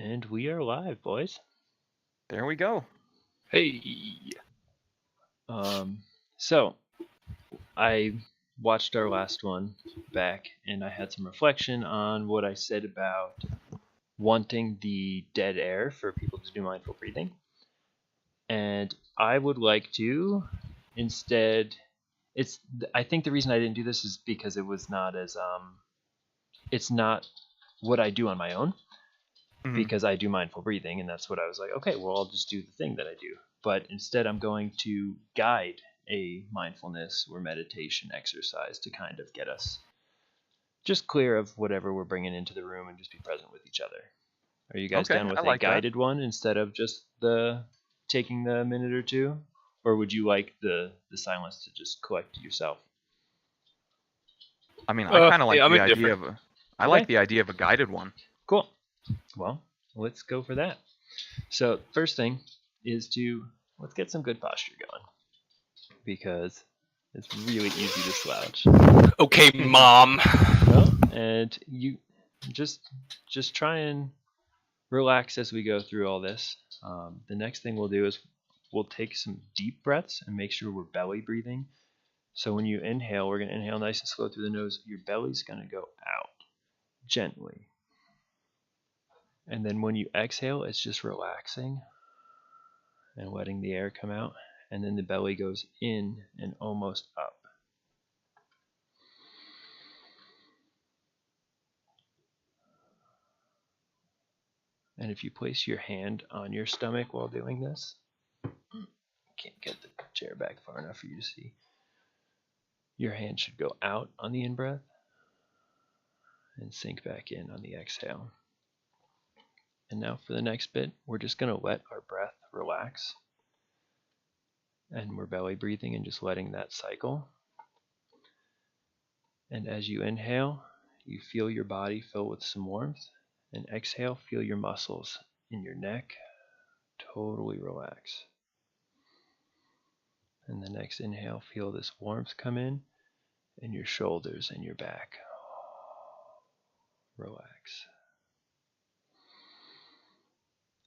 And we are live, boys. There we go. Hey. So I watched our last one back, and I had some reflection on what I said about wanting the dead air for people to do mindful breathing. And I would like to instead. I think the reason I didn't do this is because it was not as it's not what I do on my own. Because I do mindful breathing, and that's what I was like, okay, well, I'll just do the thing that I do. But instead, I'm going to guide a mindfulness or meditation exercise to kind of get us just clear of whatever we're bringing into the room and just be present with each other. Are you guys down with a guided one instead of just the taking the minute or two? Or would you like the silence to just collect yourself? I mean, I kind of like the idea of I like the idea of a guided one. Cool. Well, let's go for that. So first thing is let's get some good posture going, because it's really easy to slouch. Okay, Mom. Well, and you just try and relax as we go through all this. The next thing we'll do is we'll take some deep breaths and make sure we're belly breathing. So when you inhale, we're going to inhale nice and slow through the nose. Your belly's going to go out gently. And then when you exhale, it's just relaxing and letting the air come out. And then the belly goes in and almost up. And if you place your hand on your stomach while doing this, can't get the chair back far enough for you to see. Your hand should go out on the in-breath and sink back in on the exhale. And now for the next bit, we're just going to let our breath relax. And we're belly breathing and just letting that cycle. And as you inhale, you feel your body fill with some warmth. And exhale, feel your muscles in your neck totally relax. And the next inhale, feel this warmth come in your shoulders and your back. Relax.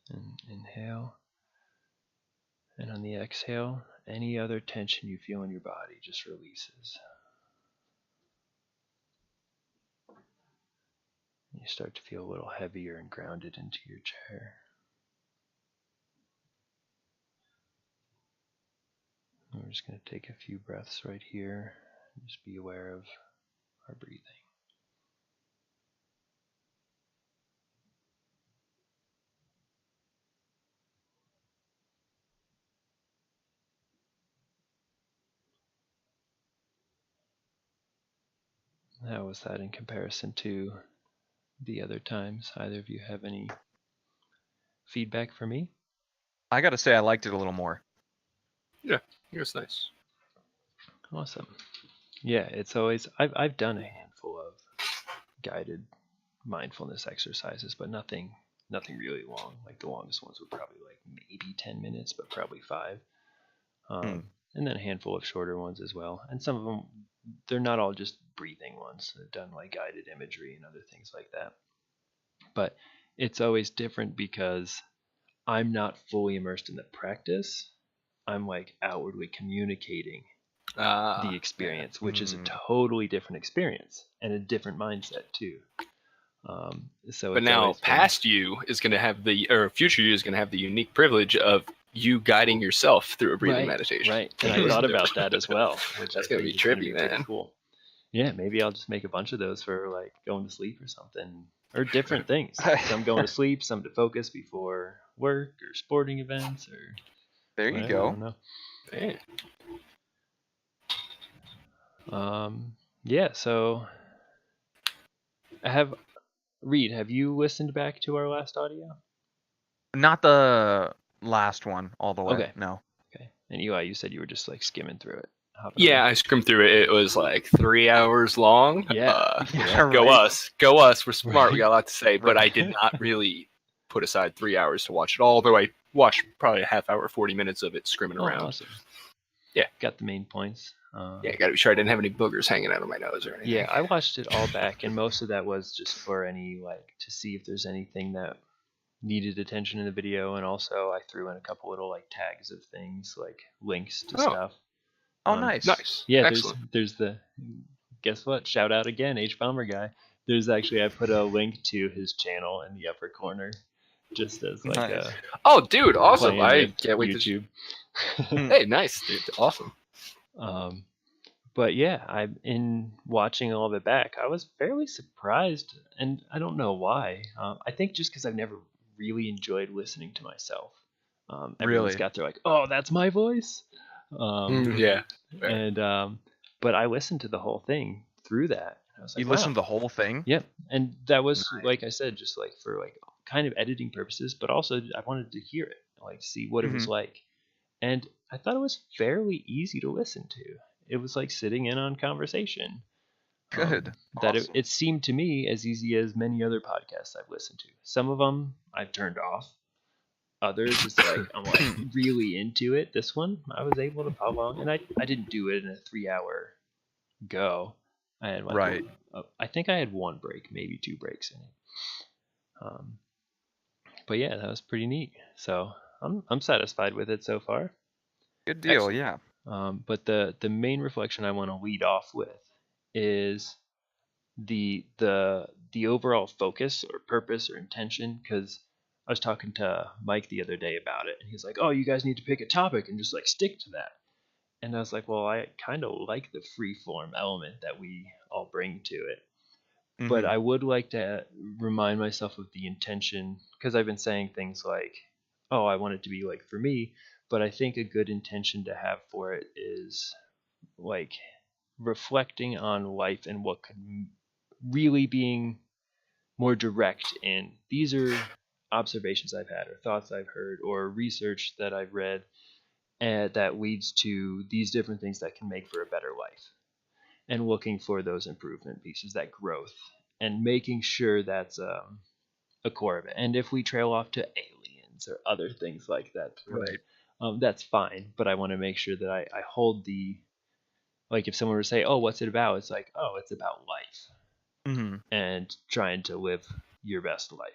And inhale. And on the exhale, any other tension you feel in your body just releases. You start to feel a little heavier and grounded into your chair. And we're just going to take a few breaths right here and just be aware of our breathing. How was that in comparison to the other times? Either of you have any feedback for me? I gotta say, I liked it a little more. Yeah, it was nice. Awesome. Yeah, it's always I've done a handful of guided mindfulness exercises, but nothing really long. Like the longest ones were probably like maybe 10 minutes, but probably 5. And then a handful of shorter ones as well. And some of them, they're not all just breathing ones. They've done like guided imagery and other things like that. But it's always different because I'm not fully immersed in the practice. I'm like outwardly communicating the experience, which is a totally different experience and a different mindset too. But now past you is going to have or future you is going to have the unique privilege of you guiding yourself through a breathing meditation. Right. And I thought about that as well. That's going to be trippy, man. Cool. Yeah, maybe I'll just make a bunch of those for like going to sleep or something, or different things. Some going to sleep, some to focus before work or sporting events, or there you go. I don't know. Yeah. So Reed, have you listened back to our last audio? Not the last one all the way. Okay. No. Okay. And Eli, you said you were just like skimming through it. Yeah, I skimmed through it. It was like 3 hours long. Yeah. Go us. We're smart. Right. We got a lot to say, but I did not really put aside 3 hours to watch it all, although I watched probably a half hour, 40 minutes of it skimming around. Awesome. Yeah. Got the main points. Yeah, got to be sure I didn't have any boogers hanging out of my nose or anything. Yeah, I watched it all back, and most of that was just for any, like, to see if there's anything that needed attention in the video, and also I threw in a couple little like tags of things like links to Oh. stuff. Oh, nice. Nice. Yeah, Excellent. there's the guess what? Shout out again, H Bomber guy. There's actually I put a link to his channel in the upper corner, just as like Nice. a Oh, dude, awesome! playing I with can't wait to. YouTube. Hey, nice, dude. Awesome. But yeah, in watching all of it back, I was fairly surprised, and I don't know why. I think just because I've never really enjoyed listening to myself. Everyone's Really? got their like, oh, that's my voice. Yeah. Fair. And but I listened to the whole thing through that. I was like, You wow. listened to the whole thing? Yep, and that was Nice. like I said, just like for like kind of editing purposes, but also I wanted to hear it, like see what it was like, and I thought it was fairly easy to listen to. It was like sitting in on conversation. Good. That Awesome. it seemed to me as easy as many other podcasts I've listened to. Some of them I've turned off. Others, it's like I'm like really into it. This one I was able to plow along, and I didn't do it in a 3-hour go. I had like Right. I think I had one break, maybe 2 breaks in it. But yeah, that was pretty neat. So I'm satisfied with it so far. Good deal. Excellent. Yeah. But the main reflection I want to lead off with is the overall focus or purpose or intention, because I was talking to Mike the other day about it, and he's like, "Oh, you guys need to pick a topic and just like stick to that." And I was like, "Well, I kind of like the free form element that we all bring to it, but Mhm. I would like to remind myself of the intention, because I've been saying things like, oh, I want it to be like for me, but I think a good intention to have for it is like reflecting on life and what could really being more direct in these are observations I've had or thoughts I've heard or research that I've read, and that leads to these different things that can make for a better life, and looking for those improvement pieces, that growth, and making sure that's a core of it. And if we trail off to aliens or other things like that through it, that's fine. But I want to make sure that I hold the, like if someone were to say, oh, what's it about? It's like, oh, it's about life Mhm. and trying to live your best life.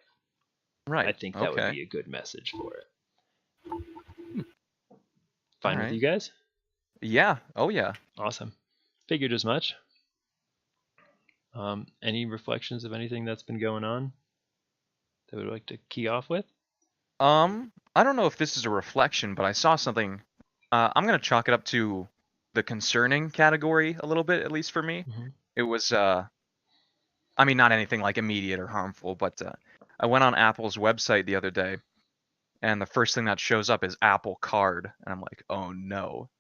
Right. I think that would Okay. be a good message for it. Fine with Alright. you guys? Yeah. Oh yeah. Awesome. Figured as much. Any reflections of anything that's been going on that we would like to key off with? I don't know if this is a reflection, but I saw something. I'm gonna chalk it up to the concerning category a little bit, at least for me. Mhm. It was, I mean, not anything like immediate or harmful, but I went on Apple's website the other day, and the first thing that shows up is Apple Card, and I'm like, oh no.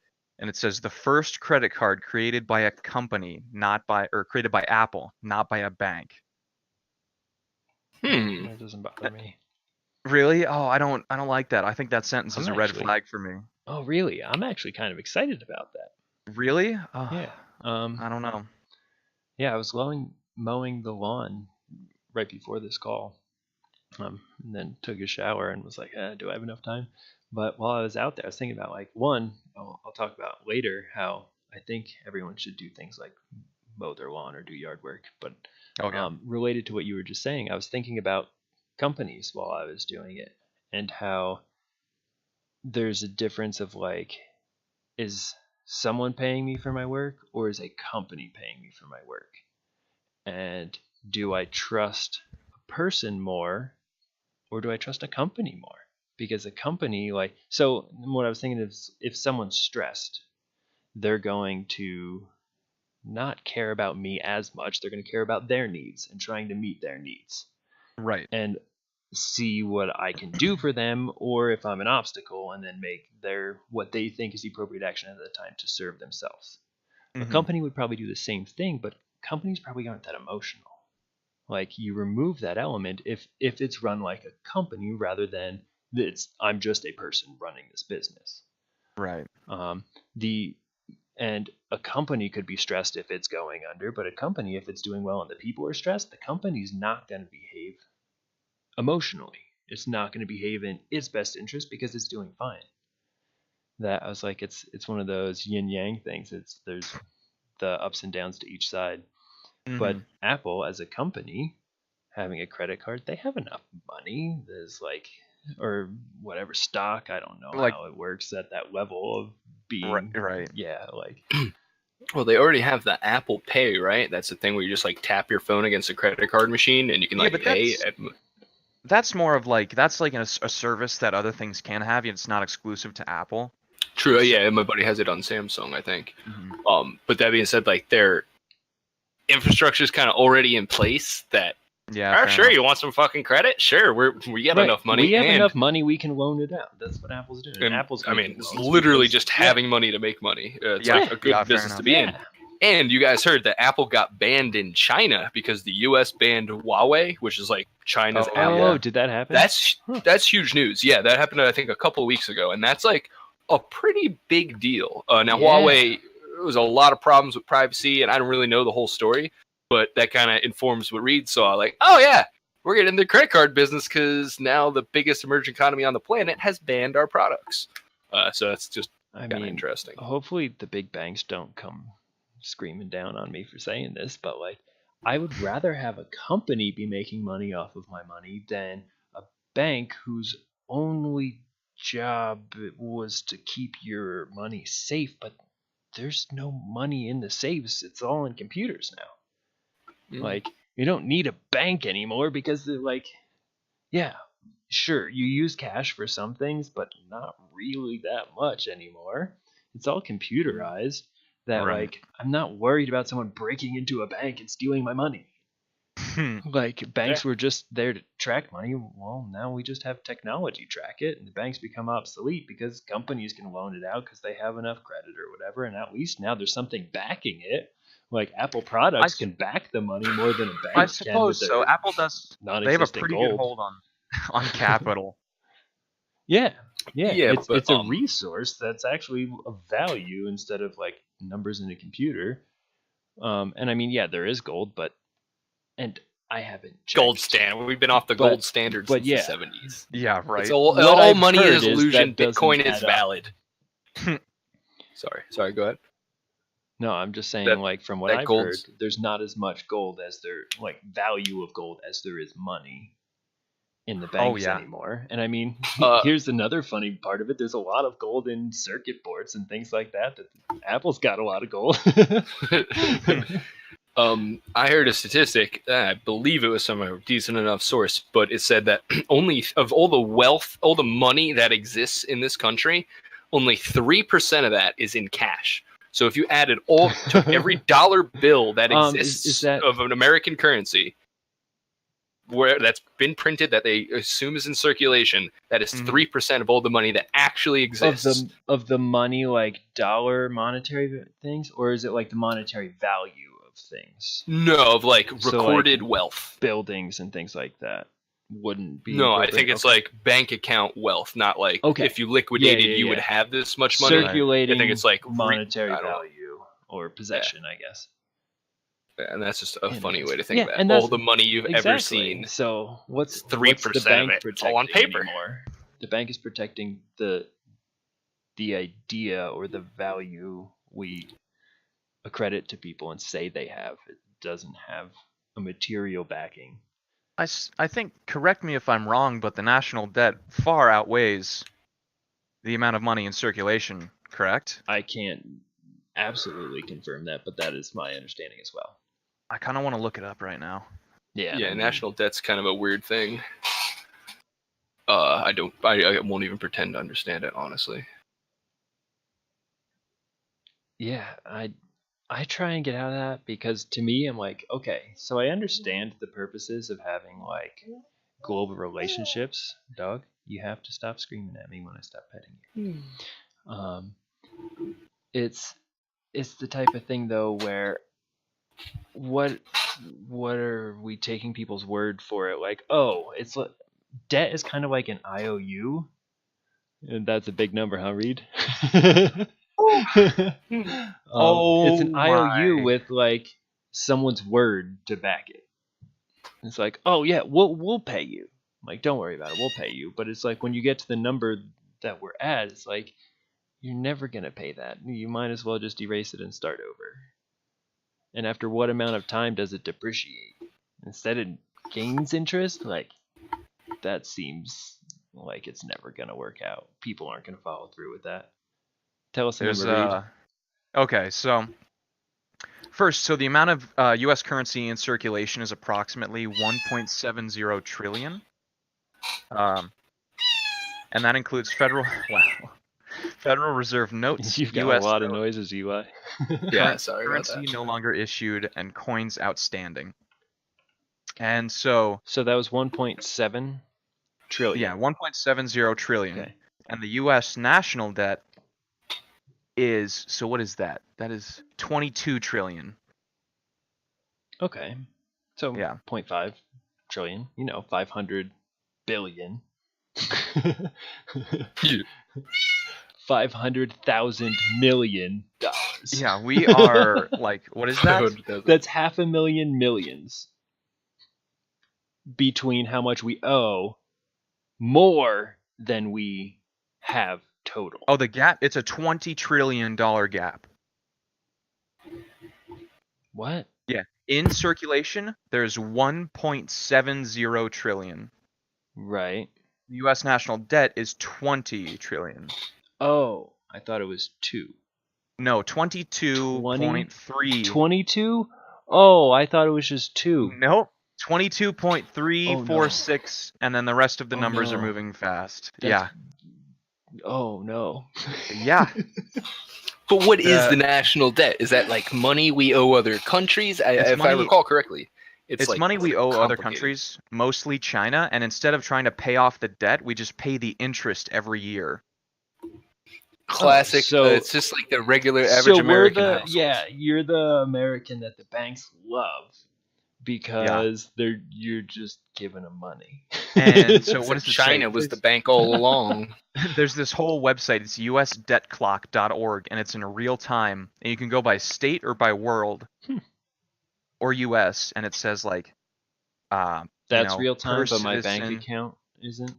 And it says the first credit card created by a company, created by Apple, not by a bank. That doesn't bother me. Really? Oh, I don't like that. I think that sentence is I'm a red actually- flag for me. Oh, really? I'm actually kind of excited about that. Really? Oh, Yeah. I don't know. Yeah, I was mowing the lawn right before this call, and then took a shower and was like, do I have enough time? But while I was out there, I was thinking about like one, I'll talk about later how I think everyone should do things like mow their lawn or do yard work. But Okay. related to what you were just saying, I was thinking about companies while I was doing it, and how there's a difference of like, is someone paying me for my work or is a company paying me for my work? And do I trust a person more or do I trust a company more? Because a company, like, so what I was thinking is if someone's stressed, they're going to not care about me as much. They're going to care about their needs and trying to meet their needs Right. and see what I can do for them, or if I'm an obstacle, and then make what they think is the appropriate action at the time to serve themselves. A Mhm. company would probably do the same thing, but companies probably aren't that emotional. Like, you remove that element if it's run like a company rather than I'm just a person running this business. Right. And a company could be stressed if it's going under, but a company, if it's doing well and the people are stressed, the company's not going to behave emotionally. It's not going to behave in its best interest because it's doing fine. That I was like, it's one of those yin yang things. There's the ups and downs to each side. But Mhm. Apple as a company having a credit card, they have enough money. There's like, or whatever stock. I don't know Like- how it works at that level of being. Right. Yeah, like Well, they already have the Apple Pay, right? That's the thing where you just like tap your phone against a credit card machine and you can Yeah, like but pay. That's more of like that's like a service that other things can have. It's not exclusive to Apple. True, yeah. My buddy has it on Samsung, I think. Mm-hmm. But that being said, like their infrastructure is kind of already in place. That Yeah. fair sure, enough. you want some fucking credit? Sure, we got right, enough money. We have and, enough money. We can loan it out. That's what Apple's doing. and, Apple's I mean, making it's loans literally because- just having money to make money. It's Yeah, like a good yeah, fair business to enough. be in. Yeah. And you guys heard that Apple got banned in China because the U.S. banned Huawei, which is like China's Oh, Apple. Oh, yeah. did that happen? That's huge news. Yeah, that happened I think a couple of weeks ago, and that's like a pretty big deal. Now Yeah. Huawei, there was a lot of problems with privacy, and I don't really know the whole story, but that kind of informs what Reed saw. Like, oh yeah, we're getting in the credit card business because now the biggest emerging economy on the planet has banned our products. So that's just I kind of mean, interesting. hopefully the big banks don't come screaming down on me for saying this, but like I would rather have a company be making money off of my money than a bank whose only job was to keep your money safe, but there's no money in the safes. It's all in computers now. Mm. Like you don't need a bank anymore because they're like, yeah, sure, you use cash for some things, but not really that much anymore. It's all computerized that Right. like I'm not worried about someone breaking into a bank and stealing my money. Like banks were just there to track money. Well, now we just have technology track it, and the banks become obsolete because companies can loan it out because they have enough credit or whatever. And at least now there's something backing it. Like Apple products can back the money more than a bank I can suppose with so. their Apple does. They have a non-existent pretty gold. good hold on capital. Yeah, Yeah, it's but, it's a resource that's actually of value instead of like numbers in a computer. And I mean, yeah, there is gold, but and I haven't checked. Gold standard. We've been off the But- gold standard but since yeah. the 70s. Yeah, right. It's all What all I've money heard is is illusion. that doesn't Bitcoin is add up. valid. Sorry. Go ahead. No, I'm just saying, That- like from what that I've gold's- heard, there's not as much gold as there like value of gold as there is money in the banks yeah. anymore. And I mean, Uh, here's another funny part of it. There's a lot of gold in circuit boards and things like that. That Apple's got a lot of gold. I heard a statistic. I believe it was from a decent enough source, but it said that only of all the wealth, all the money that exists in this country, only 3% of that is in cash. So if you added took every dollar bill that exists is that- of an American currency, where that's been printed, that they assume is in circulation, that is Mhm. 3% of all the money that actually exists. of the money, like dollar monetary things, or is it like the monetary value of things, No, of like So, like, recorded wealth. buildings and things like that? Wouldn't be. No, I incorporated? think it's Okay. like bank account wealth, not like Okay. if you liquidated, Yeah, you would yeah. have this much money. circulating. I think it's like monetary I don't know. value or possession, I guess. And that's just a And funny that's- way to think yeah, of and that. All that's- the money you've ever Exactly. seen. So what's 3% what's the bank of it. It's all on protecting paper. anymore? The bank is protecting the idea or the value we accredit to people and say they have. It doesn't have a material backing. I think, correct me if I'm wrong, but the national debt far outweighs the amount of money in circulation, correct? I can't absolutely confirm that, but that is my understanding as well. I kind of want to look it up right now. Yeah. Yeah, I mean, national debt's kind of a weird thing. I won't even pretend to understand it, honestly. Yeah, I try and get out of that because to me I'm like, okay, so I understand the purposes of having like global relationships. Dog, you have to stop screaming at me when I stop petting you. It's the type of thing though where what are we taking people's word for it? Like, oh, it's debt is kind of like an IOU, and that's a big number, huh, Reed? It's an IOU my. with like someone's word to back it. It's like, oh yeah, we'll pay you. Like, don't worry about it, we'll pay you. But it's like when you get to the number that we're at, it's like you're never gonna pay that. You might as well just erase it and start over. And after what amount of time does it depreciate? Instead of gains interest, like that seems like it's never gonna work out. People aren't gonna follow through with that. Tell us the There's number, Reed. okay, so first, so the amount of U.S. currency in circulation is approximately 1.70 trillion, and that includes federal Federal Reserve notes, You've got U.S. a lot of notes, noises, Eli. Yeah, sorry about currency that. no longer issued, and coins outstanding. And so, So that was 1.7 trillion. yeah, 1.70 trillion. Okay. And the U.S. national debt is, so what is that? That is 22 trillion. Okay. So Yeah. 0.5 trillion. 500 billion. 500,000 million dollars. Yeah, we are like, what is that? That's 500,000 millions between how much we owe, more than we have total. Oh, the gap, it's a $20 trillion gap. What? Yeah. In circulation, there's 1.70 trillion. Right. The U.S. national debt is 20 trillion. Oh, I thought it was 2. No, 22.3. 22? Oh, I thought it was just 2. Nope. 22.346, and then the rest of the Oh, numbers are no. moving fast. That's- Oh, no. Yeah. But what is the national debt? Is that like money we owe other countries? If I money- recall correctly, It's like, money we owe other complicated. countries, mostly China, and instead of trying to pay off the debt, we just pay the interest every year. Classic. so- It's just like the regular average American we're household. you're the American that the banks love because you're just giving them money. And so what does it say? China was the bank all along. There's this whole website. It's usdebtclock.org, and it's in real time. And you can go by state or by world, or U.S. And it says like, That's real time, per but my bank citizen- account isn't.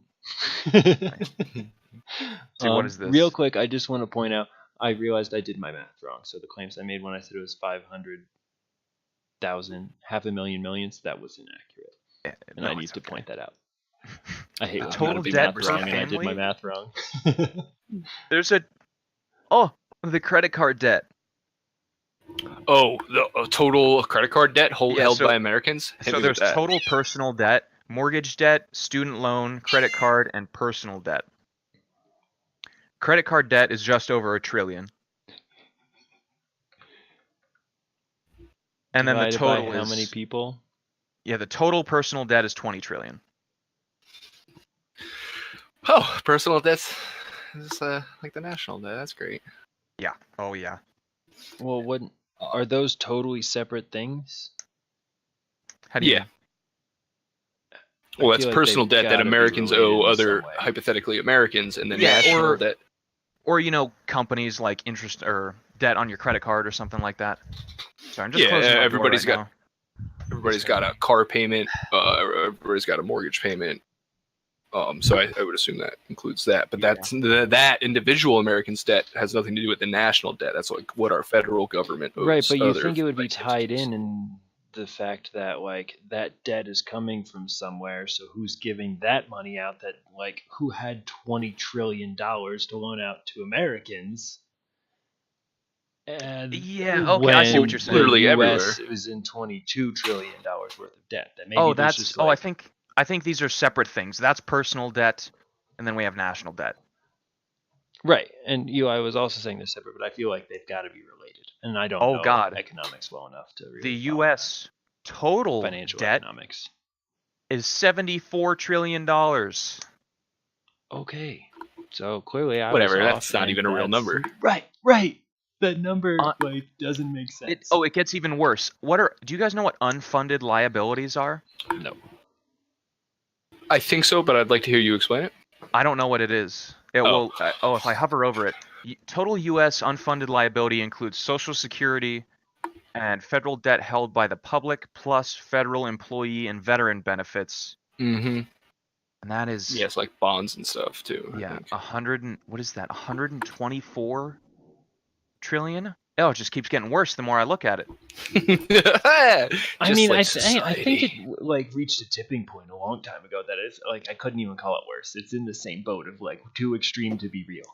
Dude, what is this? Real quick, I just want to point out, I realized I did my math wrong. So the claims I made when I said it was 500,000, 500,000 millions, that was inaccurate. And I need to point that out. I hate when Total people do debt math per wrong, and I did my family? math wrong. There's the credit card debt. Oh, the total credit card debt held so- by Americans. Hit So me with there's that. total personal debt, mortgage debt, student loan, credit card, and personal debt. Credit card debt is just over $1 trillion. And then the Divided total by how is many people? Yeah, the total personal debt is 20 trillion. Oh, personal debts is like the national debt. That's great. Yeah. Oh yeah. Well, what are those totally separate things? How do you Yeah. Well, that's feel like personal they've debt that gotta be Americans related owe in other some way. hypothetically Americans, and then Yeah, national or- debt. Or companies like interest or debt on your credit card or something like that. Sorry, I'm just Yeah, closing my door everybody's right got- now. Everybody's got a car payment. Everybody's got a mortgage payment. So I would assume that includes that. But Yeah. that's that individual American's debt has nothing to do with the national debt. That's like what our federal government owes. Right, but you other, think it would be like, tied entities. in the fact that like that debt is coming from somewhere, so who's giving that money out? That like who had $20 trillion to loan out to Americans? And Yeah, okay, I see what when you're saying. Literally the everywhere. US was in $22 trillion worth of debt. That maybe Oh, there's that's just I like, think these are separate things. That's personal debt, and then we have national debt. right. And I was also saying they're separate, but I feel like they've got to be related. And I don't Oh, know God. economics well enough to really The follow U.S. total that. Financial debt economics. is $74 trillion. Okay. So clearly I Whatever, was that's off, not and even a real that's- number. Right. That number Uh, doesn't make sense. It gets even worse. Do you guys know what unfunded liabilities are? No. I think so, but I'd like to hear you explain it. I don't know what it is. It will. If I hover over it, total U.S. unfunded liability includes Social Security and federal debt held by the public, plus federal employee and veteran benefits, Mm-hmm. and that is Yes, like bonds and stuff too. I yeah, think. 124 trillion. Oh, it just keeps getting worse the more I look at it. I mean, Just like I think society. like reached a tipping point a long time ago that it's like I couldn't even call it worse. It's in the same boat of like too extreme to be real.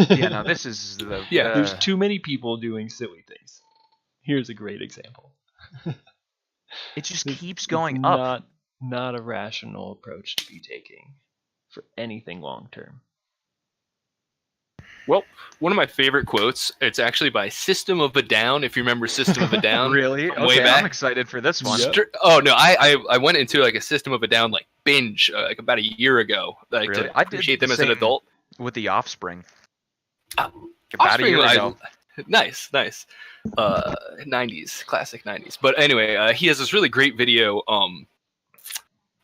Yeah, no, this is the Yeah, There's too many people doing silly things. Here's a great example. it just It's- keeps it's going up. Not a rational approach to be taking for anything long term. Well, one of my favorite quotes, it's actually by System of a Down, if you remember System of a Down. Really? from way Okay, back. I'm excited for this one. Yep. Oh no, I went into like a System of a Down like binge like about a year ago, like Really? to I did appreciate the them as an same adult. With the Offspring. Ah, About a Offspring, year ago. Nice. 90s, classic 90s. But anyway, he has this really great video.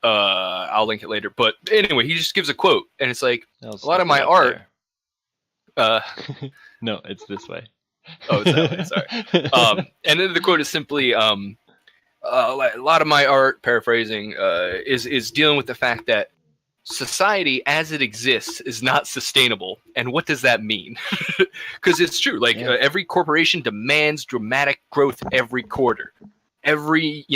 I'll link it later. But anyway, he just gives a quote, and it's like, I'll a lot of stick my it up art. there. No, it's this way. Oh, it's that way. Sorry. And then the quote is simply, a lot of my art, paraphrasing, is dealing with the fact that society as it exists is not sustainable. And what does that mean? Because it's true. Like Yeah. every corporation demands dramatic growth every quarter. Every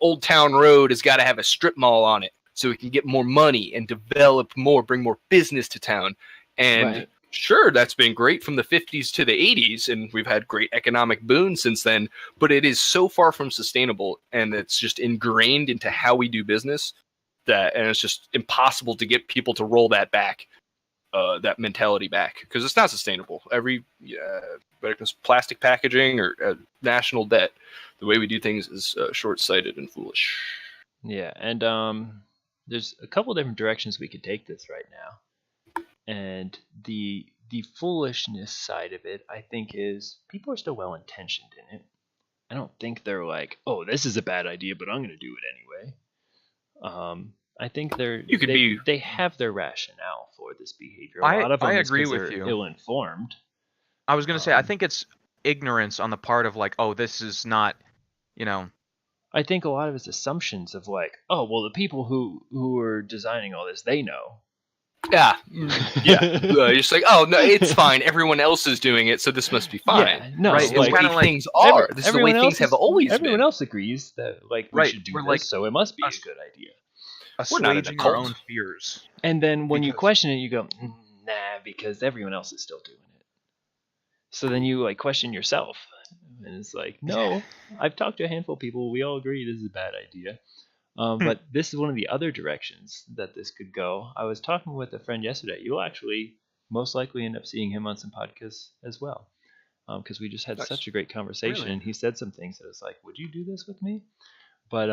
Old Town Road has got to have a strip mall on it so we can get more money and develop more, bring more business to town. And Right. sure, that's been great from the 50s to the 80s, and we've had great economic boon since then, but it is so far from sustainable, and it's just ingrained into how we do business and it's just impossible to get people to roll that back, that mentality back, because it's not sustainable. Whether it's plastic packaging or national debt, the way we do things is short-sighted and foolish. Yeah, and there's a couple different directions we could take this right now. And the foolishness side of it, I think, is people are still well intentioned in it. I don't think they're like, oh, this is a bad idea, but I'm going to do it anyway. I think they have their rationale for this behavior. A lot of them I is agree 'cause with they're you. ill-informed. I was gonna say, I Um, think it's ignorance on the part of like, oh, this is not, you know, I think a lot of it's assumptions of like, oh, well, the people who are designing all this, they know. Yeah. You're just like, oh no, it's fine. Everyone else is doing it, so this must be fine. Yeah, no, Right, This is it's the kinda way like things are. This is the way everyone things else have is- always Everyone been. else agrees that like we Right, should do we're this, like so it must be a us- good idea. We're not in a assuaging our cult. own fears. And then when you Because- question it, you go, nah, because everyone else is still doing it. So then you like question yourself, and it's like, no, I've talked to a handful of people. We all agree this is a bad idea. But this is one of the other directions that this could go. I was talking with a friend yesterday. You'll actually most likely end up seeing him on some podcasts as well, because we just had Nice. such a great conversation, Really? and he said some things that was like, would you do this with me? But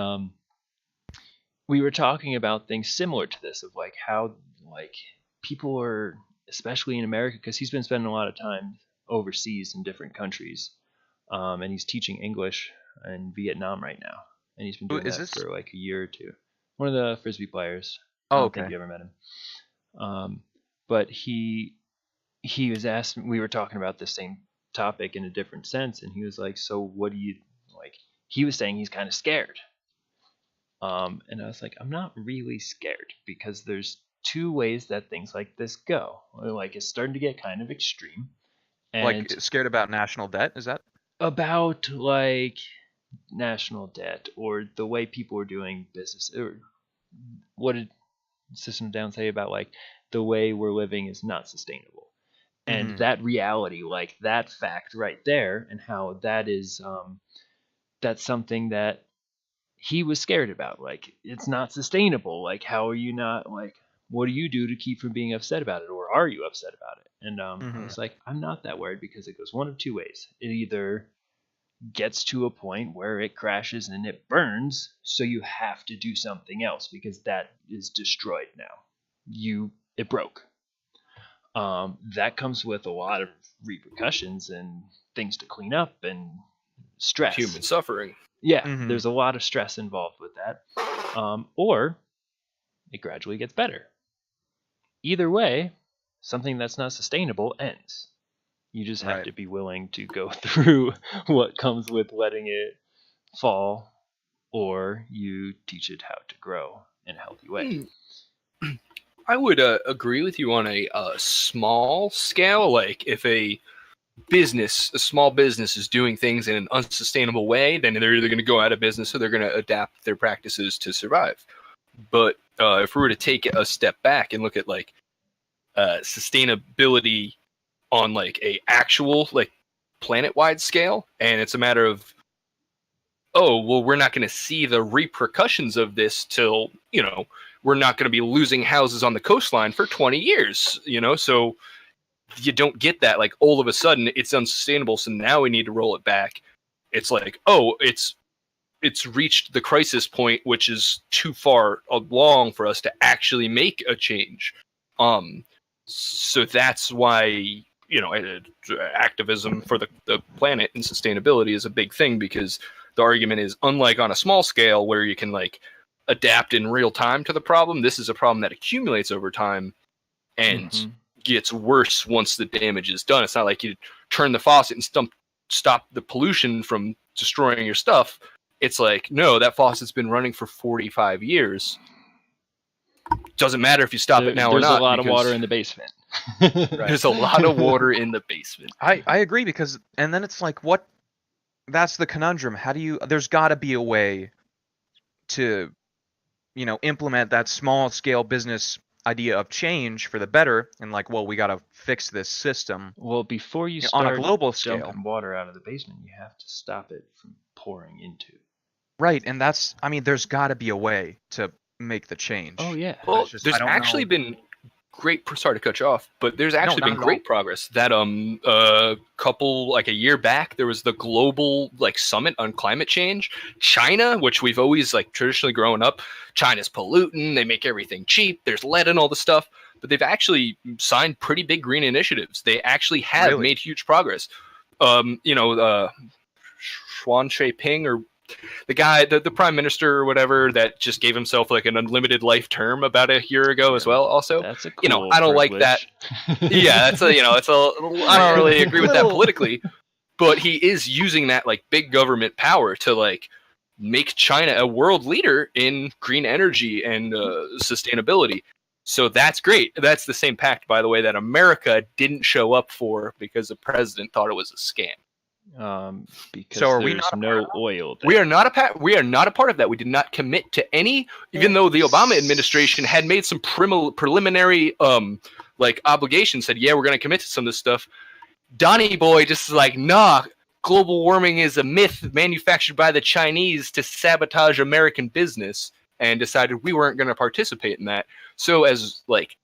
we were talking about things similar to this of like how like people are, especially in America, because he's been spending a lot of time overseas in different countries, and he's teaching English in Vietnam right now, and he's been Who doing is that this? for like a year or two. One of the frisbee players. I Oh, don't think okay. you ever met him. But he was asking. We were talking about the same topic in a different sense, and he was like, "So what do you like?" He was saying he's kind of scared. And I was like, I'm not really scared because there's two ways that things like this go. Like it's starting to get kind of extreme, and Like scared about national debt? Is that? about like national debt or the way people are doing business. Or what did System Down say about like the way we're living is not sustainable, and Mhm. that reality, like that fact right there, and how that is that's something that he was scared about. Like it's not sustainable. Like how are you not like what do you do to keep from being upset about it, or are you upset about it? And I Mhm. was like, I'm not that worried because it goes one of two ways. It either gets to a point where it crashes and it burns, so you have to do something else because that is destroyed now. It broke. That comes with a lot of repercussions and things to clean up and stress. Human suffering. Yeah, Mhm. there's a lot of stress involved with that. Or it gradually gets better. Either way, something that's not sustainable ends. You just have Right. to be willing to go through what comes with letting it fall, or you teach it how to grow in a healthy way. I would agree with you on a small scale. Like if a a small business is doing things in an unsustainable way, then they're either going to go out of business or they're going to adapt their practices to survive. But if we were to take a step back and look at like sustainability on like a actual like planet-wide scale, and it's a matter of, oh well, we're not going to see the repercussions of this till, you know, we're not going to be losing houses on the coastline for 20 years, you know, so you don't get that like all of a sudden it's unsustainable, so now we need to roll it back. It's like, oh, it's reached the crisis point, which is too far along for us to actually make a change. So that's why, you know, activism for the planet and sustainability is a big thing, because the argument is, unlike on a small scale where you can like adapt in real time to the problem, this is a problem that accumulates over time and gets worse once the damage is done. It's not like you turn the faucet and stop the pollution from destroying your stuff. It's like, no, that faucet's been running for 45 years. Doesn't matter if you stop it now or not. There's a lot of water in the basement. There's a lot of water in the basement. I agree, because, and then it's like, what? That's the conundrum. How do you? There's got to be a way to, you know, implement that small scale business idea of change for the better, and like, well, we got to fix this system. Well, before you on start a global scale, dumping water out of the basement, you have to stop it from pouring into. Right, and that's, I mean, there's got to be a way to make the change. Oh yeah. Well, there's actually been great. Sorry to cut you off, but there's actually been great progress. That a year back, there was the global like summit on climate change. China, which we've always like traditionally grown up, China's polluting. They make everything cheap. There's lead and all the stuff, but they've actually signed pretty big green initiatives. They actually have made huge progress. Xuan Ping, or the guy, the prime minister or whatever, that just gave himself like an unlimited life term about a year ago as well. Also, that's a cool, you know, I don't privilege. like that. Yeah, that's a, you know, it's a. I don't really agree with that politically, but he is using that like big government power to like make China a world leader in green energy and sustainability. So that's great. That's the same pact, by the way, that America didn't show up for because the president thought it was a scam. Because so are we there's not no oil there. We are not a part of that. We did not commit to any, even though the Obama administration had made some preliminary like obligations, said, yeah, we're going to commit to some of this stuff. Donnie Boy just is like, nah, global warming is a myth manufactured by the Chinese to sabotage American business, and decided we weren't going to participate in that. So as like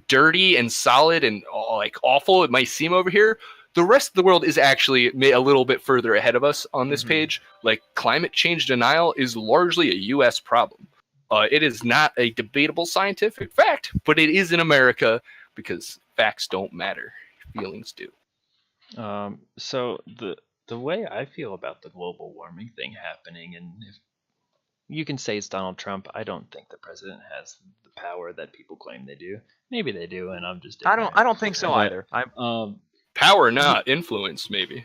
dirty and solid and like awful it might seem over here, the rest of the world is actually a little bit further ahead of us on this page. Like, climate change denial is largely a U.S. problem. It is not a debatable scientific fact, but it is in America, because facts don't matter. Feelings do. So the way I feel about the global warming thing happening, and if you can say it's Donald Trump, I don't think the president has the power that people claim they do. Maybe they do, and I'm just ignorant. I don't think so either. Power, not influence, maybe.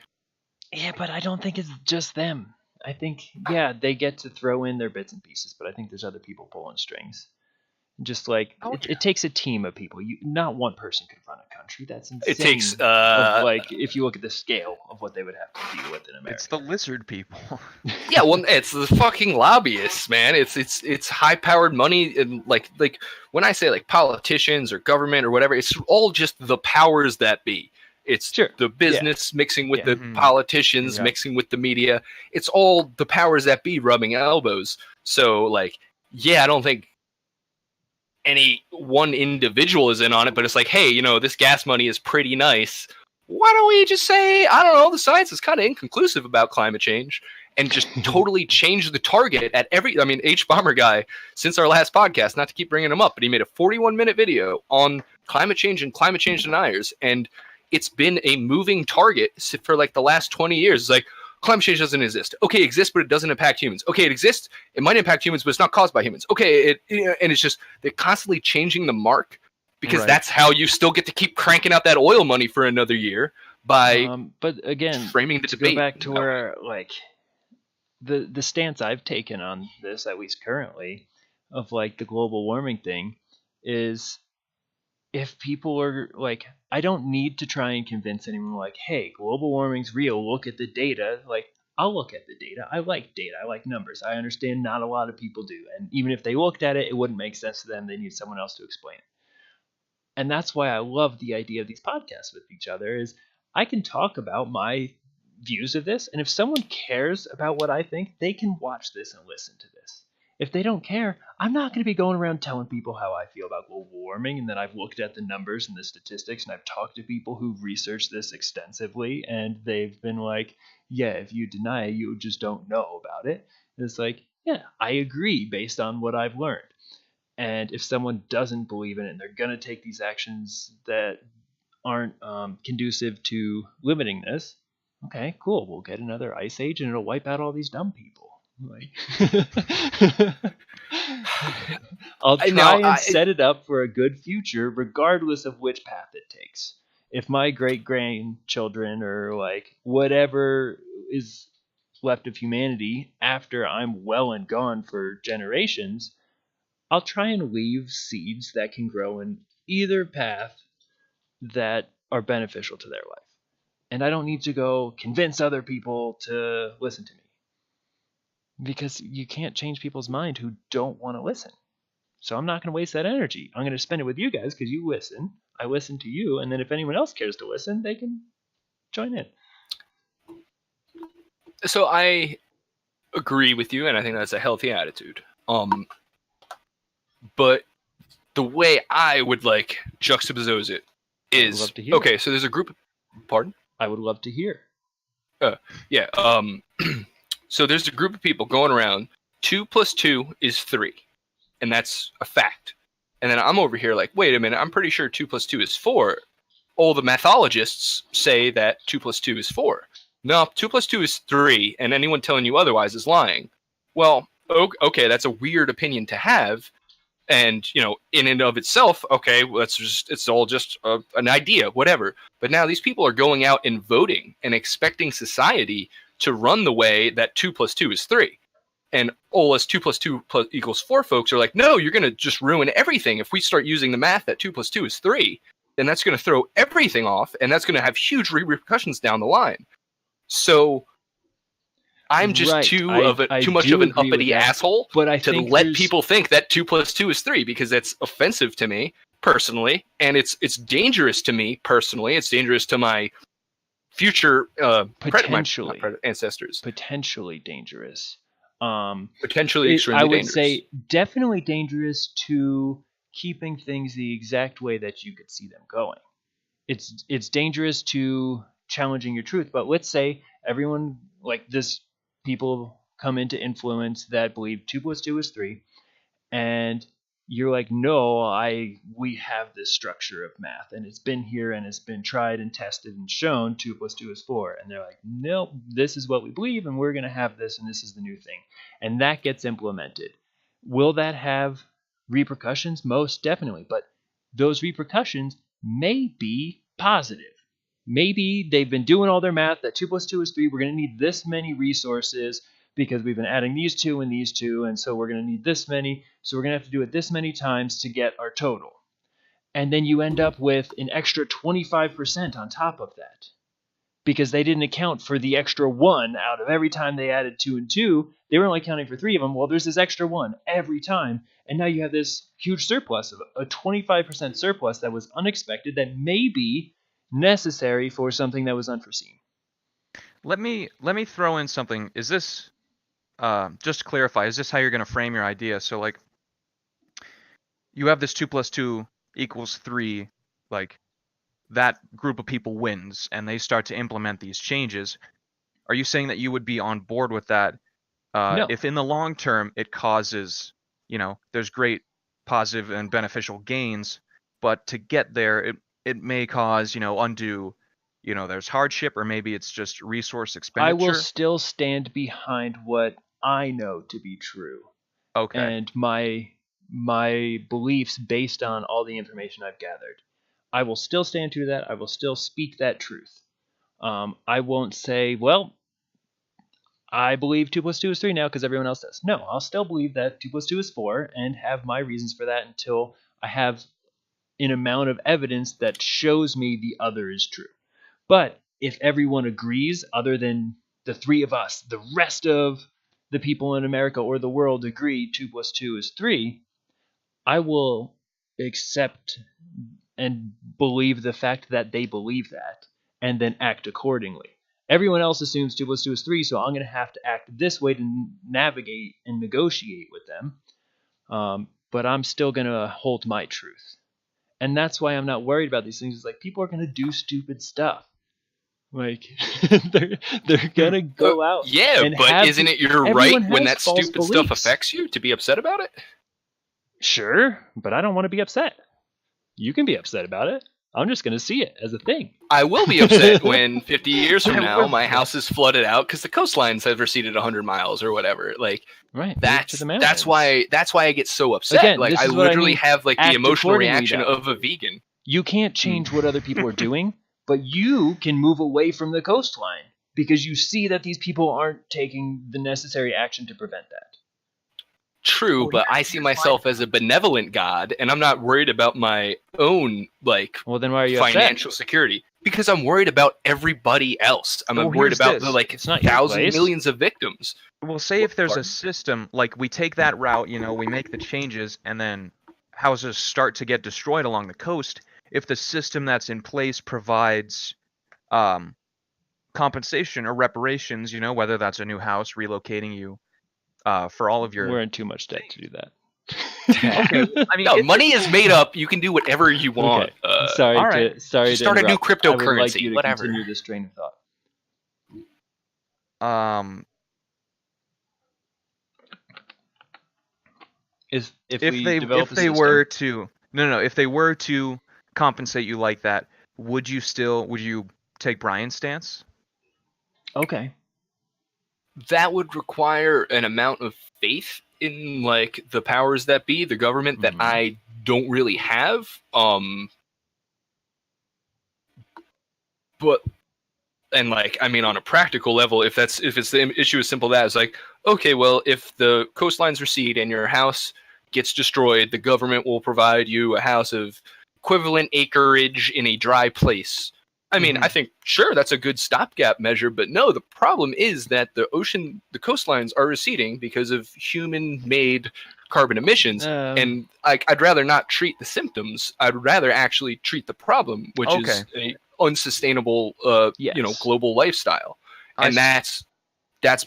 Yeah, but I don't think it's just them. I think, yeah, they get to throw in their bits and pieces, but I think there's other people pulling strings. Just like, it takes a team of people. Not one person could run a country. That's insane. It takes, like, if you look at the scale of what they would have to deal with in America. It's the lizard people. Yeah, well, it's the fucking lobbyists, man. It's high-powered money, and like when I say like politicians or government or whatever, it's all just the powers that be. It's the business mixing with the politicians, mixing with the media. It's all the powers that be rubbing elbows. So, like, yeah, I don't think any one individual is in on it, but it's like, hey, you know, this gas money is pretty nice. Why don't we just say, I don't know, the science is kind of inconclusive about climate change, and just totally change the target at every... I mean, H-Bomber Guy, since our last podcast, not to keep bringing him up, but he made a 41-minute video on climate change and climate change deniers, and it's been a moving target for like the last 20 years. It's like, climate change doesn't exist. Okay, it exists, but it doesn't impact humans. Okay, it exists. It might impact humans, but it's not caused by humans. Okay, and it's just, they're constantly changing the mark, because that's how you still get to keep cranking out that oil money for another year by but again, framing the debate. Go back to where, like, the stance I've taken on this, at least currently, of like the global warming thing, is if people are like, I don't need to try and convince anyone like, hey, global warming's real, look at the data. Like, I'll look at the data. I like data. I like numbers. I understand not a lot of people do. And even if they looked at it, it wouldn't make sense to them. They need someone else to explain it. And that's why I love the idea of these podcasts with each other is I can talk about my views of this. And if someone cares about what I think, they can watch this and listen to this. If they don't care, I'm not going to be going around telling people how I feel about global warming and that I've looked at the numbers and the statistics and I've talked to people who've researched this extensively and they've been like, yeah, if you deny it, you just don't know about it. And it's like, yeah, I agree based on what I've learned. And if someone doesn't believe in it and they're going to take these actions that aren't conducive to limiting this, okay, cool. We'll get another ice age and it'll wipe out all these dumb people. Like, I'll try and set it up for a good future, regardless of which path it takes. If my great grandchildren or like whatever is left of humanity after I'm well and gone for generations, I'll try and leave seeds that can grow in either path that are beneficial to their life. And I don't need to go convince other people to listen to me. Because you can't change people's mind who don't want to listen. So I'm not going to waste that energy. I'm going to spend it with you guys because you listen. I listen to you. And then if anyone else cares to listen, they can join in. So I agree with you, and I think that's a healthy attitude. But the way I would like juxtapose it is okay. So there's a group. Pardon? I would love to hear. Yeah. So there's a group of people going around. 2 + 2 is 3, and that's a fact. And then I'm over here like, wait a minute. I'm pretty sure 2 + 2 is 4. All the mathologists say that 2 + 2 is 4. No, 2 + 2 is 3, and anyone telling you otherwise is lying. Well, okay, that's a weird opinion to have. And, in and of itself, okay, well, it's all just an idea, whatever. But now these people are going out and voting and expecting society to run the way that 2 + 2 is 3. And all us 2 + 2 = 4 folks are like, no, you're going to just ruin everything. If we start using the math that 2 + 2 is 3, then that's going to throw everything off, and that's going to have huge repercussions down the line. So I'm just too much of an uppity asshole to let people think that 2 + 2 is 3, because that's offensive to me personally, and it's dangerous to me personally. It's dangerous to my future ancestors. Potentially dangerous. Potentially extremely dangerous. I would say definitely dangerous to keeping things the exact way that you could see them going. It's dangerous to challenging your truth. But let's say everyone like this, people come into influence that believe 2 + 2 is 3, and you're like, no, we have this structure of math, and it's been here, and it's been tried and tested and shown 2 + 2 is 4. And they're like, nope, this is what we believe, and we're going to have this, and this is the new thing. And that gets implemented. Will that have repercussions? Most definitely. But those repercussions may be positive. Maybe they've been doing all their math that 2 + 2 is 3. We're going to need this many resources because we've been adding these two and these two, and so we're going to need this many, so we're going to have to do it this many times to get our total. And then you end up with an extra 25% on top of that, because they didn't account for the extra 1 out of every time they added 2 and 2. They were only accounting for 3 of them. Well, there's this extra 1 every time, and now you have this huge surplus, of a 25% surplus that was unexpected, that may be necessary for something that was unforeseen. Let me throw in something. Is this just to clarify, is this how you're going to frame your idea? So like, you have this 2 + 2 = 3, like that group of people wins and they start to implement these changes. Are you saying that you would be on board with that? No. If in the long term it causes, there's great positive and beneficial gains, but to get there, it may cause, undue, there's hardship, or maybe it's just resource expenditure. I will still stand behind what I know to be true. Okay. And my beliefs based on all the information I've gathered. I will still stand to that. I will still speak that truth. I won't say, well, I believe 2 + 2 is 3 now because everyone else does. No, I'll still believe that 2 + 2 is 4 and have my reasons for that until I have an amount of evidence that shows me the other is true. But if everyone agrees, other than the three of us, the rest of the people in America or the world agree 2 + 2 is 3, I will accept and believe the fact that they believe that and then act accordingly. Everyone else assumes 2 + 2 is 3, so I'm going to have to act this way to navigate and negotiate with them. But I'm still going to hold my truth. And that's why I'm not worried about these things. It's like people are going to do stupid stuff. Like they're going to go out. Yeah, and but isn't it your right when that false stupid stuff beliefs. affects you to be upset about it? Sure, but I don't want to be upset. You can be upset about it. I'm just going to see it as a thing. I will be upset when 50 years from I now will. my house is flooded out because the coastlines have receded 100 miles or whatever. Like Right. that's to the mountains. why I get so upset. Again, like this I is what I literally mean. have like the Act emotional accordingly, reaction though. of a vegan. You can't change what other people are doing, but you can move away from the coastline because you see that these people aren't taking the necessary action to prevent that. True, Well, but I see myself as a benevolent god, and I'm not worried about my own like Well, then why are you financial upset? security because I'm worried about everybody else. I'm Well, worried here's about this. the like It's not your thousands, place. millions of victims. Well, say if there's Pardon? a system, like we take that route, we make the changes, and then houses start to get destroyed along the coast. If the system that's in place provides compensation or reparations, whether that's a new house, relocating you for all of your... We're in too much debt to do that. Okay, I mean, No, money is made up. You can do whatever you want. Okay. Sorry all right. to Just start a new interrupt. I would like cryptocurrency, you to whatever. continue this train of thought. If If they were to if they were to compensate you like that, would you take Brian's stance? Okay. That would require an amount of faith in like the powers that be, the government that Mhm. I don't really have. But and like I mean on a practical level, if it's the issue as simple as like, okay, well, if the coastlines recede and your house gets destroyed, the government will provide you a house of equivalent acreage in a dry place. I mean, I think sure that's a good stopgap measure, but no, the problem is that the coastlines are receding because of human-made carbon emissions, and I'd rather not treat the symptoms. I'd rather actually treat the problem, which is a unsustainable, global lifestyle, and that's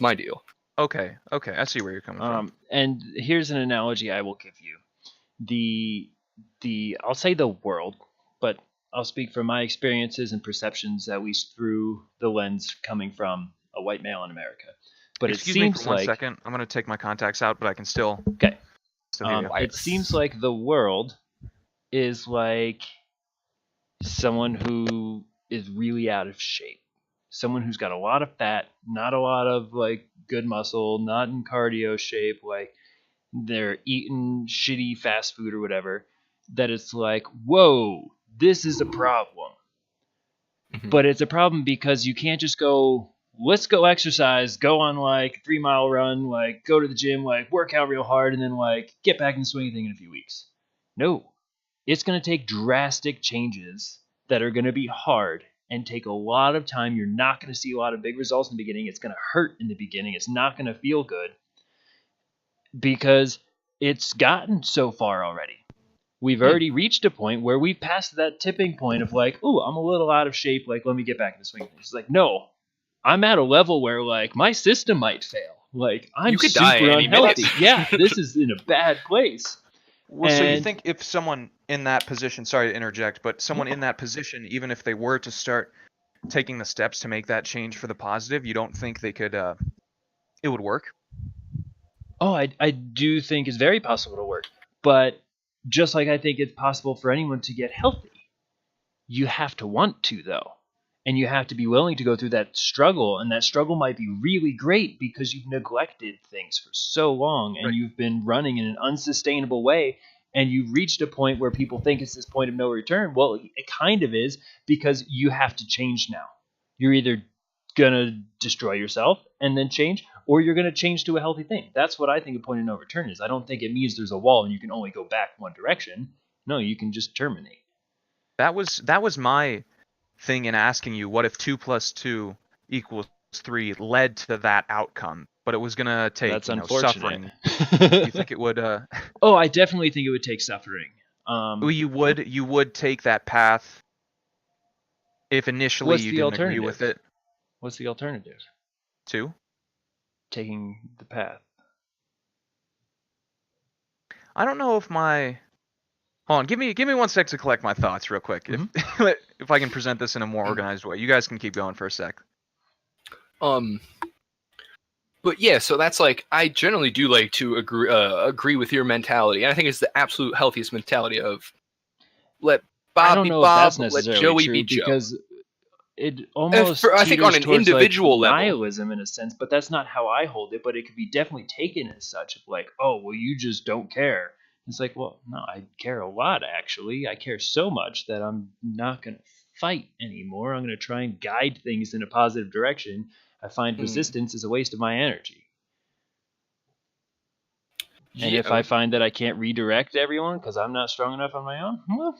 my deal. Okay, I see where you're coming from. And here's an analogy I will give you. I'll say the world, but I'll speak from my experiences and perceptions, at least through the lens coming from a white male in America. But Excuse me for 1 second. I'm going to take my contacts out, but I can still... Okay. Still hear you. It seems like the world is like someone who is really out of shape. Someone who's got a lot of fat, not a lot of like good muscle, not in cardio shape, like they're eating shitty fast food or whatever, that it's like, whoa, this is a problem. Mhm. But it's a problem because you can't just go, let's go exercise, go on like a 3-mile run, like go to the gym, like work out real hard, and then like get back in the swing of thing in a few weeks. No, it's going to take drastic changes that are going to be hard and take a lot of time. You're not going to see a lot of big results in the beginning. It's going to hurt in the beginning. It's not going to feel good because it's gotten so far already. We've already reached a point where we've passed that tipping point of like, oh, I'm a little out of shape. Like, let me get back in the swing of things. It's like, no, I'm at a level where like my system might fail. Like, I'm You could super die any unhealthy. minute. Yeah, this is in a bad place. Well, so you And- think if someone in that position, sorry to interject, but someone in that position, even if they were to start taking the steps to make that change for the positive, you don't think they could, it would work? Oh, I do think it's very possible to work. But just like I think it's possible for anyone to get healthy, you have to want to, though. And you have to be willing to go through that struggle. And that struggle might be really great because you've neglected things for so long and Right. you've been running in an unsustainable way. And you've reached a point where people think it's this point of no return. Well, it kind of is, because you have to change now. You're either going to destroy yourself and then change, or you're going to change to a healthy thing. That's what I think a point of no return is. I don't think it means there's a wall and you can only go back one direction. No, you can just terminate. That was my thing in asking you, what if 2 plus 2 equals 3 led to that outcome, but it was gonna take, That's unfortunate. suffering. You think it would Oh, I definitely think it would take suffering. you would take that path if initially What's you the didn't agree alternative? with it What's the alternative? too? Taking the path. I don't know if my Hold on, give me 1 sec to collect my thoughts real quick. If if I can present this in a more organized way. You guys can keep going for a sec. But yeah, so that's like, I generally do like to agree with your mentality, and I think it's the absolute healthiest mentality of let I Bob don't be know Bob, if that's let necessarily Joey true be Joe. because it almost I think on teeters an towards, individual like, level, nihilism in a sense, but that's not how I hold it. But it could be definitely taken as such, of like, oh, well, you just don't care. It's like, well, no, I care a lot, actually. I care so much that I'm not going to fight anymore. I'm going to try and guide things in a positive direction. I find resistance is a waste of my energy. And yeah, if I find that I can't redirect everyone because I'm not strong enough on my own, well,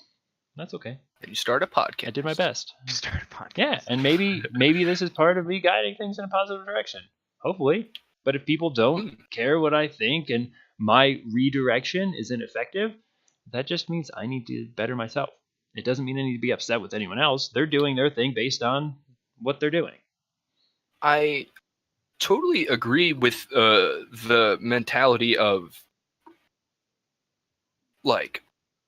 that's okay. and you start a podcast. I did my best. Start a podcast. Yeah, and maybe this is part of me guiding things in a positive direction. Hopefully. But if people don't care what I think and my redirection isn't effective, that just means I need to better myself. It doesn't mean I need to be upset with anyone else. They're doing their thing based on what they're doing. I totally agree with the mentality of, like,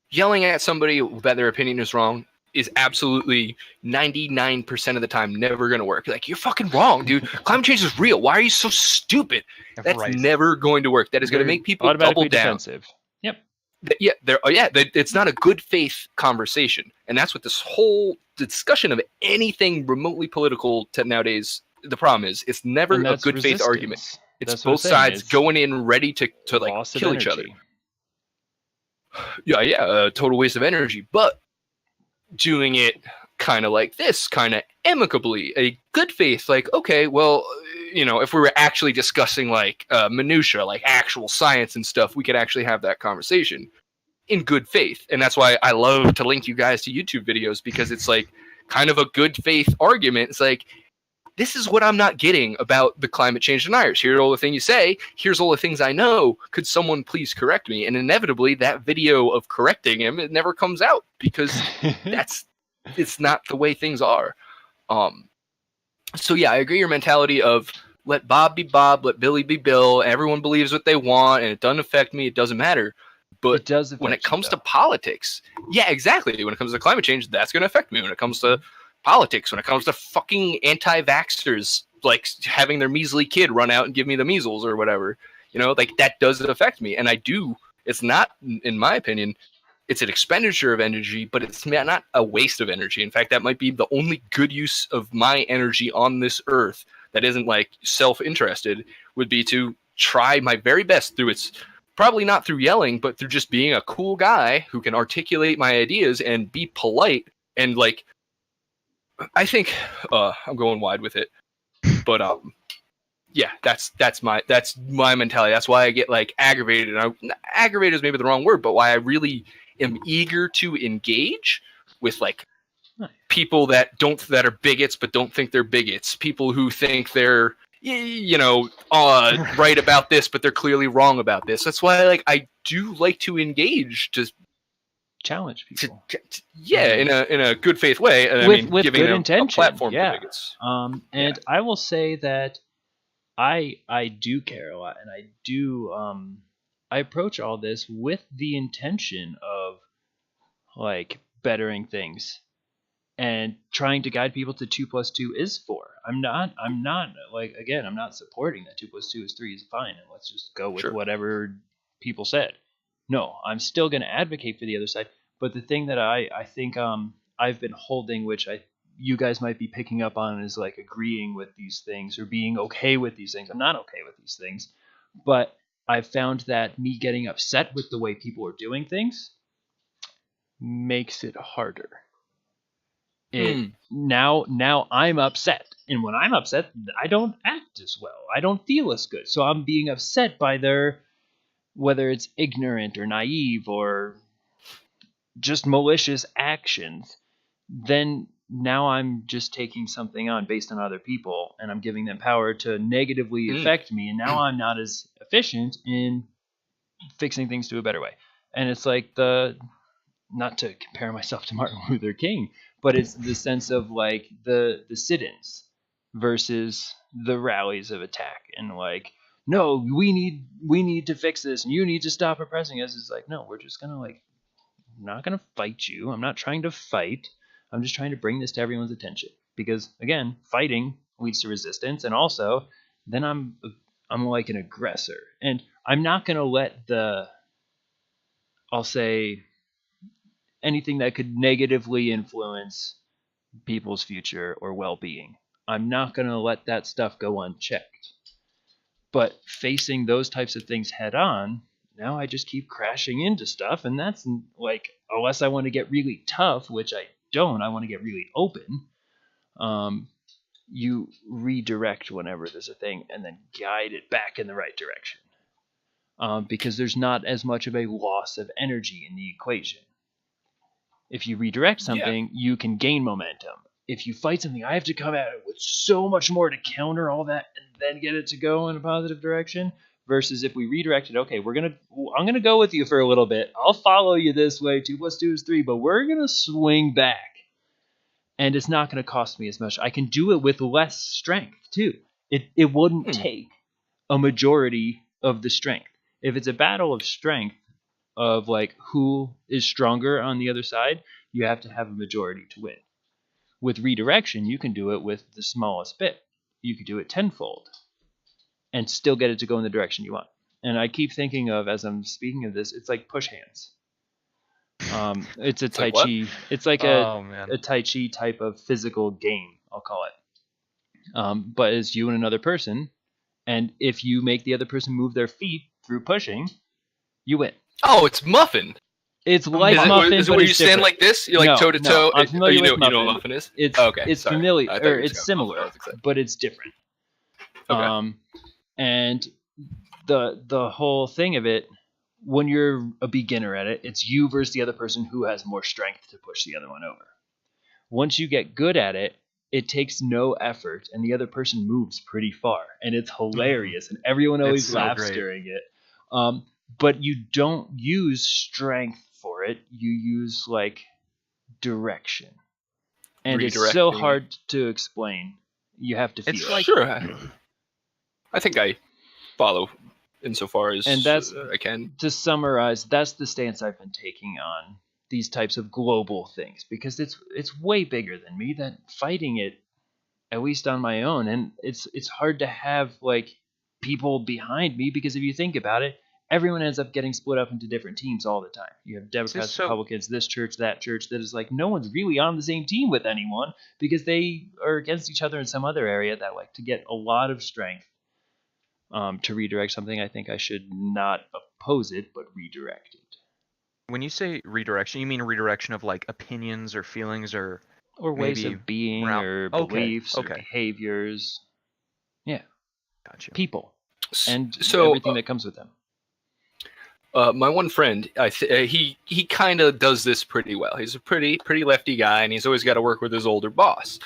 yelling at somebody that their opinion is wrong is absolutely 99% of the time never going to work. Like, you're fucking wrong, dude. Climate change is real. Why are you so stupid? That's Right. never going to work. That is going to make people double automatically down. defensive. Yep. It's not a good faith conversation, and that's what this whole discussion of anything remotely political nowadays. The problem is, it's never And a that's good faith resistance. argument. It's That's what I'm both saying. sides It's going in ready to like loss of kill each other. energy. Yeah, a total waste of energy. But doing it kind of like this, kind of amicably, a good faith, like, okay, well, if we were actually discussing like minutia, like actual science and stuff, we could actually have that conversation in good faith. And that's why I love to link you guys to YouTube videos, because it's like kind of a good faith argument. It's like, this is what I'm not getting about the climate change deniers. Here's all the things you say. Here's all the things I know. Could someone please correct me? And inevitably, that video of correcting him, it never comes out, because it's not the way things are. So yeah, I agree your mentality of let Bob be Bob, let Billy be Bill. Everyone believes what they want, and it doesn't affect me. It doesn't matter. But it does when it comes to politics, yeah, exactly. When it comes to climate change, that's going to affect me. When it comes to politics, when it comes to fucking anti-vaxxers, like having their measly kid run out and give me the measles or whatever, like that does affect me. And it's not, in my opinion, it's an expenditure of energy, but it's not a waste of energy. In fact, that might be the only good use of my energy on this earth that isn't like self-interested, would be to try my very best through its, probably not through yelling, but through just being a cool guy who can articulate my ideas and be polite. And like, I think I'm going wide with it, but yeah, that's my mentality. That's why I get like aggravated. Aggravated is maybe the wrong word, but why I really am eager to engage with like people that are bigots but don't think they're bigots. People who think they're right about this, but they're clearly wrong about this. That's why I do like to engage, to challenge people. In a good faith way, and with giving good them intention. a platform to bigots. And I will say that I do care a lot, and I do I approach all this with the intention of like bettering things and trying to guide people to 2 plus 2 is 4. I'm not like, again, I'm not supporting that 2 plus 2 is 3 is fine and let's just go with whatever people said. No, I'm still going to advocate for the other side. But the thing that I think I've been holding, which you guys might be picking up on, is like agreeing with these things or being okay with these things. I'm not okay with these things, but I've found that me getting upset with the way people are doing things makes it harder. Now I'm upset, and when I'm upset, I don't act as well. I don't feel as good. So I'm being upset by their, whether it's ignorant or naive or just malicious actions, then now I'm just taking something on based on other people, and I'm giving them power to negatively affect me, and now I'm not as efficient in fixing things to a better way. And it's like not to compare myself to Martin Luther King, but it's the sense of like the sit-ins versus the rallies of attack, and like, no, we need to fix this, and you need to stop oppressing us. It's like, no, we're just gonna like, I'm not gonna fight you. I'm not trying to fight. I'm just trying to bring this to everyone's attention, because again, fighting leads to resistance, and also then I'm like an aggressor, and I'm not gonna let I'll say anything that could negatively influence people's future or well-being. I'm not going to let that stuff go unchecked. But facing those types of things head on, now I just keep crashing into stuff, and that's like, unless I want to get really tough, which I don't, I want to get really open, you redirect whenever there's a thing and then guide it back in the right direction. Because there's not as much of a loss of energy in the equation. If you redirect something, you can gain momentum. If you fight something, I have to come at it with so much more to counter all that and then get it to go in a positive direction. Versus if we redirect it, okay, I'm gonna go with you for a little bit. I'll follow you this way. 2 + 2 is 3, but we're gonna swing back, and it's not gonna cost me as much. I can do it with less strength too. It wouldn't take a majority of the strength. If it's a battle of strength, of like who is stronger on the other side, you have to have a majority to win. With redirection, you can do it with the smallest bit. You could do it tenfold and still get it to go in the direction you want. And I keep thinking of, as I'm speaking of this, it's like push hands. It's a Tai Chi. It's like a Tai Chi type of physical game, I'll call it. But it's you and another person, and if you make the other person move their feet through pushing, you win. Oh, it's Muffin. It's like Muffin, is it but where you it's stand different. like this? You're like toe to toe. I'm familiar with You know what Muffin is? It's sorry. familiar, I thought you or were it's just similar, but it's different. Okay. And the whole thing of it, when you're a beginner at it, it's you versus the other person who has more strength to push the other one over. Once you get good at it, it takes no effort, and the other person moves pretty far, and it's hilarious, and everyone always laughs during it. But you don't use strength for it. You use like direction, and it's so hard to explain. You have to feel it. Like, sure. I think I follow insofar as I can. To summarize, that's the stance I've been taking on these types of global things, because it's way bigger than me. That fighting it, at least on my own, and it's hard to have like people behind me, because if you think about it, everyone ends up getting split up into different teams all the time. You have Democrats, Republicans, this church, that church. That is like, no one's really on the same team with anyone, because they are against each other in some other area. That like, to get a lot of strength to redirect something, I think I should not oppose it, but redirect it. When you say redirection, you mean redirection of like opinions or feelings or ways of being or beliefs or behaviors. Yeah. Gotcha. People. And everything that comes with them. My one friend, he kind of does this pretty well. He's a pretty lefty guy, and he's always got to work with his older boss.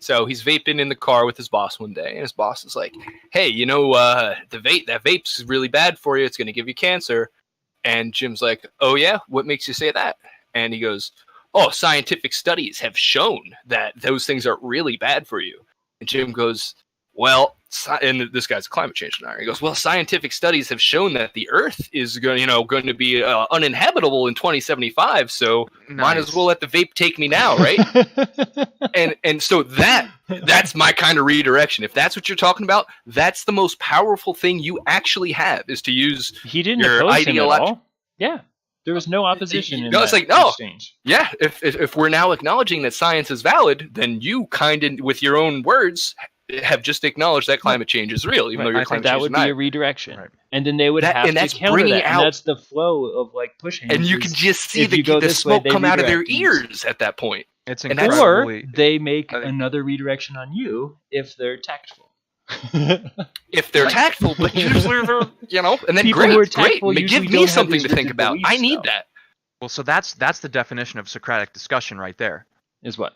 So he's vaping in the car with his boss one day, and his boss is like, "Hey, that vape's really bad for you. It's going to give you cancer." And Jim's like, "Oh yeah, what makes you say that?" And he goes, "Oh, scientific studies have shown that those things are really bad for you." And Jim goes, "Well," and this guy's a climate change denier. He goes, "Well, scientific studies have shown that the Earth is going to be uninhabitable in 2075. So might as well let the vape take me now, right?" and so that's my kind of redirection. If that's what you're talking about, that's the most powerful thing you actually have, is to use. He didn't oppose him at all. Yeah, there was no opposition in that exchange. Yeah, if we're now acknowledging that science is valid, then you kind of, with your own words, have just acknowledged that climate change is real, even though you're climate change that would be a redirection, and then they would have to counter that. And that's the flow of like pushing. And you can just see the smoke come out of their ears at that point. It's incredibly. Or they make another redirection on you if they're tactful. If they're tactful, but usually they're, and then people great. Give me something to think about. I need that. Well, so that's the definition of Socratic discussion right there. Is what?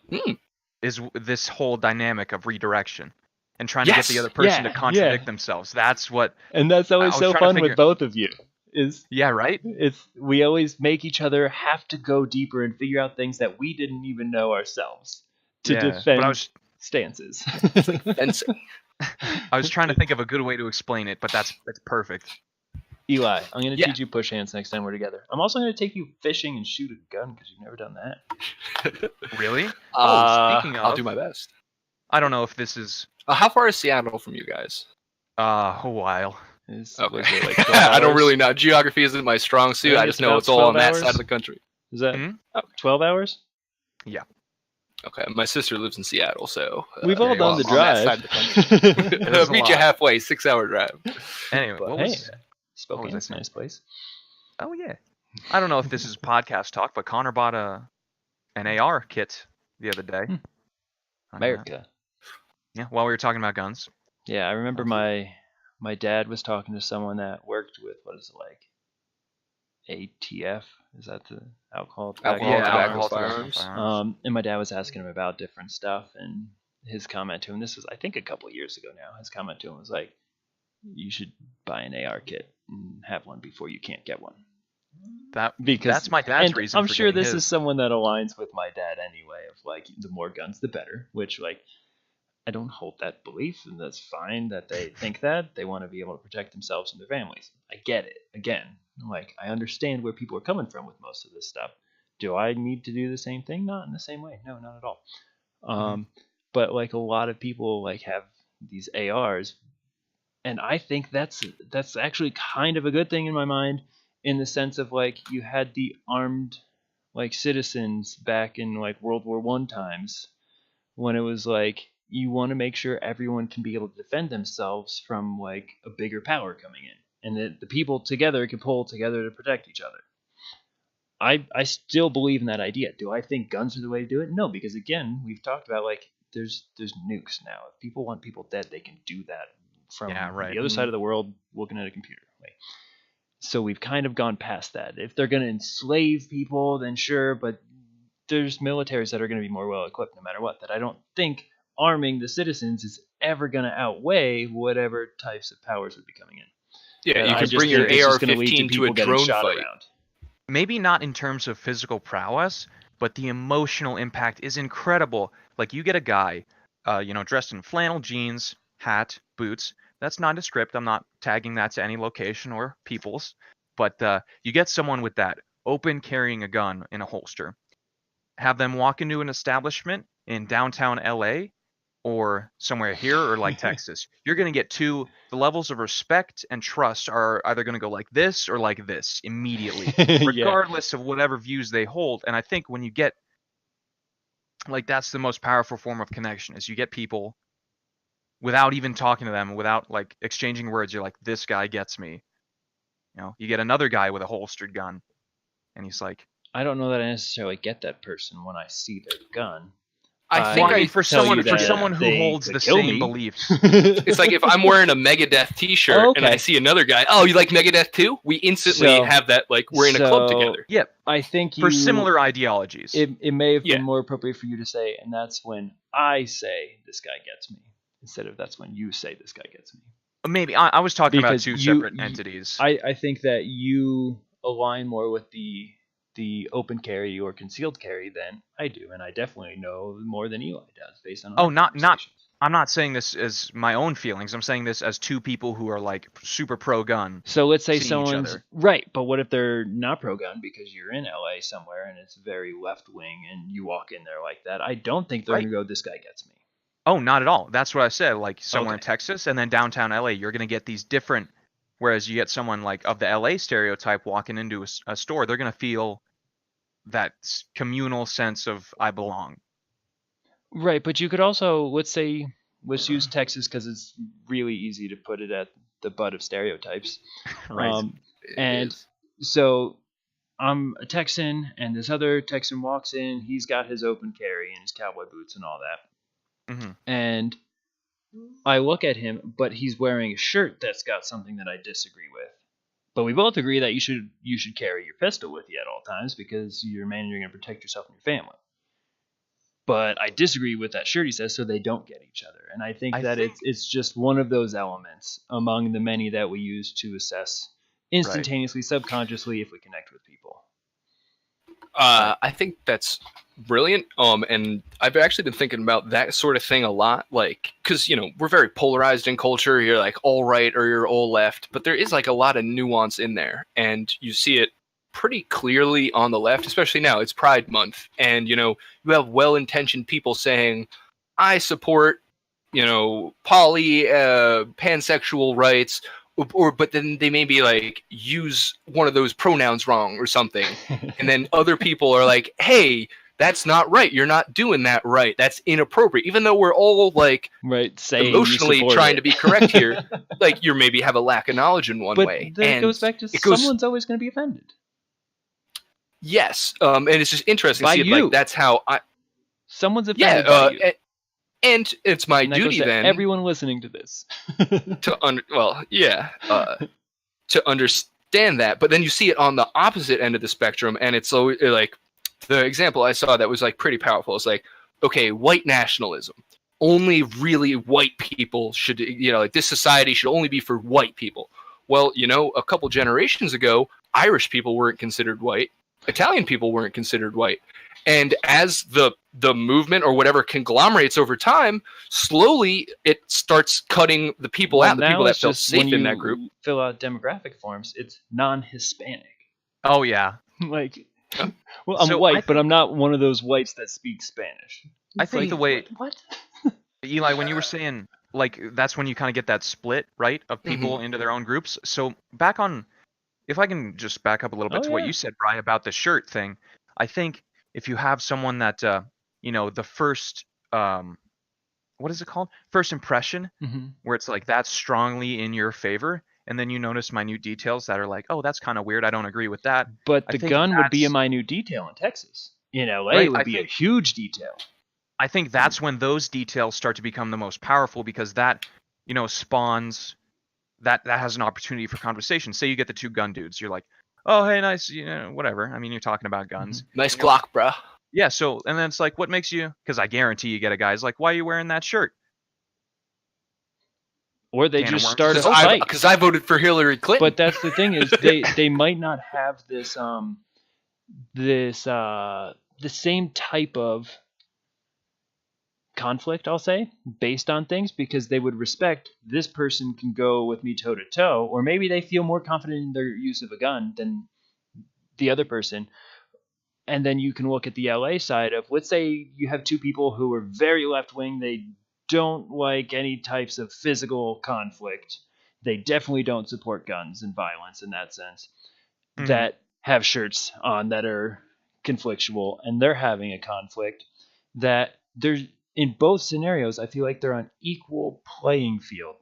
Is this whole dynamic of redirection and trying to get the Yes. other person to Yeah, contradict yeah. themselves. That's what. And that's always was so trying to fun figure- with both of you. Is Yeah, right. it's we always make each other have to go deeper and figure out things that we didn't even know ourselves to Yeah, defend but I was stances. Fencing. I was trying to think of a good way to explain it, but that's perfect. Eli, I'm going to Yeah. teach you push hands next time we're together. I'm also going to take you fishing and shoot a gun because you've never done that. Really? Speaking I'll of- do my best. I don't know if this is How far is Seattle from you guys? a while. Was Okay. it like 12 I don't hours? really know. Geography isn't my strong suit. think I it's just know about it's all on 12 that hours. side of the country. Is that Hmm? 12 hours? Okay, my sister lives in Seattle, so We've all there you done go. the on that side drive. of the country. There's a Meet you lot. halfway, 6-hour drive. Anyway, But what hey, was? Spokane's I a saying? nice place. Oh yeah. I don't know if this is podcast talk, but Connor bought an AR kit the other day. America. Yeah, while we were talking about guns. Yeah, I remember my dad was talking to someone that worked with, what is it like? ATF? Is that the alcohol? Alcohol, tobacco? tobacco, alcohol, firearms. And my dad was asking him about different stuff, and his comment to him, this was I think a couple of years ago now, his comment to him was like, you should buy an AR kit and have one before you can't get one. Because That's my dad's and reason I'm for sure getting this his. is someone that aligns with my dad anyway, of like the more guns the better, which like I don't hold that belief, and that's fine that they think that. They want to be able to protect themselves and their families. I get it. Again, like I understand where people are coming from with most of this stuff. Do I need to do the same thing? Not in the same way. No, not at all. But like a lot of people like have these ARs, and I think that's actually kind of a good thing in my mind, in the sense of like you had the armed like citizens back in like World War I times, when it was like you want to make sure everyone can be able to defend themselves from like a bigger power coming in, and that the people together can pull together to protect each other. I still believe in that idea. Do I think guns are the way to do it? No, because again, we've talked about like there's nukes now. If people want people dead, they can do that from the other side of the world looking at a computer. Like, so we've kind of gone past that. If they're going to enslave people, then sure, but there's militaries that are going to be more well equipped no matter what. That I don't think arming the citizens is ever going to outweigh whatever types of powers would be coming in. Yeah, And you I can just bring your think it's just gonna lead AR-15 to a people getting drone shot fight. around. Maybe not in terms of physical prowess, but the emotional impact is incredible. Like you get a guy, dressed in flannel jeans, hat, boots. That's nondescript. I'm not tagging that to any location or peoples. But you get someone with that, open carrying a gun in a holster. Have them walk into an establishment in downtown LA or somewhere here or like Texas. You're going to get the levels of respect and trust are either going to go like this or like this immediately, Yeah. regardless of whatever views they hold. And I think when you get, like, that's the most powerful form of connection, is you get people without even talking to them, without like exchanging words. You're like, this guy gets me. You get another guy with a holstered gun and he's like, I don't know that I necessarily get that person when I see their gun. I think well, I mean, for tell you someone that who they holds could the kill same me. beliefs. it's like if I'm wearing a Megadeth T-shirt Oh, and I okay. see another guy. Oh, you like Megadeth too? We instantly So- have that like we're in a club so- together. Yep, I think for similar ideologies. it may have Yeah. been more appropriate for you to say, and that's when I say this guy gets me, instead of that's when you say this guy gets me. Maybe I was talking about Because two you- separate you- entities. I think that you align more with the open carry or concealed carry than I do, and I definitely know more than Eli does based on Oh, our not- conversations. I'm not saying this as my own feelings. I'm saying this as two people who are like super pro gun. So let's say seeing each someone's other. right, but what if they're not pro gun because you're in LA somewhere and it's very left wing and you walk in there like that? I don't think they're Right. gonna go, this guy gets me. Oh, not at all. That's what I said. Like somewhere in Okay. Texas and then downtown LA, you're gonna get these different. Whereas you get someone like of the LA stereotype walking into a store, they're gonna feel that communal sense of I belong. Right, but you could also let's use Texas because it's really easy to put it at the butt of stereotypes. Right. It And is. so I'm a Texan, and this other Texan walks in. He's got his open carry and his cowboy boots and all that. hmm And I look at him, but he's wearing a shirt that's got something that I disagree with. But we both agree that you should carry your pistol with you at all times because you're a man and you're going to protect yourself and your family. But I disagree with that shirt he says, so they don't get each other. And I think it's just one of those elements among the many that we use to assess instantaneously, subconsciously, if we connect with people. I think that's brilliant. And I've actually been thinking about that sort of thing a lot, like, because, you know, we're very polarized in culture. You're like all right or you're all left, but there is like a lot of nuance in there, and you see it pretty clearly on the left, especially now. It's Pride Month, and, you know, you have well-intentioned people saying, I support, you know, pansexual rights, but then they maybe like use one of those pronouns wrong or something, and then other people are like, hey, that's not right, you're not doing that right, that's inappropriate, even though we're all like emotionally trying to be correct here. Like, you maybe have a lack of knowledge in one way, but it goes back to someone's always going to be offended. Yes, and it's just interesting to see it, like, that's how someone's offended by you. And it's my duty then, everyone listening to this, to understand that. But then you see it on the opposite end of the spectrum, and it's so, like, the example I saw that was like pretty powerful. It's like, okay, white nationalism. Only really white people should, you know, like, this society should only be for white people. Well, you know, a couple generations ago, Irish people weren't considered white. Italian people weren't considered white. And as the movement or whatever conglomerates over time, slowly it starts cutting the people out, the people that felt safe in that group. Fill out demographic forms, it's non-Hispanic. Oh, yeah. Like, well, I'm white, but I'm not one of those whites that speak Spanish. I think the way... What? Eli, when you were saying, like, that's when you kind of get that split, right, of people into their own groups. So back on... If I can just back up a little bit to what you said, Bri, about the shirt thing, I think if you have someone that, you know, the first, what is it called? First impression, where it's like that's strongly in your favor, and then you notice minute details that are like, oh, that's kind of weird, I don't agree with that. But the gun would be a minute detail in Texas. In LA, it would be a huge detail. I think that's when those details start to become the most powerful, because that, you know, spawns... That has an opportunity for conversation. Say you get the two gun dudes. You're like, oh, hey, nice, you know, whatever. I mean, you're talking about guns. Nice Glock, bruh. Yeah, so, and then it's like, what makes you... Because I guarantee you get a guy's like, why are you wearing that shirt? Or they just start a fight. Because I voted for Hillary Clinton. But that's the thing is, they might not have this the same type of conflict, I'll say, based on things, because they would respect this person can go with me toe to toe, or maybe they feel more confident in their use of a gun than the other person. And then you can look at the LA side of, let's say you have two people who are very left wing, they don't like any types of physical conflict, they definitely don't support guns and violence in that sense, that have shirts on that are conflictual, and they're having a conflict that there's... In both scenarios, I feel like they're on equal playing field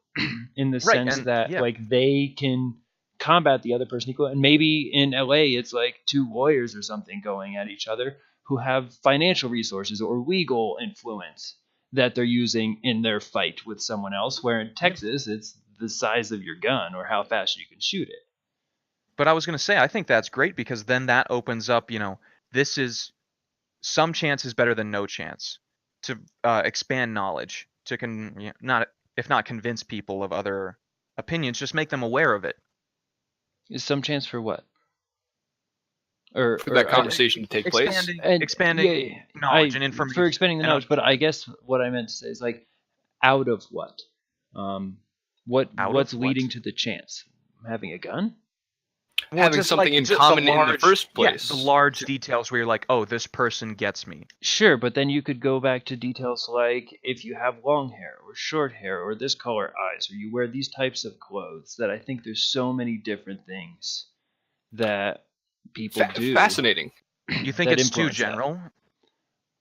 in the sense that like they can combat the other person equally. And maybe in LA, it's like two lawyers or something going at each other who have financial resources or legal influence that they're using in their fight with someone else. Where in Texas, it's the size of your gun or how fast you can shoot it. But I was going to say, I think that's great, because then that opens up, you know, this is some chance is better than no chance. To expand knowledge, to not convince people of other opinions, just make them aware of it. Is some chance for what? For that conversation to take place? Expanding knowledge and information. For expanding the knowledge, but I guess what I meant to say is, like, out of what? What's leading to the chance? Having a gun? Well, having something in common in the first place. Yeah, the large details where you're like, oh, this person gets me. Sure, but then you could go back to details like if you have long hair or short hair or this color eyes or you wear these types of clothes, that I think there's so many different things that people do. Fascinating. You think it's too general?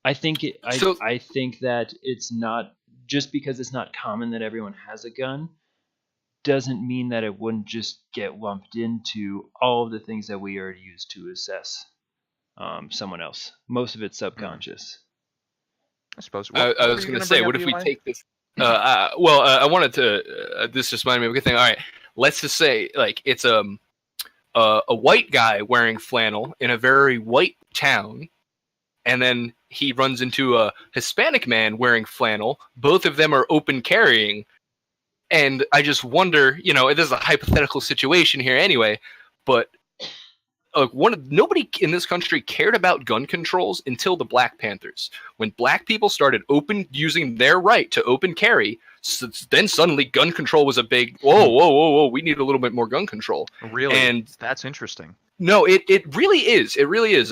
I think I think that it's not, just because it's not common that everyone has a gun, doesn't mean that it wouldn't just get lumped into all of the things that we already use to assess someone else. Most of it's subconscious. I suppose. I was going to say, what if we take this? I wanted to. This just reminded me of a good thing. All right, let's just say, like, it's a white guy wearing flannel in a very white town, and then he runs into a Hispanic man wearing flannel. Both of them are open carrying. And I just wonder, this is a hypothetical situation here anyway, but nobody in this country cared about gun controls until the Black Panthers. When black people started using their right to open carry, then suddenly gun control was a big, whoa, we need a little bit more gun control. Really? And that's interesting. No, it really is. It really is.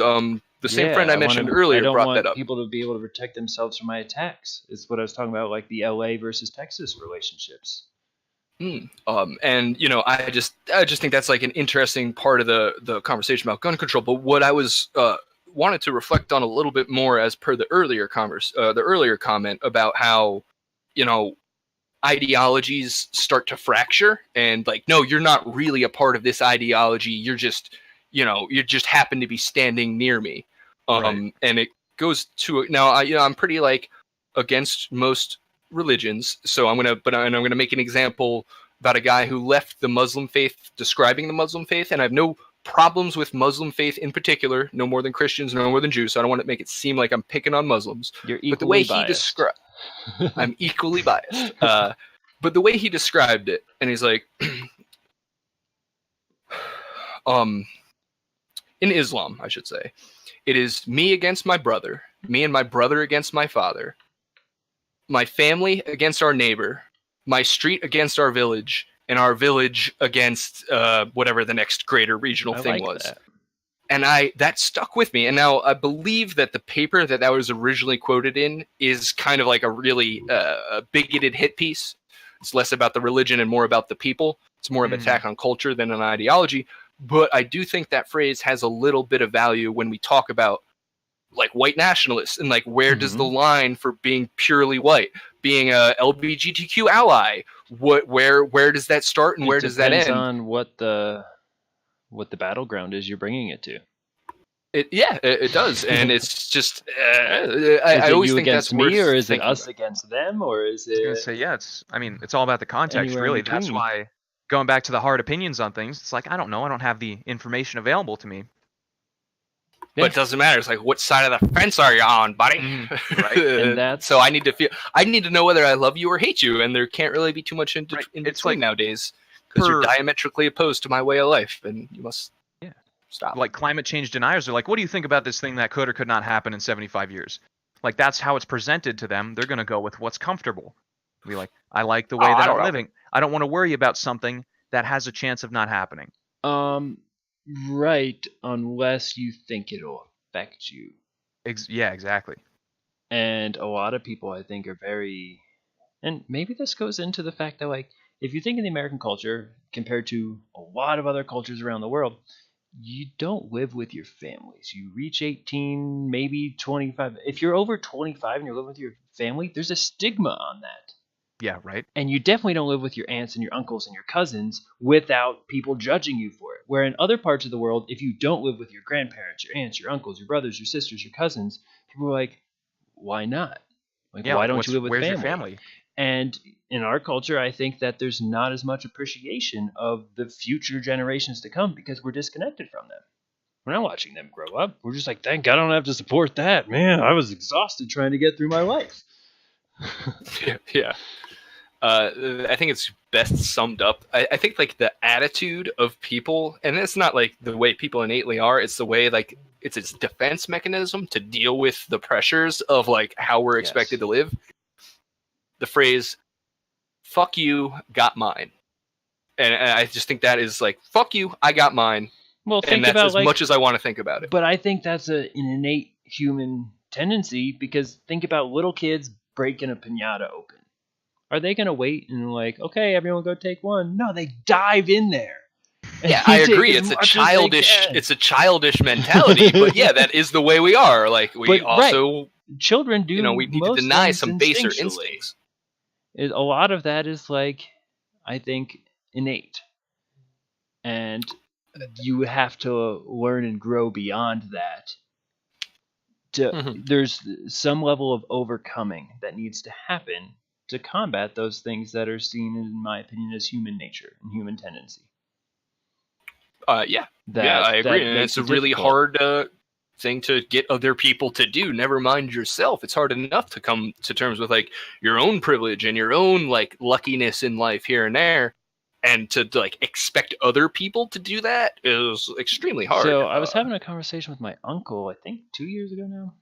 The same friend I mentioned earlier brought that up. People to be able to protect themselves from my attacks. Is what I was talking about, like the LA versus Texas relationships. And I just think that's like an interesting part of the conversation about gun control. But what I was wanted to reflect on a little bit more, as per the earlier comment about how ideologies start to fracture, and like, no, you're not really a part of this ideology. You're just you just happen to be standing near me. Right. And it goes to now. I'm pretty like against most religions, so I'm gonna make an example about a guy who left the Muslim faith, describing the Muslim faith, and I have no problems with Muslim faith in particular, no more than Christians, no more than Jews. So I don't want to make it seem like I'm picking on Muslims. You're equally but the way biased. he described, I'm equally biased. But the way he described it, and he's like, in Islam, I should say, it is me against my brother, me and my brother against my father, my family against our neighbor, my street against our village, and our village against whatever the next greater regional thing was. That. And that stuck with me. And now I believe that the paper that was originally quoted in is kind of like a really bigoted hit piece. It's less about the religion and more about the people. It's more of an attack on culture than an ideology. But I do think that phrase has a little bit of value when we talk about like white nationalists and like where does the line for being purely white, being a LGBTQ ally, where does that start and where does that end? It depends on what the battleground is you're bringing it to. It does, and it's just I always think that's me, or is it us against them, or is it? I was gonna say it's all about the context, really. That's why going back to the hard opinions on things, it's like I don't know, I don't have the information available to me. But it doesn't matter. It's like, what side of the fence are you on, buddy? Right. And so I need to know whether I love you or hate you, and there can't really be too much in between nowadays, because you're diametrically opposed to my way of life, and you must stop. Like climate change deniers are like, what do you think about this thing that could or could not happen in 75 years? Like that's how it's presented to them. They're going to go with what's comfortable. Be like, I like the way that I'm living. I don't want to worry about something that has a chance of not happening. Right, unless you think it'll affect you. Yeah, exactly. And a lot of people, I think, are very... And maybe this goes into the fact that, like, if you think of the American culture compared to a lot of other cultures around the world, you don't live with your families. You reach 18, maybe 25. If you're over 25 and you're living with your family, there's a stigma on that. Yeah, right. And you definitely don't live with your aunts and your uncles and your cousins without people judging you for it. Where in other parts of the world, if you don't live with your grandparents, your aunts, your uncles, your brothers, your sisters, your cousins, people are like, why not? Like, why don't you live with where's family? Your family? And in our culture, I think that there's not as much appreciation of the future generations to come because we're disconnected from them. We're not watching them grow up. We're just like, thank God I don't have to support that. Man, I was exhausted trying to get through my life. Yeah. I think it's best summed up. I think like the attitude of people, and it's not like the way people innately are, it's the way like it's its defense mechanism to deal with the pressures of like how we're expected to live. The phrase, fuck you, got mine. And I just think that is like, fuck you, I got mine. Well, and that's as much as I want to think about it. But I think that's an innate human tendency, because think about little kids breaking a piñata open. Are they going to wait and like, okay, everyone go take one? No, they dive in there. Yeah, I agree. It's a childish mentality, but yeah, that is the way we are. Like children do. We need to deny some baser instincts. A lot of that is like, I think, innate, and you have to learn and grow beyond that. There's some level of overcoming that needs to happen to combat those things that are seen, in my opinion, as human nature and human tendency. Yeah, That I agree. that And makes it's a it really difficult. hard thing to get other people to do. Never mind yourself. It's hard enough to come to terms with like your own privilege and your own like luckiness in life here and there, and to like expect other people to do that is extremely hard. So I was having a conversation with my uncle, I think 2 years ago now.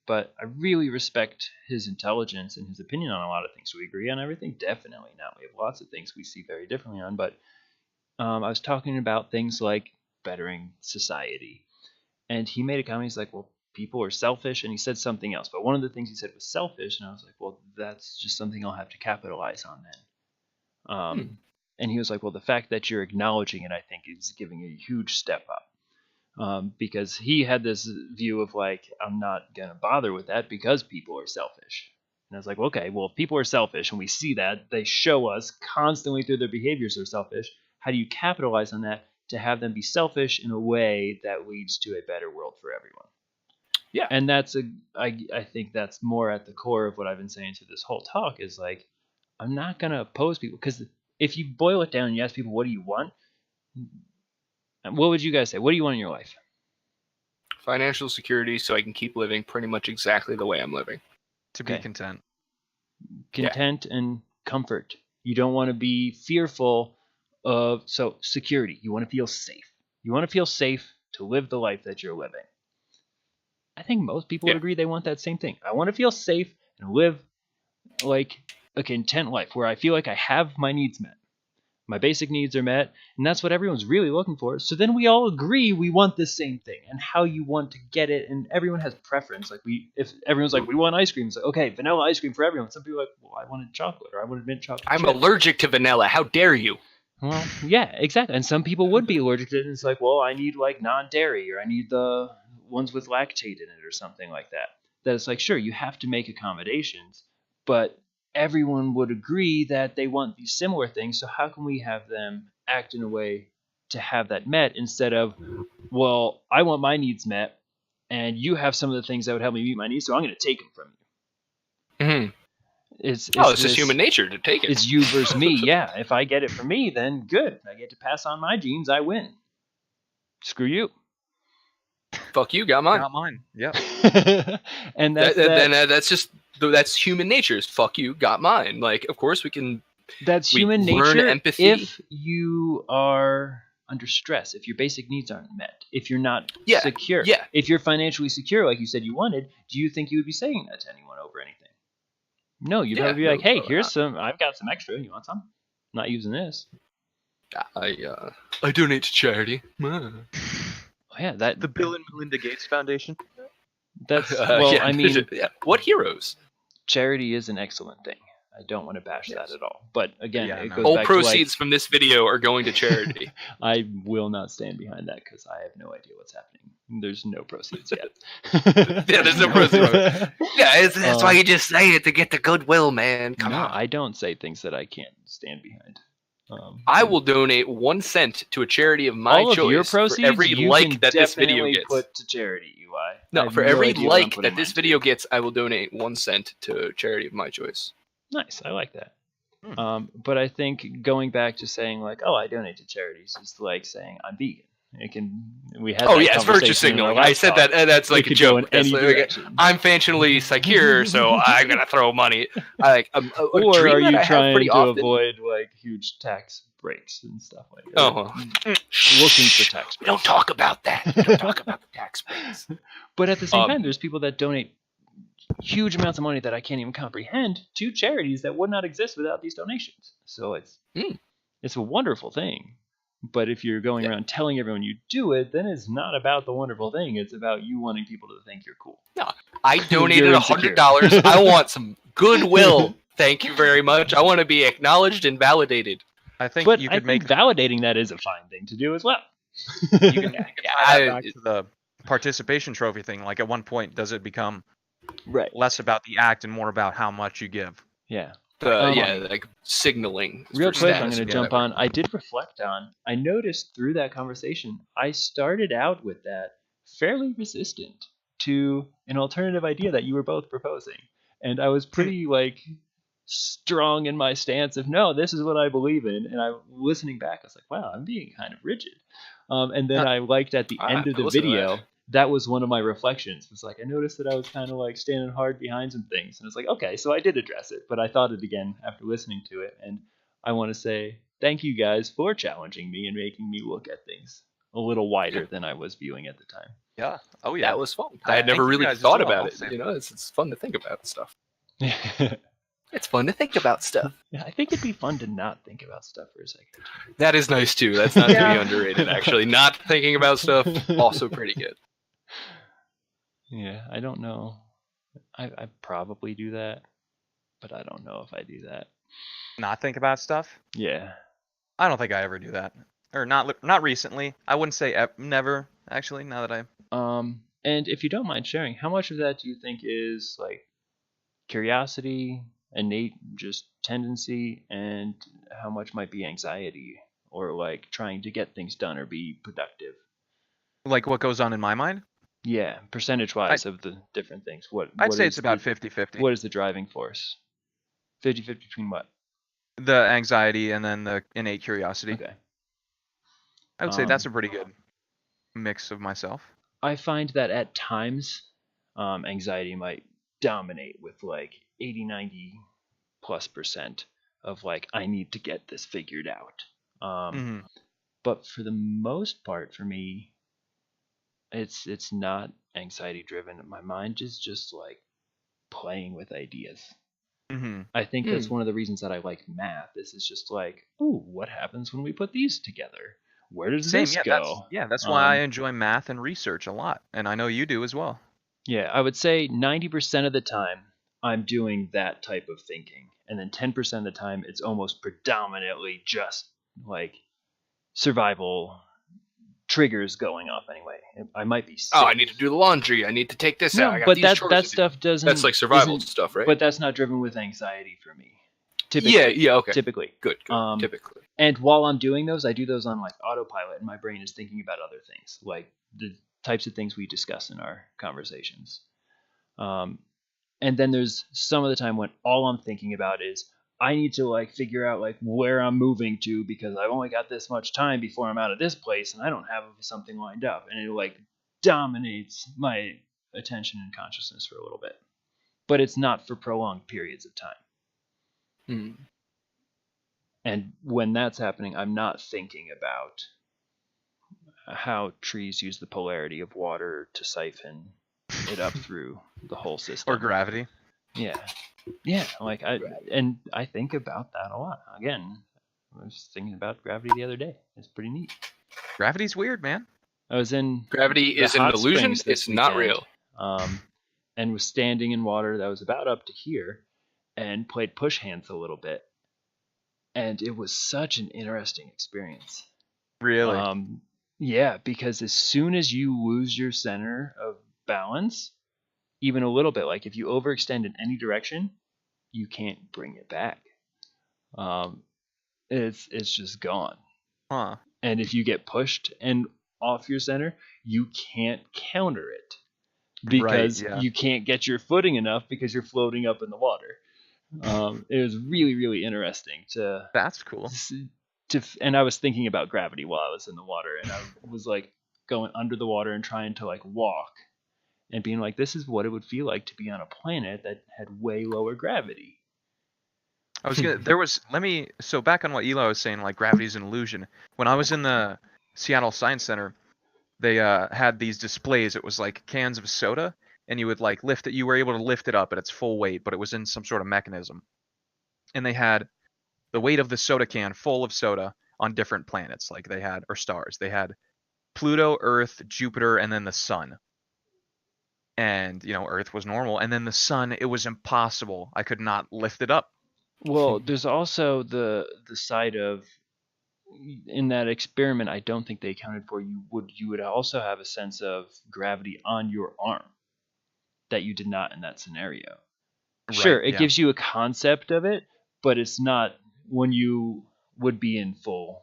But I really respect his intelligence and his opinion on a lot of things. We agree on everything, definitely not. We have lots of things we see very differently on. But I was talking about things like bettering society, and he made a comment. He's like, "Well, people are selfish," and he said something else. But one of the things he said was selfish, and I was like, "Well, that's just something I'll have to capitalize on then." And he was like, "Well, the fact that you're acknowledging it, I think, is giving a huge step up." Because he had this view of like, I'm not gonna bother with that because people are selfish. And I was like, well, okay, well, if people are selfish and we see that, they show us constantly through their behaviors they're selfish. How do you capitalize on that to have them be selfish in a way that leads to a better world for everyone? Yeah. And that's I think that's more at the core of what I've been saying to this whole talk is like, I'm not gonna oppose people, because if you boil it down and you ask people, what do you want? What would you guys say? What do you want in your life? Financial security, so I can keep living pretty much exactly the way I'm living. To be Okay. content. Content and comfort. You don't want to be fearful of, so security. You want to feel safe. You want to feel safe to live the life that you're living. I think most people would agree they want that same thing. I want to feel safe and live like a content life where I feel like I have my needs met. My basic needs are met, and that's what everyone's really looking for. So then we all agree we want the same thing, and how you want to get it, and everyone has preference. Like if everyone's like, we want ice cream, it's like, okay, vanilla ice cream for everyone. Some people are like, well, I wanted chocolate, or I wanted mint chocolate. I'm chip. allergic to vanilla. How dare you? Well, yeah, exactly. And some people would be allergic to it, and it's like, well, I need like non-dairy, or I need the ones with lactate in it, or something like that. That it's like, sure, you have to make accommodations, but everyone would agree that they want these similar things. So how can we have them act in a way to have that met, instead of, well, I want my needs met, and you have some of the things that would help me meet my needs, so I'm going to take them from you. Mm-hmm. It's just human nature to take it. It's you versus me. Yeah, if I get it from me, then good. I get to pass on my genes. I win. Screw you. Fuck you, got mine. Got mine. Yeah. And that's that's human nature. Is fuck you, got mine. Like, of course we can. That's we human learn nature. empathy. If you are under stress, if your basic needs aren't met, if you're not secure, if you're financially secure, like you said you wanted, do you think you would be saying that to anyone over anything? No, you'd probably be like, hey, here's some. I've got some extra. You want some? I'm not using this. I donate to charity. Yeah, that The Bill and Melinda Gates Foundation. That's well, I mean, what heroes? Charity is an excellent thing. I don't want to bash that at all. But again, Yeah, it no. goes All back proceeds to from this video are going to charity. I will not stand behind that because I have no idea what's happening. There's no proceeds yet. Yeah, there's no proceeds. Yeah, that's why you just say it to get the goodwill, man. Come on. I don't say things that I can't stand behind. I will donate 1 cent to a charity of my all choice of your proceeds, for every you like can that this video definitely gets. put to charity, Eli. No, for every idea what I'm like putting that this mine video to. gets, I will donate 1 cent to a charity of my choice. Nice, I like that. But I think going back to saying like, oh, I donate to charities is like saying I'm vegan. We had. It's virtue signaling. I said that, and that's like a joke. I'm financially secure, so I'm gonna throw money. Or are you trying to avoid like huge tax breaks and stuff like that? Looking for tax breaks. We don't talk about that. We don't talk about the tax breaks. But at the same time, there's people that donate huge amounts of money that I can't even comprehend to charities that would not exist without these donations. So it's a wonderful thing. But if you're going around telling everyone you do it, then it's not about the wonderful thing. It's about you wanting people to think you're cool. No, I donated $100. I want some goodwill. Thank you very much. I want to be acknowledged and validated. I think but you could think validating that is a fine thing to do as well. You can tie that back to the participation trophy thing. Like at one point, does it become less about the act and more about how much you give? Yeah. Like signaling. Real quick, I'm going to jump on. I did reflect on. I noticed through that conversation, I started out with that fairly resistant to an alternative idea that you were both proposing, and I was pretty strong in my stance of no, this is what I believe in. And I listening back, I was like, wow, I'm being kind of rigid. And then I liked at the end of the video, that was one of my reflections. It was like I noticed that I was kind of like standing hard behind some things, and it's like, okay, so I did address it, but I thought it again after listening to it, and I want to say thank you guys for challenging me and making me look at things a little wider than I was viewing at the time. Yeah. Oh yeah. That was fun. I had never Thank you really guys as thought well. about it. You know, it's fun to think about stuff. Yeah, It's fun to think about stuff. I think it'd be fun to not think about stuff for a second. That is nice too. That's not to Yeah. be underrated. Actually, not thinking about stuff also pretty good. Yeah, I don't know. I probably do that, but I don't know if I do that. Not think about stuff. Yeah. I don't think I ever do that, or not recently. I wouldn't say never. Actually, now that And if you don't mind sharing, how much of that do you think is like curiosity, innate just tendency, and how much might be anxiety or like trying to get things done or be productive? like what goes on in my mind, Yeah, percentage wise of the different things. I'd say is it's about the, 50-50. What is the driving force? 50-50 between what? The anxiety and then the innate curiosity. Okay. I would say that's a pretty good mix of myself. I find that at times anxiety might dominate with like 80-90+% of like I need to get this figured out. Mhm. But for the most part for me it's not anxiety driven. My mind is just like playing with ideas. Mhm. I think that's one of the reasons that I like math. This is just like, ooh, what happens when we put these together? Where does Same. this Yeah. go? That's why I enjoy math and research a lot, and I know you do as well. Yeah, I would say 90% of the time I'm doing that type of thinking. And then 10% of the time it's almost predominantly just like survival triggers going off anyway. I might be sick. Oh, I need to do the laundry. I need to take this out. I No, got but these that chores that to do. stuff doesn't. That's like survival isn't- stuff, right? But that's not driven with anxiety for me. Typically. yeah, okay. Typically. Good. Typically. And while I'm doing those, I do those on like autopilot, and my brain is thinking about other things, like the types of things we discuss in our conversations. And then there's some of the time when all I'm thinking about is I need to like figure out like where I'm moving to because I've only got this much time before I'm out of this place, and I don't have something lined up, and it like dominates my attention and consciousness for a little bit. But it's not for prolonged periods of time. Hmm. And when that's happening, I'm not thinking about how trees use the polarity of water to siphon it up through the whole system. Or gravity. Yeah. Like I think about that a lot. Again, I was thinking about gravity the other day. It's pretty neat. Gravity's weird, man. I was in Gravity the is an hot illusion. springs this It's not weekend, real. and was standing in water that was about up to here, and played push hands a little bit, and it was such an interesting experience. Really. Yeah, because as soon as you lose your center of balance, even a little bit, like if you overextend in any direction, you can't bring it back. It's just gone. Huh. And if you get pushed and off your center, you can't counter it because yeah. you can't get your footing enough because you're floating up in the water. It was really, really interesting That's cool. and I was thinking about gravity while I was in the water, and I was like going under the water and trying to like walk and being like, this is what it would feel like to be on a planet that had way lower gravity. I was gonna. So back on what Eli was saying, like gravity's an illusion. When I was in the Seattle Science Center, they had these displays. It was like cans of soda, and you would like lift it. You were able to lift it up at its full weight, but it was in some sort of mechanism. And they had the weight of the soda can full of soda on different planets, like they had, or stars. They had Pluto, Earth, Jupiter, and then the Sun. And Earth was normal, and then the Sun, it was impossible. I could not lift it up. Well, there's also the side of, in that experiment, I don't think they accounted for, you would also have a sense of gravity on your arm that you did not in that scenario. Right, Sure, it yeah. gives you a concept of it, but it's not when you would be in full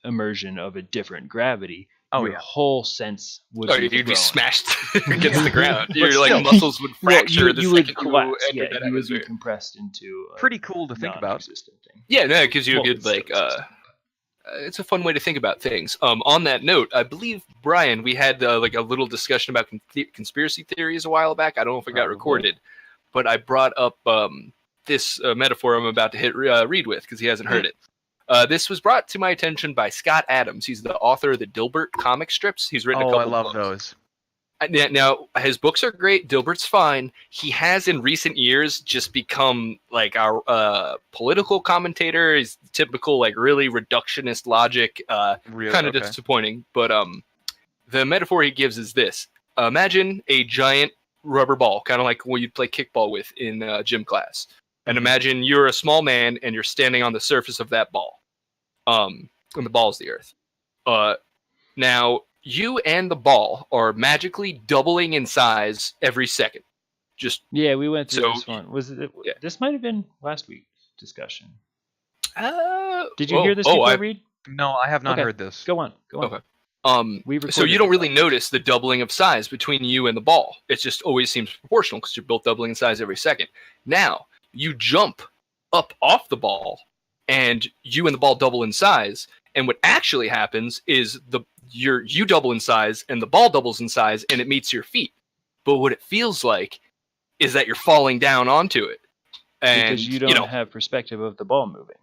immersion of a different gravity. Oh, your yeah. whole sense would Or be you'd be thrown. smashed against the ground. But Your like still, muscles would Well, fracture the you would second you collapse. entered Yeah, that you would be atmosphere. compressed into a Pretty cool to think about. non-existent thing. Yeah, no, it gives you a Well, good it's still like existent. it's a fun way to think about things. On that note, I believe Brian, we had like a little discussion about conspiracy theories a while back. I don't know if it got Probably. recorded, but I brought up this metaphor I'm about to hit Reed with because he hasn't heard it. This was brought to my attention by Scott Adams. He's the author of the Dilbert comic strips. He's written a Oh, couple I love books. those. Now, his books are great. Dilbert's fine. He has, in recent years, just become like our political commentator. He's typical, like really reductionist logic. Really? Kind of Okay. disappointing. But the metaphor he gives is this: imagine a giant rubber ball, kind of like what you'd play kickball with in gym class. And imagine you're a small man and you're standing on the surface of that ball. And the ball is the earth. Now, you and the ball are magically doubling in size every second. Just Yeah, we went through So- this one. Was it? Yeah. This might have been last week's discussion. uh, Did you hear this before, Reed? No, I have not Okay. heard this. Go on. Go on. Okay. We So recorded you don't it. really notice the doubling of size between you and the ball. It just always seems proportional because you're both doubling in size every second. Now, you jump up off the ball, and you and the ball double in size. And what actually happens is you double in size, and the ball doubles in size, and it meets your feet. But what it feels like is that you're falling down onto it. And Because you don't have perspective of the ball moving.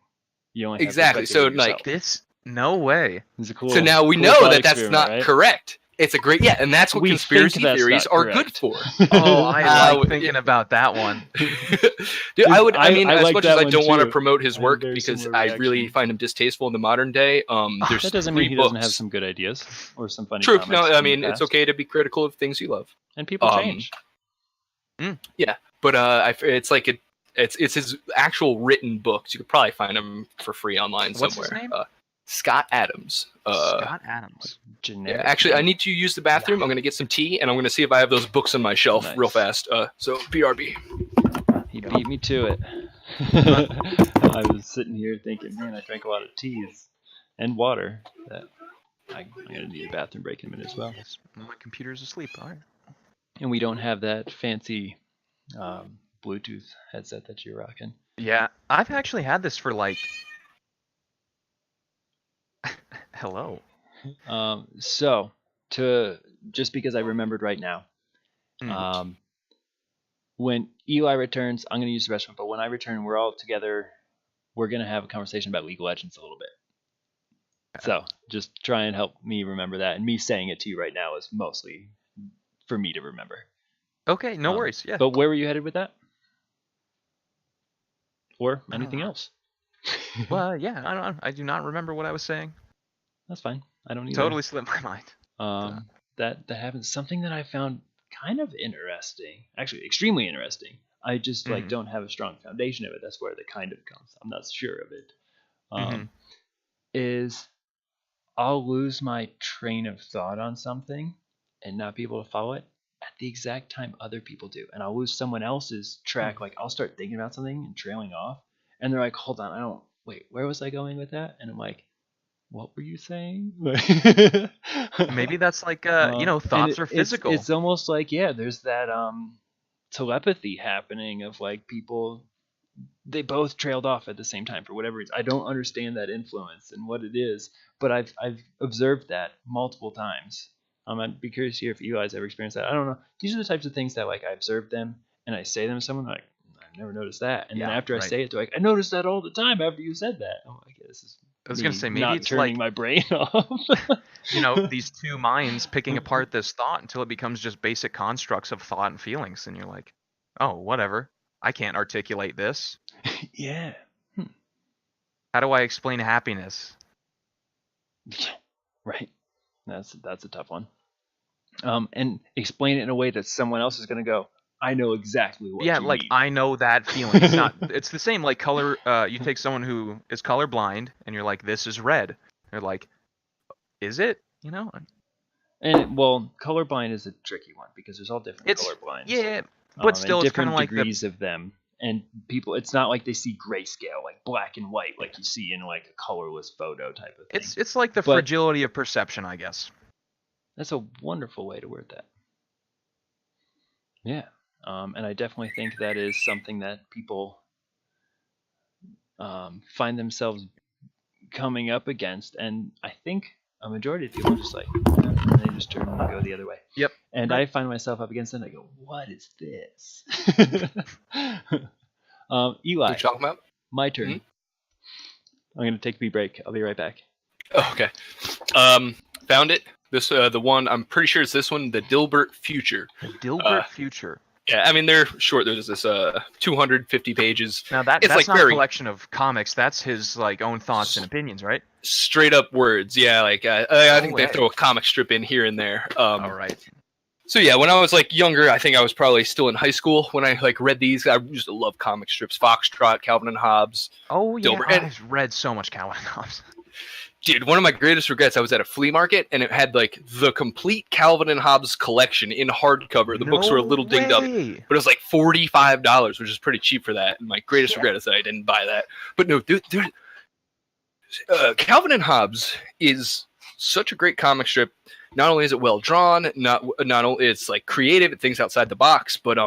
You only have Exactly, perspective so, of yourself. like, This? No way. It's a cool, so now we cool know thought that that's experiment, not right? correct. It's a great, yeah, and that's what We conspiracy think that's theories not are correct. good for. Oh, I like Uh, thinking about that one. Dude, I I mean, like as much that as I one don't want to too. promote his I had work very because similar I really reaction. find him distasteful in the modern day. There's That doesn't three mean he books. doesn't have some good ideas or some funny True, comments no, from I the mean it's past. okay to be critical of things you love. And people change. But it's like it's his actual written books. You could probably find them for free online What's his somewhere. name? Scott Adams. Scott Adams. Yeah, Generic. actually, I need to use the bathroom. I'm going to get some tea, and I'm going to see if I have those books on my shelf Nice. real fast. So, BRB. He beat me to it. I was sitting here thinking, man, I drank a lot of teas and water. That I'm gonna need a bathroom break in a minute as well. Yes, my computer's asleep. All right. And we don't have that fancy Bluetooth headset that you're rocking. Yeah, I've actually had this for like. Hello. So just because I remembered right now, Hmm. when Eli returns, I'm gonna use the restroom. But when I return, we're all together. We're gonna have a conversation about League of Legends a little bit. So just try and help me remember that. And me saying it to you right now is mostly for me to remember. Okay, no worries. Yeah. But where were you headed with that? Or I don't anything know. else? Well, yeah. I do not remember what I was saying. That's fine. I don't either. Totally slipped my mind. That happens. Something that I found kind of interesting, actually extremely interesting. I just like Mhm. don't have a strong foundation of it. That's where the kind of comes. I'm not sure of it. Mhm. Is I'll lose my train of thought on something and not be able to follow it at the exact time other people do, and I'll lose someone else's track. Like I'll start thinking about something and trailing off, and they're like, "Hold on, I don't wait. Where was I going with that?" And I'm like, "What were you saying?" Maybe that's like and thoughts are physical. It's almost like there's that telepathy happening of like people, they both trailed off at the same time for whatever reason. I don't understand that influence and what it is, but I've observed that multiple times. I'd be curious to hear if Eli's ever experienced that. I don't know. These are the types of things that like I observe them and I say them to someone like, I've never noticed that, and then Yeah, after I right. say it, they're like, I noticed that all the time after you said that. I'm like, this is I was gonna say, maybe not it's turning like my brain off. these two minds picking apart this thought until it becomes just basic constructs of thought and feelings, and you're like, oh, whatever. I can't articulate this. Yeah. How do I explain happiness? Right. That's a tough one. And explain it in a way that someone else is gonna go, I know exactly what Yeah, you like mean. I know that feeling. It's not. It's the same like color. You take someone who is colorblind, and you're like, this is red. They're like, is it? And well, colorblind is a tricky one because there's all different It's colorblind. yeah, but still, and it's kind different of like the degrees of them. And people, it's not like they see grayscale, like black and white, like you see in like a colorless photo type of thing. it's like the But- fragility of perception, I guess. That's a wonderful way to word that. Yeah. And I definitely think that is something that people find themselves coming up against, and I think a majority of people just like, and they just turn and go the other way. Yep. And Right. I find myself up against it, and I go, "What is this?" What Eli, you talking about? my turn. I'm gonna take a break. I'll be right back. Oh, okay. Found it. This the one I'm pretty sure it's this one, the Dilbert Future. The Dilbert Future. Yeah, I mean they're short. There's this 250 pages. Now that's It's like not a very collection of comics. That's his like own thoughts and opinions, right? straight up words. Yeah, like I think they way. throw a comic strip in here and there. All right. So yeah, when I was like younger, I think I was probably still in high school when I like read these. I used to love comic strips, Foxtrot, Calvin and Hobbes. Oh yeah, Dilbert. And- I've read so much Calvin and Hobbes. Dude, one of my greatest regrets, I was at a flea market and it had like the complete Calvin and Hobbes collection in hardcover. The books were a little dinged up, but it was like $45, which is pretty cheap for that. And my greatest regret is that I didn't buy that. But no, dude, Calvin and Hobbes is such a great comic strip. Not only is it well drawn, not only it's like creative, it thinks outside the box, but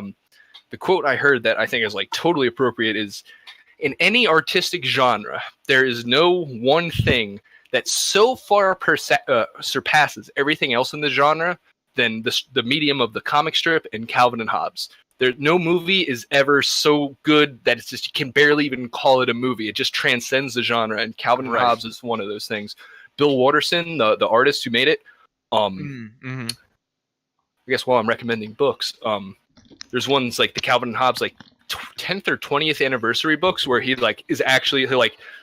the quote I heard that I think is like totally appropriate is, in any artistic genre, there is no one thing that so far surpasses everything else in the genre than the medium of the comic strip and Calvin and Hobbes. No movie is ever so good that it's just you can barely even call it a movie. It just transcends the genre, and Calvin and Hobbes is one of those things. Bill Watterson, the artist who made it, I guess while I'm recommending books, there's ones like the Calvin and Hobbes like 10th or 20th anniversary books where he'll like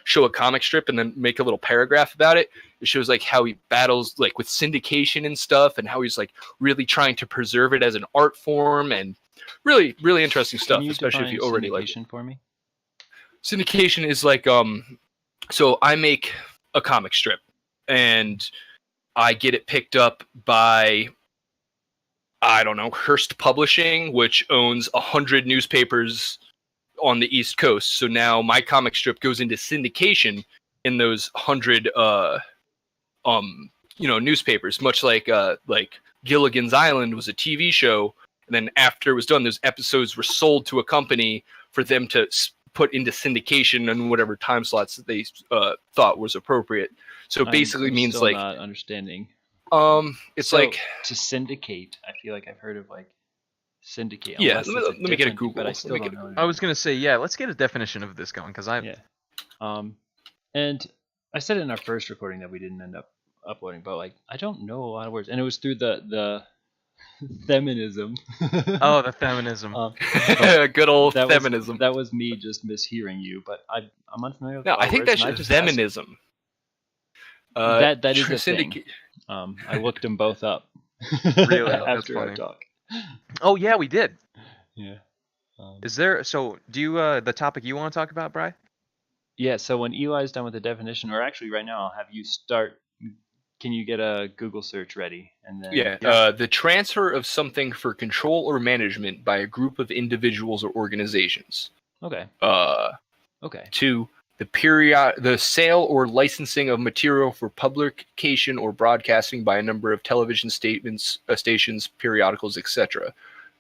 show a comic strip and then make a little paragraph about it. It shows like how he battles like with syndication and stuff, and how he's like really trying to preserve it as an art form, and really, really interesting stuff, especially if you already like it. For me. Syndication is like so I make a comic strip and I get it picked up by, I don't know, Hearst Publishing, which owns 100 newspapers on the East Coast. So now my comic strip goes into syndication in those 100 newspapers, much like Gilligan's Island was a TV show, and then after it was done, those episodes were sold to a company for them to put into syndication in whatever time slots that they thought was appropriate. So basically means still like not understanding. It's So, like to syndicate. I feel like I've heard of like syndicate. Yeah, unless let it's me get a different- Google. But I Let still me don't get know. I was gonna say, yeah, let's get a definition of this going, because Yeah. And I said it in our first recording that we didn't end up uploading, but like I don't know a lot of words, and it was through the feminism. Oh, the feminism. good old that feminism. that was me just mishearing you, but I'm unfamiliar with No, a lot I of think words, that's and I just just asked- feminism. That is a thing. syndicate. I looked them both up. Really? That's After our funny. talk. Oh yeah, we did. Yeah. Is there? So, do you the topic you want to talk about, Bri? Yeah. So when Eli's done with the definition, or actually right now, I'll have you start. Can you get a Google search ready? And then The transfer of something for control or management by a group of individuals or organizations. Okay. Okay. 2. The sale or licensing of material for publication or broadcasting by a number of television stations, periodicals, etc.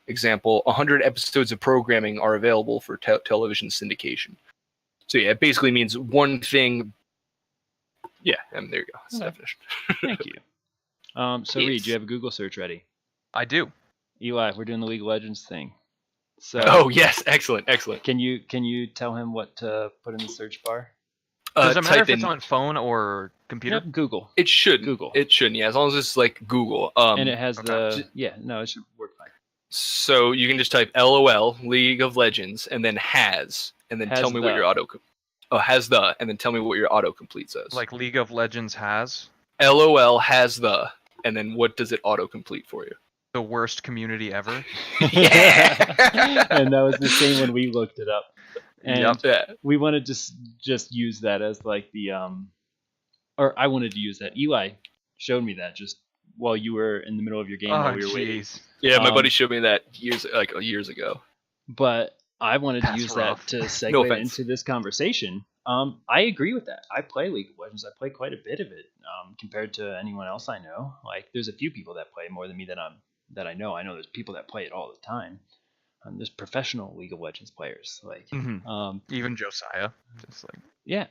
Example: 100 episodes of programming are available for television syndication. So yeah, it basically means one thing. Yeah, and there you go. That's the Okay. definition. Thank you. So Reed, Yes. do you have a Google search ready? I do. Eli, we're doing the League of Legends thing. So Oh yes, excellent. can you tell him what to put in the search bar? Does it matter Type if it's in. on phone or computer? Yep, Google. It should. Google. It shouldn't. Yeah, as long as it's like Google. And it has okay. it should work fine. So you can just type LOL League of Legends and then has, and then Has tell me what the. your has the, and then tell me what your autocomplete says. Like League of Legends has LOL has the, and then what does it autocomplete for you? the worst community ever. Yeah. And that was the same when we looked it up. And Yep. Yeah. we wanted to just use that as like the or I wanted to use that. Eli showed me that just while you were in the middle of your game Oh while we were waiting. jeez. Yeah, my Um, buddy showed me that years ago. But I wanted to That's use rough. that to segue No offense. into this conversation. I agree with that. I play League of Legends. I play quite a bit of it compared to anyone else I know. Like, there's a few people that play more than me that I know. I know there's people that play it all the time. There's professional League of Legends players. Like, Even Josiah, just like yeah.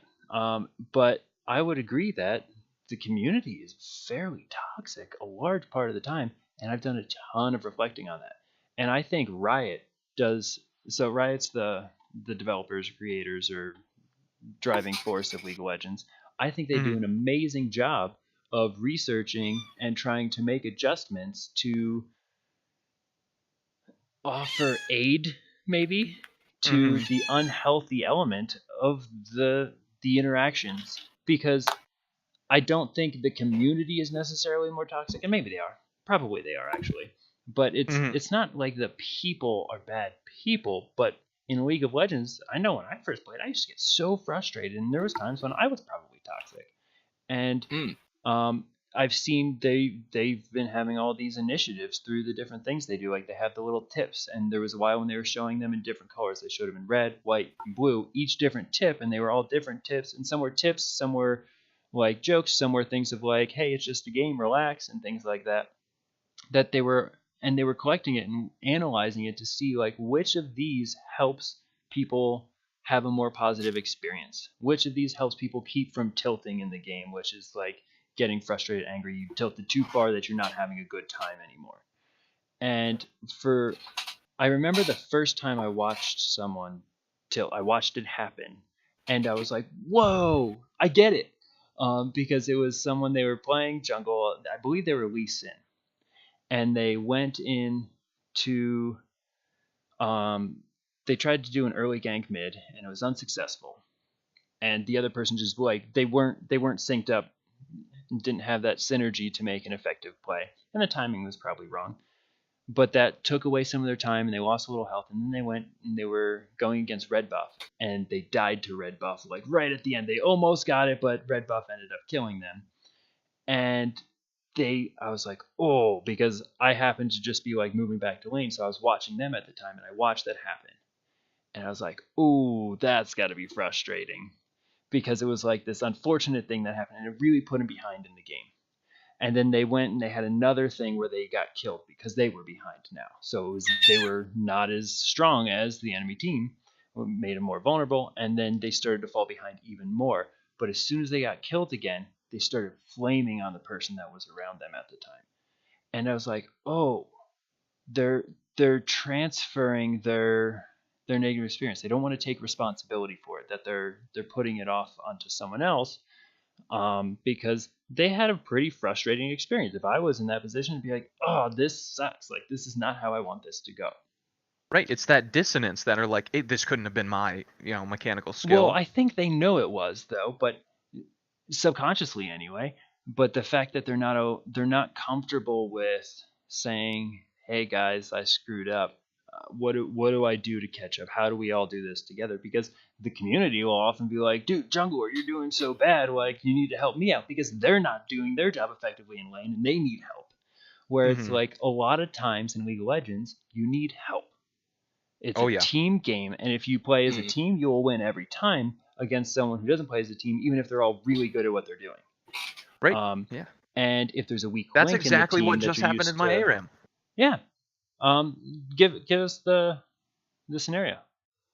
But I would agree that the community is fairly toxic a large part of the time, and I've done a ton of reflecting on that. And I think Riot does. So Riot's the developers, creators, or driving force of League of Legends. I think they do an amazing job of researching and trying to make adjustments to offer aid, maybe, to the unhealthy element of the interactions. Because I don't think the community is necessarily more toxic, and maybe they are. Probably they are, actually. But it's not like the people are bad people, but in League of Legends, I know when I first played, I used to get so frustrated, and there was times when I was probably toxic. And I've seen they've been having all these initiatives through the different things they do. Like, they have the little tips, and there was a while when they were showing them in different colors. They showed them in red, white, and blue, each different tip, and they were all different tips. And some were tips, some were like jokes, some were things of like, hey, it's just a game, relax, and things like that. That they were collecting it and analyzing it to see like which of these helps people have a more positive experience. Which of these helps people keep from tilting in the game, which is like getting frustrated, angry, you tilted too far that you're not having a good time anymore. And I remember the first time I watched someone tilt, I watched it happen, and I was like, whoa, I get it. Because it was someone, they were playing jungle, I believe they were Lee Sin, and they went in to they tried to do an early gank mid, and it was unsuccessful. And the other person just like they weren't synced up, didn't have that synergy to make an effective play, and the timing was probably wrong. But that took away some of their time, and they lost a little health. And then they went and they were going against red buff, and they died to red buff like right at the end. They almost got it, but red buff ended up killing them. And I was like, oh, because I happened to just be like moving back to lane, so I was watching them at the time, and I watched that happen. And I was like, ooh, that's got to be frustrating, because it was like this unfortunate thing that happened, and it really put them behind in the game. And then they went and they had another thing where they got killed because they were behind now. So they were not as strong as the enemy team, made them more vulnerable, and then they started to fall behind even more. But as soon as they got killed again, they started flaming on the person that was around them at the time. And I was like, oh, they're transferring their negative experience. They don't want to take responsibility for it, that they're putting it off onto someone else. Because they had a pretty frustrating experience. If I was in that position, I'd be like, oh, this sucks. Like, this is not how I want this to go. Right, it's that dissonance that are like, this couldn't have been my, mechanical skill. Well, I think they know it was, though, but subconsciously anyway. But the fact that they're not comfortable with saying, hey guys, I screwed up. What do I do to catch up? How do we all do this together? Because the community will often be like, dude, jungler, you're doing so bad. Like, you need to help me out, because they're not doing their job effectively in lane and they need help. Where it's like a lot of times in League of Legends, you need help. It's a team game. And if you play as a team, you'll win every time against someone who doesn't play as a team, even if they're all really good at what they're doing. Right. Yeah. And if there's a weak link in the exactly team what just happened in my ARAM. Yeah. Give us the scenario.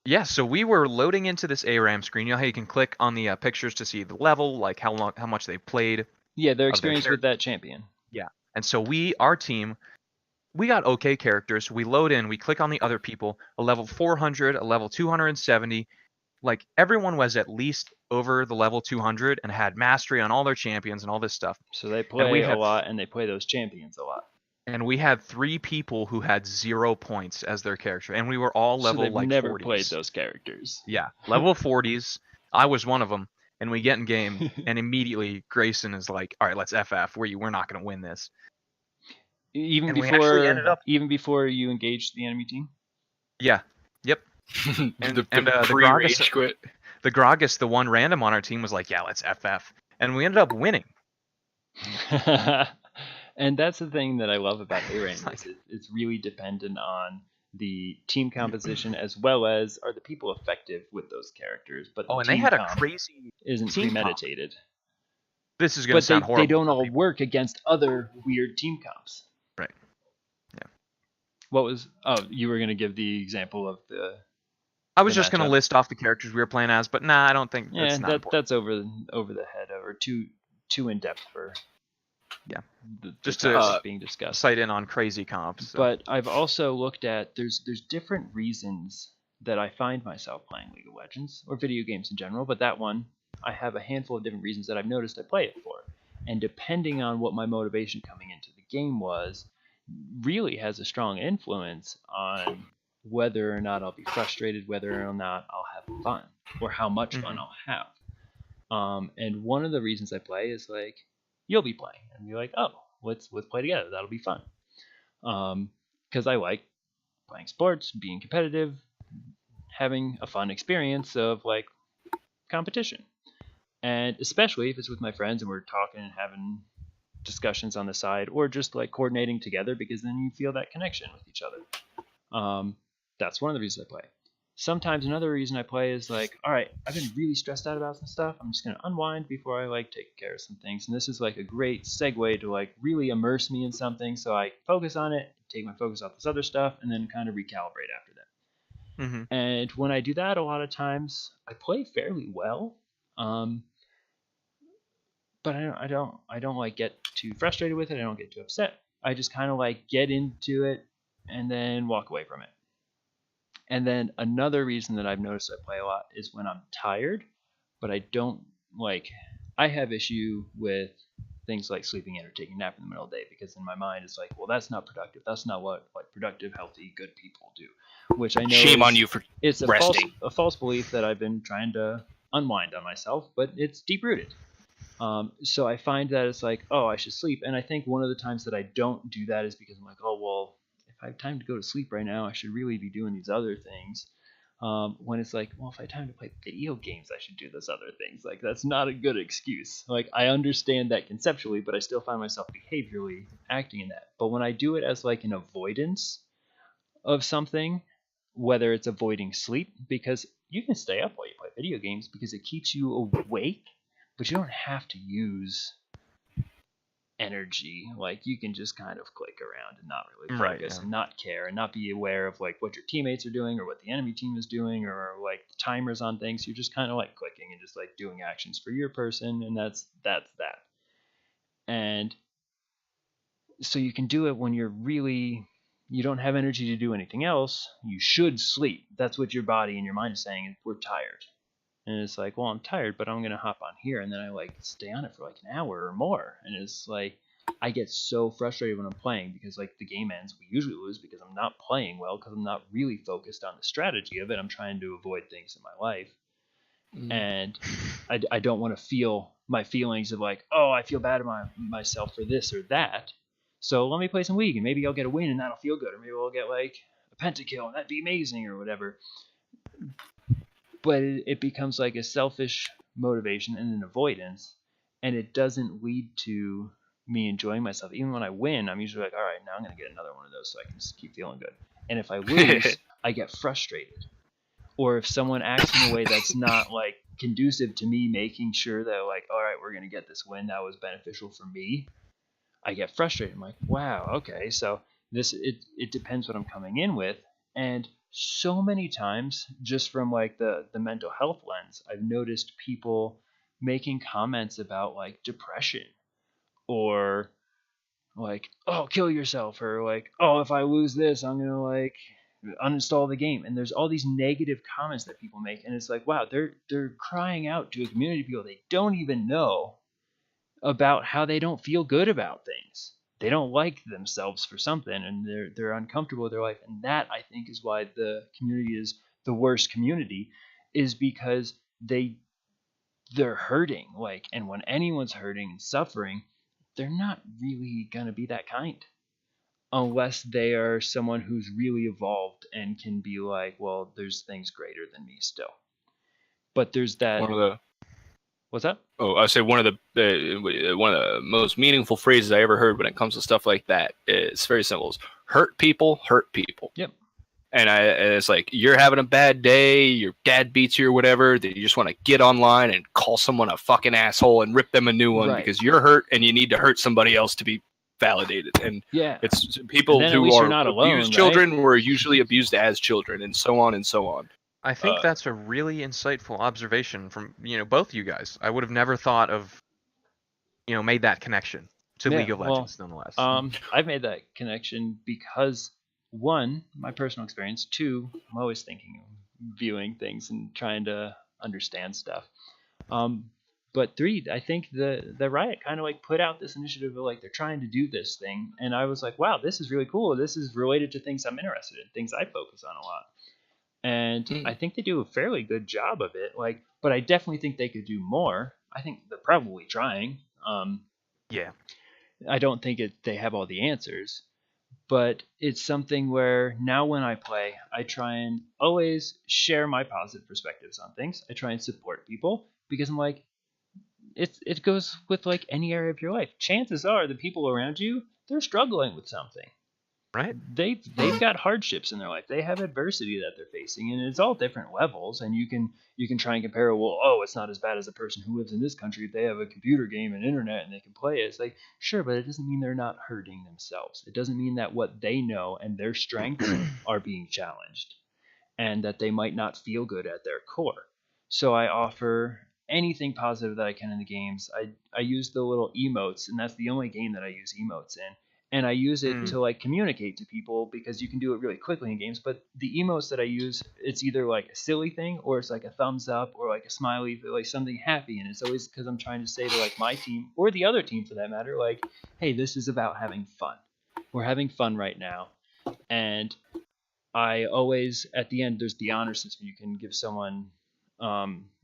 Yeah, so we were loading into this ARAM screen. You know how you can click on the pictures to see the level, like how much they played. Yeah, their experience with that champion. Yeah, and so our team, we got okay characters. We load in, we click on the other people, a level 400, a level 270. Like, everyone was at least over the level 200 and had mastery on all their champions and all this stuff. So they play a lot, and they play those champions a lot. And we had 3 people who had 0 points as their character, and we were all level so they've never 40s. Played those characters. Yeah, level 40s. I was one of them, and we get in game, and immediately Grayson is like, "All right, let's FF. We're not going to win this." Even before you engaged the enemy team. Yeah. Yep. And the Gragas quit. The Gragas, the one random on our team, was like, "Yeah, let's FF," and we ended up winning. And that's the thing that I love about ARAM. It's really dependent on the team composition, as well as are the people effective with those characters. But the Oh, and they team had a comp crazy isn't team comp. premeditated. This is going to But sound horrible. they don't for all people. work against other weird team comps. Right. Yeah. What was? Oh, you were going to give the example of the. I was the just going to matchup. list off the characters we were playing as, but nah, I don't think Yeah, that's not important. that's over the head, or too in depth for. Yeah. The Just topic to being discussed. Sight in on crazy comps. So. But I've also looked at there's different reasons that I find myself playing League of Legends or video games in general, but that one I have a handful of different reasons that I've noticed I play it for. And depending on what my motivation coming into the game was, really has a strong influence on whether or not I'll be frustrated, whether or not I'll have fun, or how much fun I'll have. And one of the reasons I play is like, you'll be playing, and you're like, oh, let's play together. That'll be fun. Because I like playing sports, being competitive, having a fun experience of like competition. And especially if it's with my friends and we're talking and having discussions on the side, or just like coordinating together, because then you feel that connection with each other. That's one of the reasons I play. Sometimes another reason I play is like, all right, I've been really stressed out about some stuff. I'm just gonna unwind before I like take care of some things. And this is like a great segue to like really immerse me in something, so I focus on it, take my focus off this other stuff, and then kind of recalibrate after that. And when I do that, a lot of times I play fairly well. But I don't like get too frustrated with it. I don't get too upset. I just kind of like get into it and then walk away from it. And then another reason that I've noticed I play a lot is when I'm tired, but I don't like. I have issue with things like sleeping in or taking a nap in the middle of the day, because in my mind it's like, well, that's not productive. That's not what like productive, healthy, good people do. Which I know Shame on you for it's resting. a false belief that I've been trying to unwind on myself, but it's deep rooted. So I find that it's like, oh, I should sleep. And I think one of the times that I don't do that is because I'm like, oh, well, if I have time to go to sleep right now, I should really be doing these other things. When it's like, well, if I have time to play video games, I should do those other things. Like, that's not a good excuse. Like, I understand that conceptually, but I still find myself behaviorally acting in that. But when I do it as like an avoidance of something, whether it's avoiding sleep, because you can stay up while you play video games because it keeps you awake, but you don't have to use energy. Like, you can just kind of click around and not really focus and not care and not be aware of like what your teammates are doing or what the enemy team is doing or like the timers on things. You're just kind of like clicking and just like doing actions for your person, and that's that. And so you can do it when you don't have energy to do anything else. You should sleep. That's what your body and your mind is saying. We're tired. And it's like, well, I'm tired, but I'm going to hop on here. And then I like stay on it for like an hour or more. And it's like, I get so frustrated when I'm playing because like the game ends. We usually lose because I'm not playing well, because I'm not really focused on the strategy of it. I'm trying to avoid things in my life. And I don't want to feel my feelings of like, oh, I feel bad about myself for this or that. So let me play some League and maybe I'll get a win and that'll feel good. Or maybe I'll get like a pentakill and that'd be amazing or whatever. But it becomes like a selfish motivation and an avoidance, and it doesn't lead to me enjoying myself. Even when I win, I'm usually like, all right, now I'm going to get another one of those so I can just keep feeling good. And if I lose, I get frustrated. Or if someone acts in a way that's not like conducive to me making sure that like, all right, we're going to get this win that was beneficial for me, I get frustrated. I'm like, wow, okay, so it depends what I'm coming in with. And so many times, just from like the mental health lens, I've noticed people making comments about like depression, or like, oh, kill yourself, or like, oh, if I lose this, I'm gonna like uninstall the game. And there's all these negative comments that people make, and it's like, wow, they're crying out to a community of people they don't even know about how they don't feel good about things. They don't like themselves for something, and they're uncomfortable with their life. And that, I think, is why the community is the worst community, is because they're hurting. Like, and when anyone's hurting and suffering, they're not really gonna be that kind, unless they are someone who's really evolved and can be like, well, there's things greater than me still. But there's that. What's that? Oh, I say one of the most meaningful phrases I ever heard when it comes to stuff like that is very simple: is hurt people hurt people. Yep. And it's like you're having a bad day, your dad beats you or whatever, that you just want to get online and call someone a fucking asshole and rip them a new one Right. because you're hurt and you need to hurt somebody else to be validated. And Yeah. it's people And then at who least you're are not abused alone, right? children were usually abused as children, and so on and so on. I think that's a really insightful observation from both you guys. I would have never thought of made that connection to Yeah, League of well, Legends, nonetheless. I've made that connection because, one, my personal experience. Two, I'm always thinking, viewing things and trying to understand stuff. But three, I think the Riot kind of like put out this initiative of like they're trying to do this thing, and I was like, wow, this is really cool. This is related to things I'm interested in, things I focus on a lot. And I think they do a fairly good job of it. Like, but I definitely think they could do more. I think they're probably trying. Yeah. I don't think they have all the answers, but it's something where now when I play, I try and always share my positive perspectives on things. I try and support people because I'm like, it goes with like any area of your life. Chances are the people around you, they're struggling with something. Right. They've got hardships in their life. They have adversity that they're facing, and it's all different levels. And you can try and compare. Well, oh, it's not as bad as a person who lives in this country if they have a computer game and internet and they can play it. It's like, sure, but it doesn't mean they're not hurting themselves. It doesn't mean that what they know and their strengths are being challenged, and that they might not feel good at their core. So I offer anything positive that I can in the games. I use the little emotes, and that's the only game that I use emotes in. And I use it to like communicate to people because you can do it really quickly in games. But the emotes that I use, it's either like a silly thing or it's like a thumbs up or like a smiley, like something happy. And it's always because I'm trying to say to like my team or the other team for that matter, like, hey, this is about having fun. We're having fun right now. And I always, at the end, there's the honor system. You can give someone,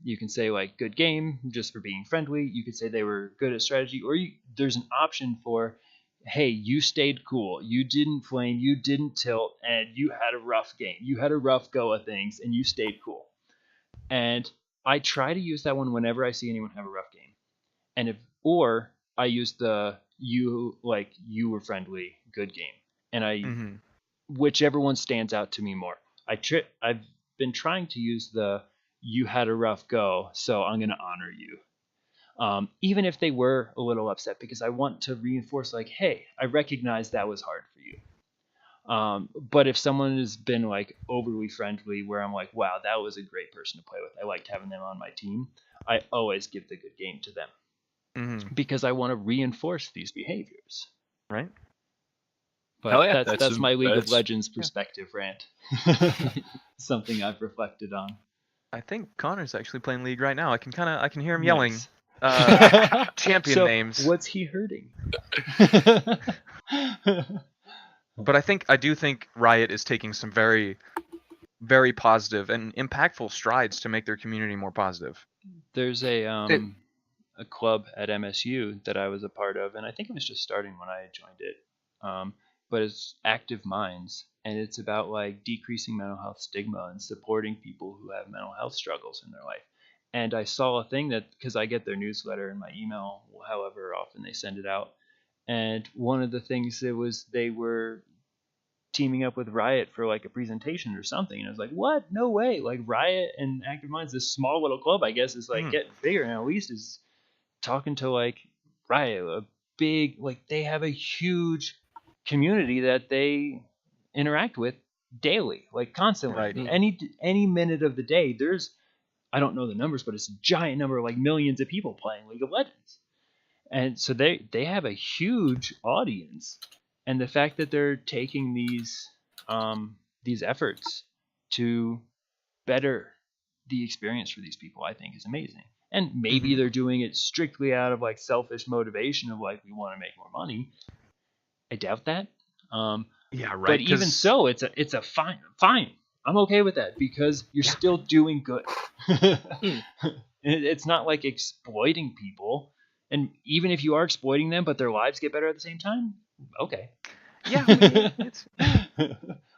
you can say like good game just for being friendly. You could say they were good at strategy, or there's an option for, hey, you stayed cool. You didn't flame. You didn't tilt, and you had a rough game. You had a rough go of things, and you stayed cool. And I try to use that one whenever I see anyone have a rough game. And or I use the you were friendly, good game. And whichever one stands out to me more. I've been trying to use the you had a rough go, so I'm going to honor you. Even if they were a little upset, because I want to reinforce like, hey, I recognize that was hard for you. But if someone has been like overly friendly where I'm like, wow, that was a great person to play with, I liked having them on my team, I always give the good game to them because I want to reinforce these behaviors. Right. But that's my League of Legends perspective rant. Something I've reflected on. I think Connor's actually playing League right now. I can hear him yelling champion names. What's he hurting? But I do think Riot is taking some very, very positive and impactful strides to make their community more positive. There's a club at MSU that I was a part of, and I think it was just starting when I joined it. But it's Active Minds, and it's about like decreasing mental health stigma and supporting people who have mental health struggles in their life. And I saw a thing that, because I get their newsletter in my email, however often they send it out, and one of the things that was they were teaming up with Riot for like a presentation or something, and I was like, what? No way! Like Riot and Active Minds, this small little club, I guess, is like getting bigger, and at least is talking to like Riot, a big, like they have a huge community that they interact with daily, like constantly. Right. Any minute of the day, there's, I don't know the numbers, but it's a giant number, like millions of people playing League of Legends. And so they have a huge audience. And the fact that they're taking these efforts to better the experience for these people, I think is amazing. And maybe they're doing it strictly out of like selfish motivation of like, we want to make more money. I doubt that. Yeah, right. But even so, it's a fine. I'm okay with that because you're still doing good. It's not like exploiting people. And even if you are exploiting them, but their lives get better at the same time, okay. Yeah,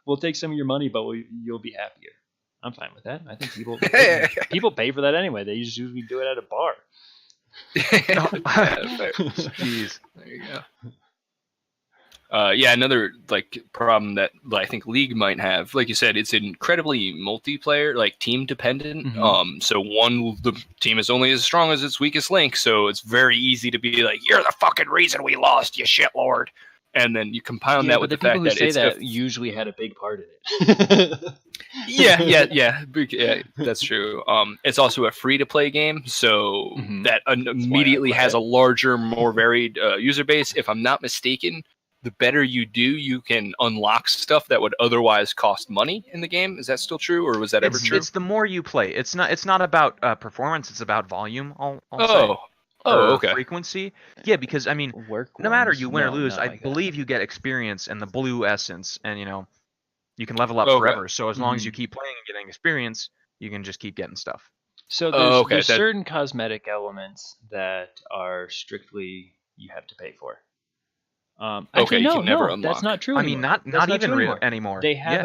we'll take some of your money, but you'll be happier. I'm fine with that. I think people pay for that anyway. They just usually do it at a bar. Jeez. There you go. Yeah, another like problem that I think League might have, like you said, it's incredibly multiplayer, like team dependent. So the team is only as strong as its weakest link, so it's very easy to be like, "You're the fucking reason we lost, you shitlord," and then you compound that with the fact that it's usually had a big part in it. yeah, that's true. It's also a free-to-play game, so that immediately has a larger, more varied user base. If I'm not mistaken, the better you do, you can unlock stuff that would otherwise cost money in the game. Is that still true, or was that ever true? It's the more you play. It's not about performance. It's about volume. I'll say. Okay. Frequency. Yeah, because I mean, no matter you win or lose, I believe you get experience and the blue essence, and you can level up forever. So as long as you keep playing and getting experience, you can just keep getting stuff. So there's certain cosmetic elements that are strictly you have to pay for. Actually, you can never unlock. That's not true anymore. I mean, not even anymore. They have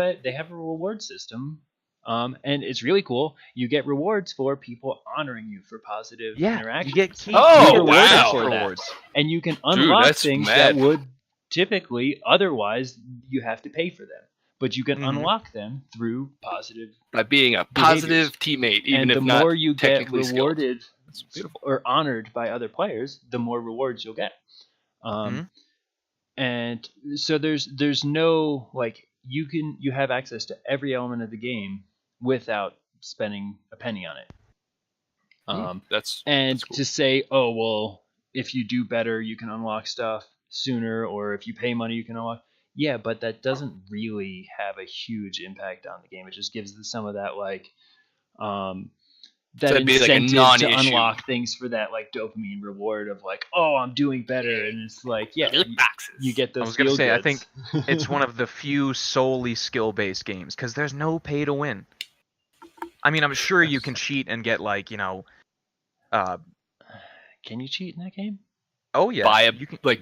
a reward system, and it's really cool. You get rewards for people honoring you for positive interactions. You get keys. Rewards, and you can unlock things that would typically otherwise you have to pay for them. But you can unlock them through positive by being a positive teammate, even if not technically skilled. And the more you get rewarded or honored by other players, the more rewards you'll get. And so there's no like you have access to every element of the game without spending a penny on it. That's cool. To say, oh well, if you do better, you can unlock stuff sooner, or if you pay money, you can unlock. Yeah, but that doesn't really have a huge impact on the game. It just gives some of that like that incentive like to unlock things for that like dopamine reward of like, oh, I'm doing better, and it's like, yeah, you get those. I was gonna say, I think it's one of the few solely skill-based games because there's no pay to win. I mean, I'm sure you can cheat and get like Can you cheat in that game? Oh yeah, you can buy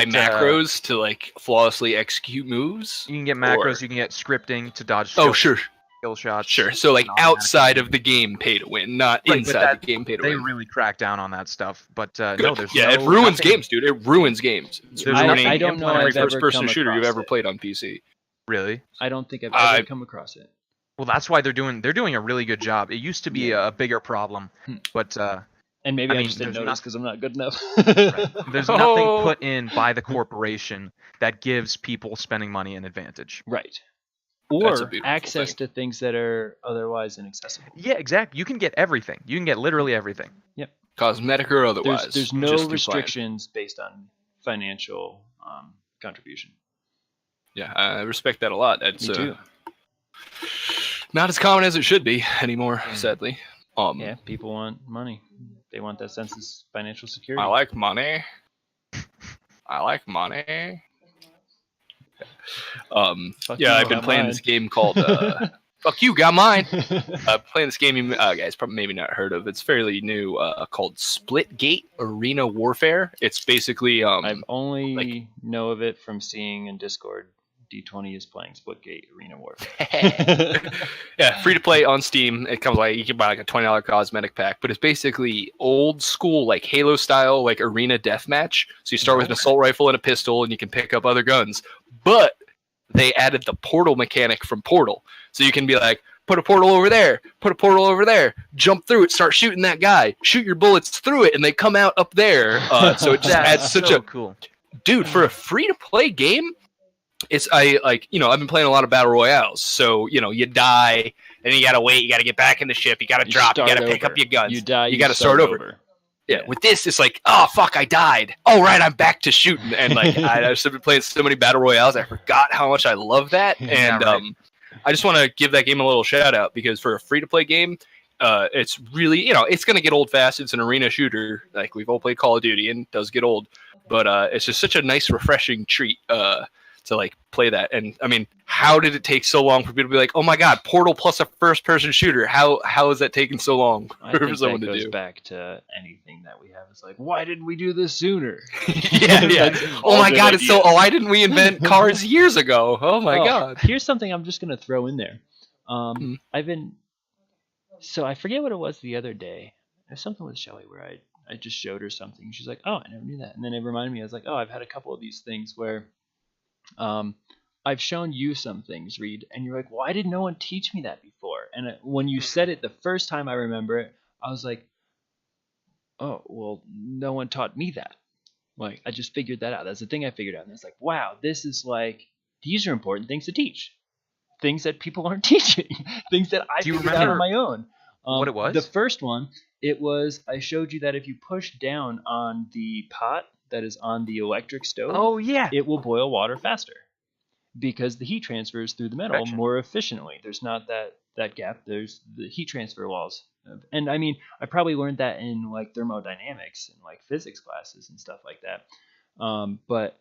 get macros to like flawlessly execute moves. You can get macros. You can get scripting to dodge. Sure. Skill shots. Sure. So like outside of the game pay to win, not inside the game pay to win. They really crack down on that stuff. But no, there's it ruins games, dude. It ruins games. I don't know every first-person shooter you've ever played on PC. Really? I don't think I've ever come across it. Well, that's why they're doing a really good job. It used to be a bigger problem, but and maybe I just didn't notice because I'm not good enough. There's nothing put in by the corporation that gives people spending money an advantage. Right. Or access to things that are otherwise inaccessible. Yeah, exactly. You can get everything. You can get literally everything. Yep. Cosmetic or otherwise. There's no restrictions based on financial contribution. Yeah, I respect that a lot. That's Me too. Not as common as it should be anymore, sadly. Yeah, people want money. They want that sense of financial security. I like money. I've been playing this game called Fuck You, got mine. Playing this game you guys probably maybe not heard of. It's fairly new, called Splitgate Arena Warfare. It's basically I've only know of it from seeing in Discord D20 is playing Splitgate Arena Warfare. Yeah, free to play on Steam. It comes like you can buy like a $20 cosmetic pack, but it's basically old school like Halo style like arena deathmatch. So you start with an assault rifle and a pistol, and you can pick up other guns. But they added the portal mechanic from Portal, so you can be like, put a portal over there, jump through it, start shooting that guy, shoot your bullets through it, and they come out up there. So it just adds such a cool dude for a free to play game. I've been playing a lot of battle royales, so you die, and you gotta wait, you gotta get back in the ship, you gotta drop, you gotta pick up your guns, you die, you gotta start over. Yeah, with this, it's like, oh fuck, I died. Oh right, I'm back to shooting, and like I've just been playing so many battle royales, I forgot how much I love that, and I just want to give that game a little shout out because for a free to play game, it's really it's gonna get old fast. It's an arena shooter, like we've all played Call of Duty, and it does get old, but it's just such a nice, refreshing treat. To like play that. And I mean, how did it take so long for people to be like, oh my god, Portal plus a first person shooter, how is that taking so long for someone to do? I think that goes back to anything that we have. It's like, why didn't we do this sooner? yeah. Oh my god, it's so why didn't we invent cars years ago? Oh my god. Here's something I'm just gonna throw in there. I forget what it was the other day. There's something with Shelly where I just showed her something. She's like, oh, I never knew that. And then it reminded me, I was like, oh, I've had a couple of these things where I've shown you some things, Reed, and you're like, why did no one teach me that before? And when you said it the first time, I remember it, I was like, oh, well, no one taught me that. Like, I just figured that out. That's the thing I figured out. And it's like, wow, this is like, these are important things to teach. Things that people aren't teaching. Things that I Do you figured out on remember my own. what it was? The first one, it was, I showed you that if you push down on the pot that is on the electric stove, Oh yeah. it will boil water faster because the heat transfers through the metal Convection. more efficiently. There's not that gap. There's the heat transfer laws. And I mean, I probably learned that in like thermodynamics and like physics classes and stuff like that. But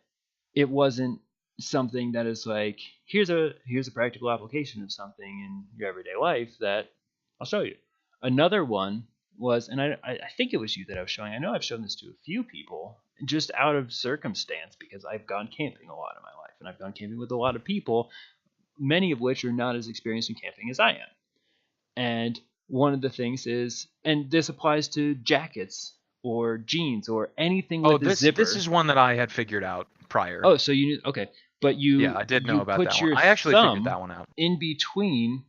it wasn't something that is like, here's a practical application of something in your everyday life that I'll show you. Another one was, and I think it was you that I was showing. I know I've shown this to a few people just out of circumstance because I've gone camping a lot in my life, and I've gone camping with a lot of people, many of which are not as experienced in camping as I am. And one of the things is, and this applies to jackets or jeans or anything with a zipper. This is one that I had figured out prior. Oh, so you knew, okay. But yeah, I did know about put that your one. I actually thumb figured that one out. in between,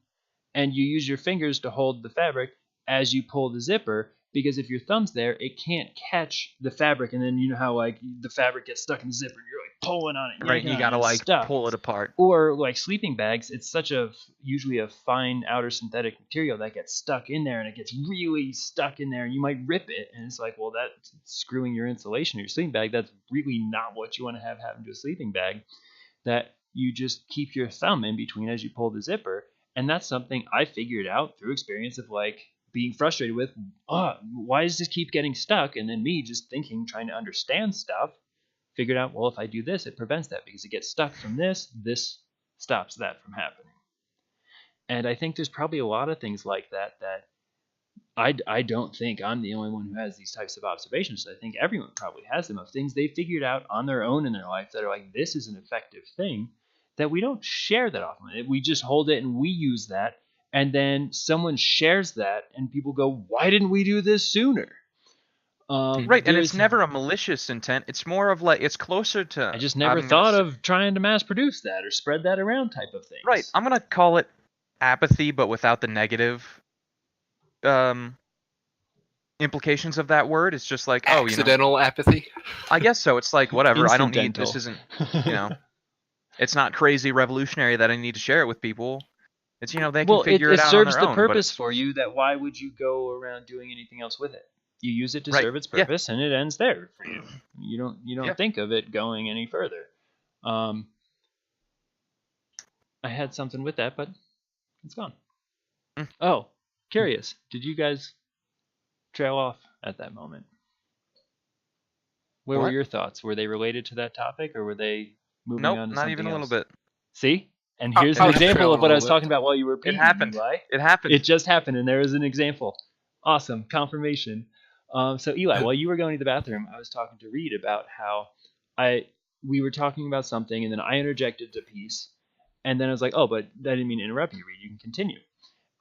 and you use your fingers to hold the fabric as you pull the zipper, because if your thumb's there, it can't catch the fabric, and then you know how like the fabric gets stuck in the zipper, and you're like pulling on it. Right, you gotta like pull it apart. Or like sleeping bags, it's such a usually a fine outer synthetic material that gets stuck in there, and it gets really stuck in there, and you might rip it, and it's like, well, that's screwing your insulation of your sleeping bag. That's really not what you want to have happen to a sleeping bag. That you just keep your thumb in between as you pull the zipper. And that's something I figured out through experience of like being frustrated with, why does this keep getting stuck? And then me just thinking, trying to understand stuff, figured out, well, if I do this, it prevents that because it gets stuck from this stops that from happening. And I think there's probably a lot of things like that I don't think I'm the only one who has these types of observations. I think everyone probably has them of things they figured out on their own in their life that are like, this is an effective thing that we don't share that often. We just hold it and we use that. And then someone shares that and people go, why didn't we do this sooner? Right, and it's never a malicious intent. It's more of like, it's closer to... I just never thought of trying to mass produce that or spread that around type of thing. Right, I'm going to call it apathy, but without the negative implications of that word. It's just like, accidental apathy. I guess so. It's like, whatever, I don't need, this isn't, it's not crazy revolutionary that I need to share it with people. It's, they can figure it out on their own. It serves the purpose for you that why would you go around doing anything else with it? You use it to serve its purpose, and it ends there for you. You don't think of it going any further. I had something with that, but it's gone. Oh, curious. Did you guys trail off at that moment? Where were your thoughts? Were they related to that topic, or were they moving on to something else? Nope, not even a little bit. See? And here's an example of what I was talking about while you were repeating. It happened. It happened. It just happened, and there is an example. Awesome. Confirmation. So Eli, while you were going to the bathroom, I was talking to Reed about how we were talking about something, and then I interjected a piece, and then I was like, oh, but I didn't mean to interrupt you, Reed. You can continue.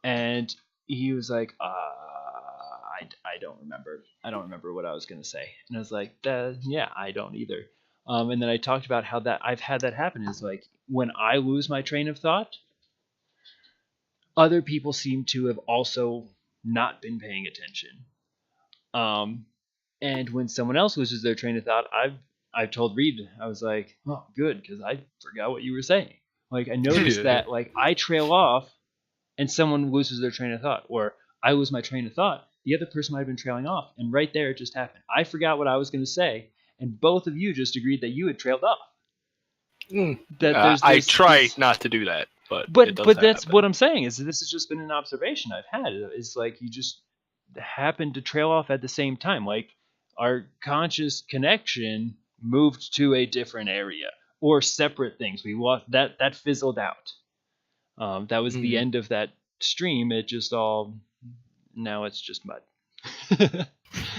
And he was like, I don't remember. I don't remember what I was going to say. And I was like, yeah, I don't either. And then I talked about how that I've had that happen is like when I lose my train of thought, other people seem to have also not been paying attention. And when someone else loses their train of thought, I've told Reed, I was like, oh, good, because I forgot what you were saying. Like I noticed that like I trail off and someone loses their train of thought, or I lose my train of thought. The other person might have been trailing off, and right there it just happened. I forgot what I was going to say, and both of you just agreed that you had trailed off. I try not to do that, but that's what I'm saying is this has just been an observation I've had. It's like you just happen to trail off at the same time. Like our conscious connection moved to a different area or separate things. We walked that fizzled out. That was the end of that stream. It just all now it's just mud.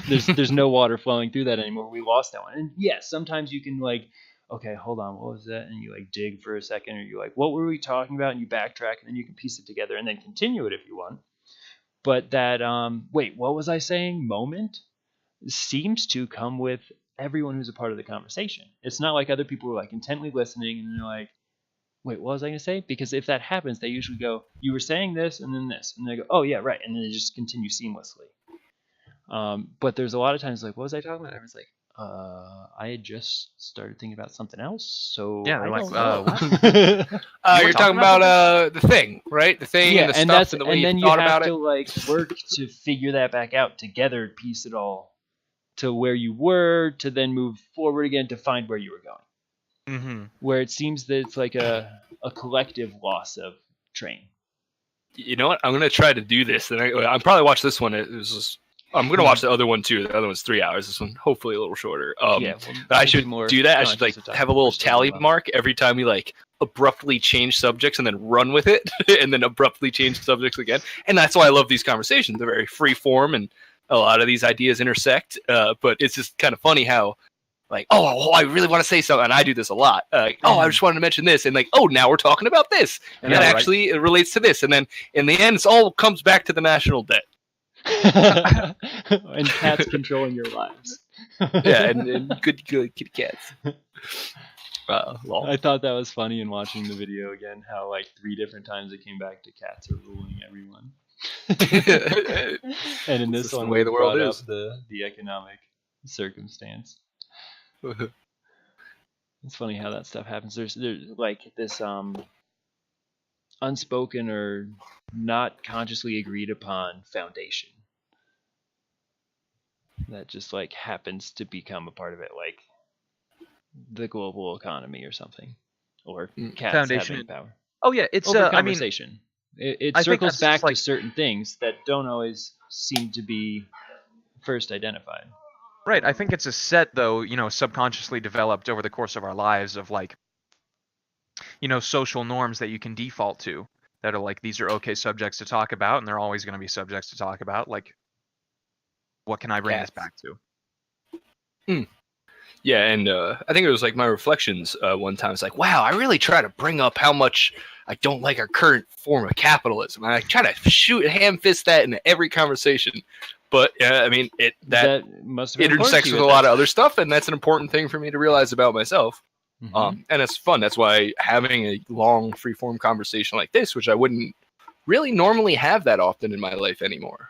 There's no water flowing through that anymore. We lost that one. And yes, sometimes you can like, okay, hold on, what was that? And you like dig for a second, or you're like, what were we talking about? And you backtrack, and then you can piece it together and then continue it if you want. But that wait, what was I saying? Moment seems to come with everyone who's a part of the conversation. It's not like other people are like intently listening and they're like, wait, what was I going to say? Because if that happens, they usually go, you were saying this and then this. And they go, oh, yeah, right. And then they just continue seamlessly. But there's a lot of times like, what was I talking about? I was like, I had just started thinking about something else. So Yeah, they're I like, don't know. You're talking about the thing, right? The thing and the stuff and the way then you thought have about to it. like work to figure that back out together, piece it all to where you were, to then move forward again to find where you were going. Mm-hmm. Where it seems that it's like a collective loss of train. You know what? I'm gonna try to do this, and I'm probably watch this one. I'm gonna watch the other one too. The other one's 3 hours. This one hopefully a little shorter. I should do that. I should like have a little tally mark every time we like abruptly change subjects and then run with it, and then abruptly change subjects again. And that's why I love these conversations. They're very free form, and a lot of these ideas intersect. But it's just kind of funny how. Like, oh, I really want to say something, and I do this a lot. I just wanted to mention this, and like, oh, now we're talking about this, and that actually relates to this, and then in the end, it all comes back to the national debt. And cats controlling your lives. Yeah, and good kitty cats. I thought that was funny in watching the video again. How like 3 different times it came back to cats are ruling everyone. And in this one, the way the world is. The economic circumstance. It's funny how that stuff happens. There's like this unspoken or not consciously agreed upon foundation that just like happens to become a part of it, like the global economy or something, or cats Foundation having power. Oh yeah, it's Over I mean, conversation. It I think circles that's back just, like- to certain things that don't always seem to be first identified. right. I think it's a set though, subconsciously developed over the course of our lives of like, social norms that you can default to that are like these are okay subjects to talk about, and they're always going to be subjects to talk about. Like, what can I bring this back to? Yeah, and I think it was like my reflections one time. It's like, wow, I really try to bring up how much I don't like our current form of capitalism. I try to ham fist that in every conversation. But I mean, that must have intersects with a lot of other stuff, and that's an important thing for me to realize about myself. Mm-hmm. And it's fun. That's why having a long, free-form conversation like this, which I wouldn't really normally have that often in my life anymore,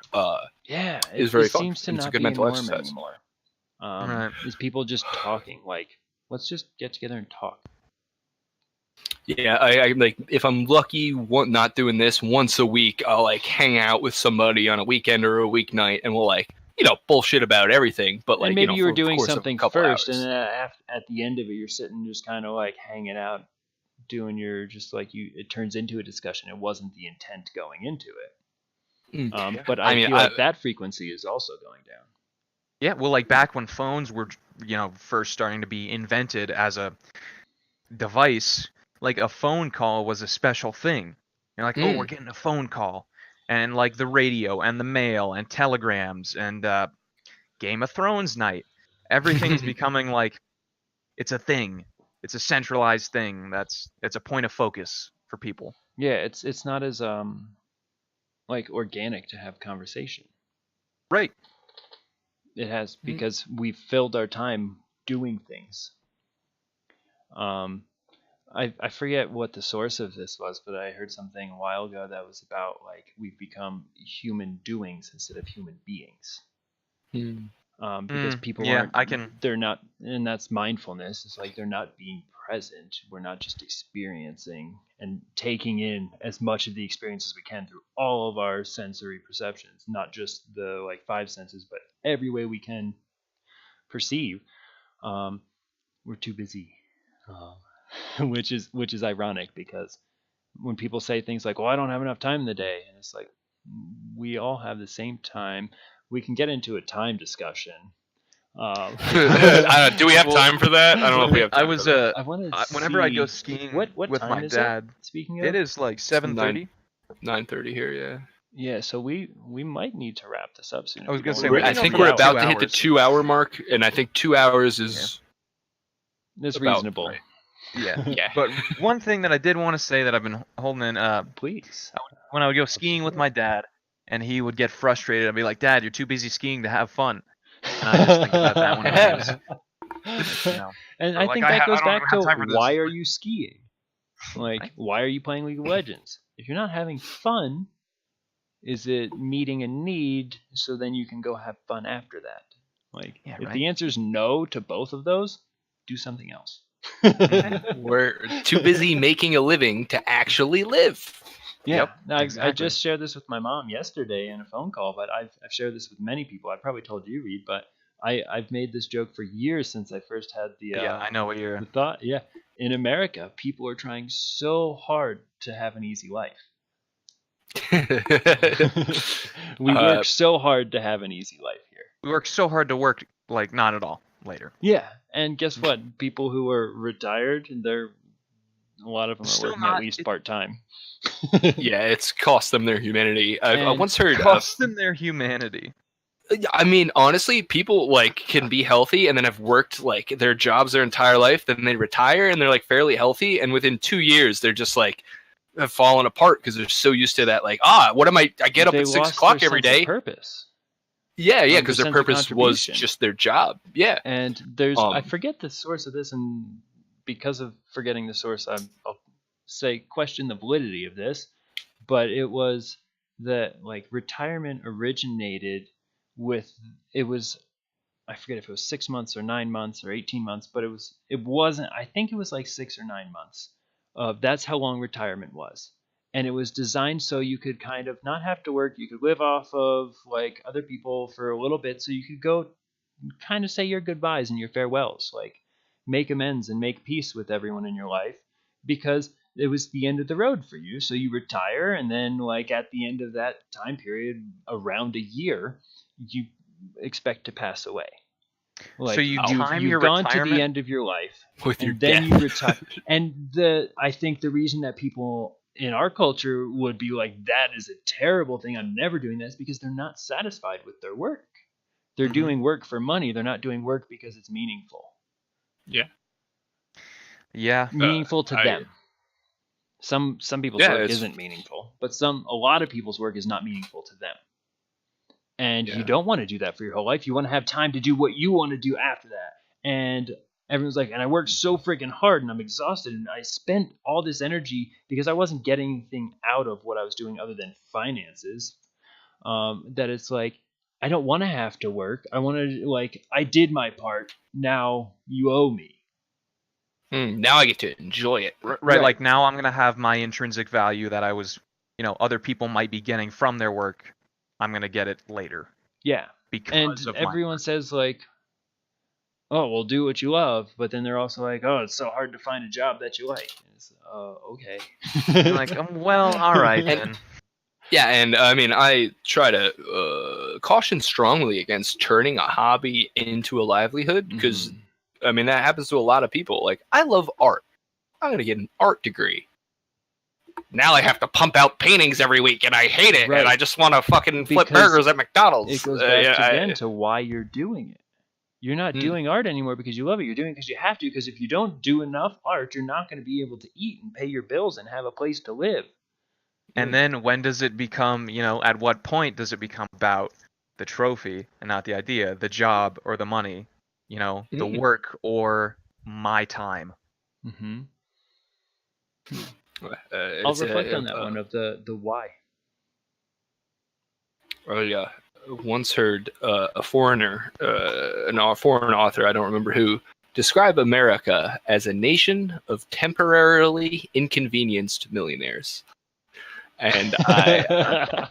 is very fun. Seems to it's not a good be mental a norm exercise anymore. Right. Is people just talking like, let's just get together and talk. Yeah, I like if I'm lucky, not doing this once a week, I'll like hang out with somebody on a weekend or a weeknight, and we'll like bullshit about everything. But like and maybe you were for the doing course of a something couple first, hours. and then at the end of it, you're sitting just kind of like hanging out, doing your just like you. It turns into a discussion. It wasn't the intent going into it. But I feel like that frequency is also going down. Yeah, well, like back when phones were, first starting to be invented as a device, like a phone call was a special thing. You're like, oh, we're getting a phone call. And like the radio and the mail and telegrams and Game of Thrones night. Everything's becoming like, it's a thing. It's a centralized thing. It's a point of focus for people. Yeah, it's not as like organic to have conversation. Right. It has, because we filled our time doing things. I forget what the source of this was, but I heard something a while ago that was about like we've become human doings instead of human beings. Because people they're not, and that's mindfulness. It's like they're not being present. We're not just experiencing and taking in as much of the experience as we can through all of our sensory perceptions, not just the like 5 senses, but every way we can perceive. We're too busy, which is ironic, because when people say things like, well, I don't have enough time in the day, and it's like, we all have the same time. We can get into a time discussion. Do we have time for that? I don't know if we have time. I was whenever I go skiing what with time my is dad. Speaking of, It is like 7:30. 9:30 here. Yeah. Yeah, so we might need to wrap this up soon. I was gonna say, I think we're about to hit the 2 hour mark, and I think 2 hours is that's about reasonable. right. Yeah. Yeah. But one thing that I did want to say that I've been holding in, Please. when I would go skiing with my dad, and he would get frustrated, I'd be like, Dad, you're too busy skiing to have fun. And I just think about that when know. And Or I like, think I that ha- I goes don't back have to time for this. why are you skiing? Like, Right. why are you playing League of Legends? If you're not having fun, is it meeting a need so then you can go have fun after that? Like, Yeah, if right. the answer is no to both of those, do something else. We're too busy making a living to actually live. Yeah, Yep, no, I exactly. just shared this with my mom yesterday in a phone call, but I've shared this with many people. I probably told you, Reed, but I've made this joke for years since I first had Yeah, I know what you're. the thought. Yeah, in America, people are trying so hard to have an easy life. We work so hard to have an easy life here. We work so hard to work like not at all later. Yeah, and guess what? People who are retired, a lot of them are Still working at not- least part time. Yeah, it's cost them their humanity. I And once heard. Cost them their humanity. I mean, honestly, people like can be healthy and then have worked like their jobs their entire life. Then they retire and they're like fairly healthy, and within 2 years they're just like have fallen apart because they're so used to that. Like, what am I? I get up They at 6 lost o'clock their every sense of day. purpose. Yeah, their because their sense of purpose was contribution. just their job. Yeah. And there's I Um, forget the source of this, and because of forgetting the source, I'll say question the validity of this. But it was that like retirement originated with I forget if it was 6 months or 9 months or 18 months, but it wasn't. I think it was like 6 or 9 months. That's how long retirement was. And it was designed so you could kind of not have to work. You could live off of like other people for a little bit, so you could go kind of say your goodbyes and your farewells, like make amends and make peace with everyone in your life, because it was the end of the road for you. So you retire, and then like at the end of that time period, around a year, you expect to pass away. Like So you've your gone to the retirement? end of your life, with your and then death. you retire. And I think the reason that people in our culture would be like, that is a terrible thing, I'm never doing this, because they're not satisfied with their work. They're Mhm. doing work for money. They're not doing work because it's meaningful. Yeah. Meaningful to I- them. Some people's Yeah, work it's- isn't meaningful, but a lot of people's work is not meaningful to them. And Yeah. you don't want to do that for your whole life. You want to have time to do what you want to do after that. And everyone's like, and I worked so freaking hard and I'm exhausted and I spent all this energy because I wasn't getting anything out of what I was doing other than finances. That it's like, I don't want to have to work. I want to, like, I did my part. Now you owe me. Now I get to enjoy it. Right. Like now I'm gonna have my intrinsic value that I was, other people might be getting from their work. I'm gonna get it later Yeah. because And of everyone says, like, oh, well, do what you love. But then they're also like, oh, it's so hard to find a job that you like. It's, okay. I'm like, well, all right And- then. Yeah, and I mean, I try to caution strongly against turning a hobby into a livelihood because, Mhm. I mean, that happens to a lot of people. Like, I love art. I'm going to get an art degree. Now I have to pump out paintings every week, and I hate it, Right. and I just want to fucking flip Because burgers at McDonald's. It goes back yeah, again to why you're doing it. You're not Hmm. doing art anymore because you love it. You're doing it because you have to. Because if you don't do enough art, you're not going to be able to eat and pay your bills and have a place to live. And then when does it become, at what point does it become about the trophy and not the idea, the job or the money, the Mm. work or my time? Mm-hmm. I'll it's reflect on that one of the why. I once heard a foreigner, a foreign author, I don't remember who, describe America as a nation of temporarily inconvenienced millionaires. And I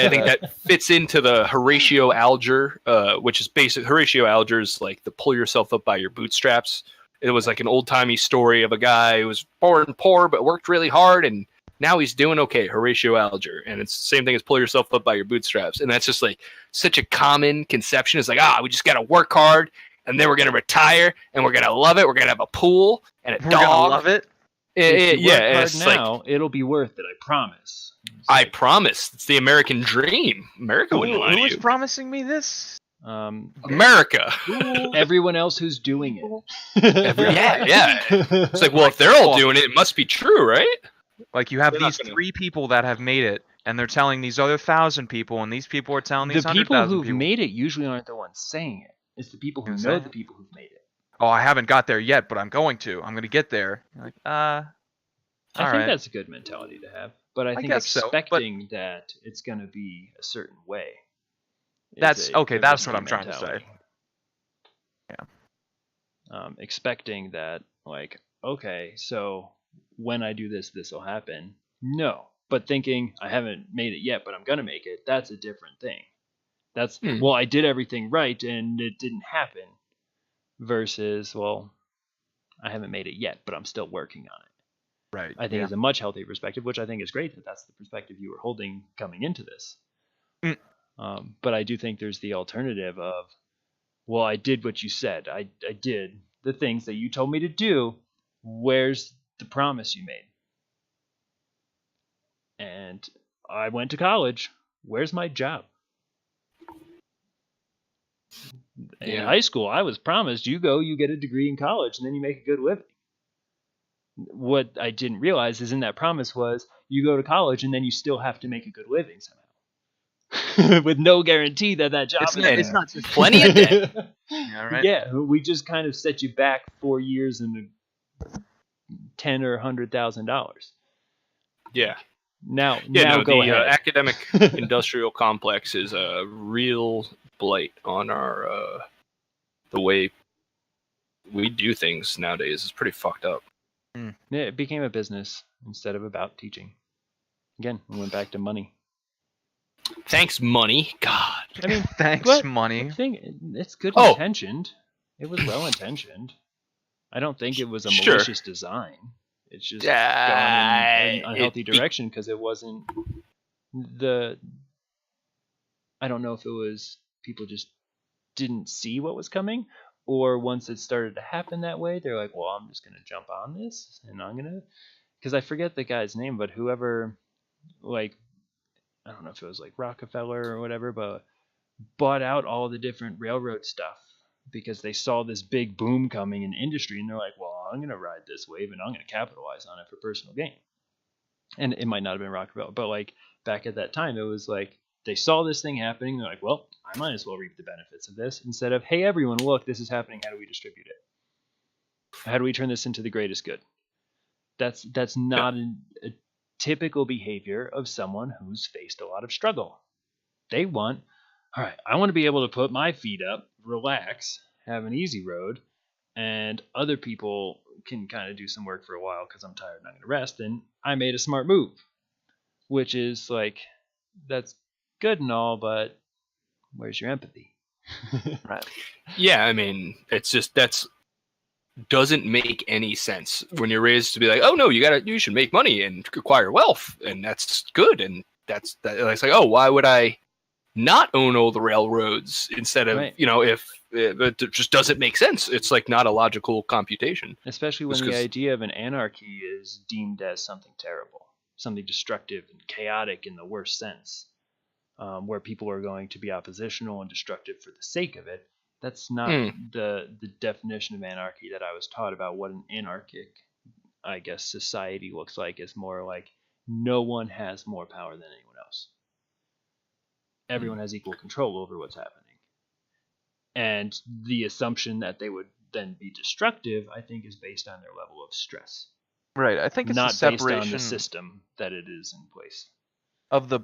think that fits into the Horatio Alger, which is basic. Horatio Alger is like the pull yourself up by your bootstraps. It was like an old timey story of a guy who was born poor but worked really hard, and now he's doing okay. Horatio Alger, and it's the same thing as pull yourself up by your bootstraps. And that's just like such a common conception. It's like, we just got to work hard, and then we're gonna retire, and we're gonna love it. We're gonna have a pool and a We're dog. gonna love it. If you work And hard it's like, now, it'll be worth it. I promise. I promise. It's the American dream. America wouldn't lie Who to was you. promising me this? America. Everyone else who's doing it. Yeah. It's like, well, if they're all doing it, it must be true, right? Like you have They're not these gonna- 3 people that have made it, and they're telling these other 1,000 people, and these people are telling these The people 100,000 who've people. made it usually aren't the ones saying it. It's the people who Who's know saying the it? people who've made it. oh, I haven't got there yet, but I'm going to. I'm going to get there. You're like, I all think right. that's a good mentality to have, but I think guess so, but- expecting that it's going to be a certain way. is That's okay. a That's what risky I'm trying to say. mentality. Expecting that, like, okay, so when I do this, this will happen. No, but thinking I haven't made it yet, but I'm gonna make it. That's a different thing. That's well, I did everything right and it didn't happen. Versus, well, I haven't made it yet, but I'm still working on it. Right. I think is a much healthier perspective, which I think is great that that's the perspective you were holding coming into this. But I do think there's the alternative of, well, I did what you said. I did the things that you told me to do. Where's the promise you made? And I went to college. Where's my job? In high school, I was promised you go, you get a degree in college, and then you make a good living. What I didn't realize is in that promise was you go to college and then you still have to make a good living somehow. With no guarantee that job is there. It's not just Plenty of debt. Yeah, right. Yeah, we just kind of set you back 4 years and $10,000 or $100,000. Yeah. Now the go ahead. academic industrial complex is a real blight on our the way we do things nowadays. It's pretty fucked up. Yeah, it became a business instead of about teaching. Again, we went back to money. Thanks, money. God. I mean, Thanks, but money. It's good Oh. intentioned. It was well intentioned. I don't think it was a Sure. malicious design. It's just gone in an unhealthy direction because it wasn't the. I don't know if it was people just didn't see what was coming, or once it started to happen that way, they're like, well, I'm just going to jump on this and I'm going to. Because I forget the guy's name, but whoever, like, I don't know if it was like Rockefeller or whatever, but bought out all the different railroad stuff because they saw this big boom coming in industry and they're like, well, I'm going to ride this wave and I'm going to capitalize on it for personal gain. And it might not have been Rockefeller, but like back at that time, it was like they saw this thing happening. They're like, well, I might as well reap the benefits of this instead of, hey, everyone, look, this is happening. How do we distribute it? How do we turn this into the greatest good? That's not a typical behavior of someone who's faced a lot of struggle. They want, all right, I want to be able to put my feet up, relax, have an easy road, and other people can kind of do some work for a while because I'm tired and I'm going to rest. And I made a smart move, which is like, that's good and all, but where's your empathy? Right. Yeah, I mean, it's just doesn't make any sense when you're raised to be like, oh no, you should make money and acquire wealth, and that's good, and that's it's like, oh, why would I not own all the railroads instead of if it just doesn't make sense. It's like not a logical computation, especially when the idea of an anarchy is deemed as something terrible, something destructive and chaotic in the worst sense, where people are going to be oppositional and destructive for the sake of it. That's not the definition of anarchy that I was taught about what an anarchic, I guess, society looks like. Is more like no one has more power than anyone else. Everyone has equal control over what's happening. And the assumption that they would then be destructive, I think, is based on their level of stress. Right. I think it's not the separation based on the system that it is in place. Of the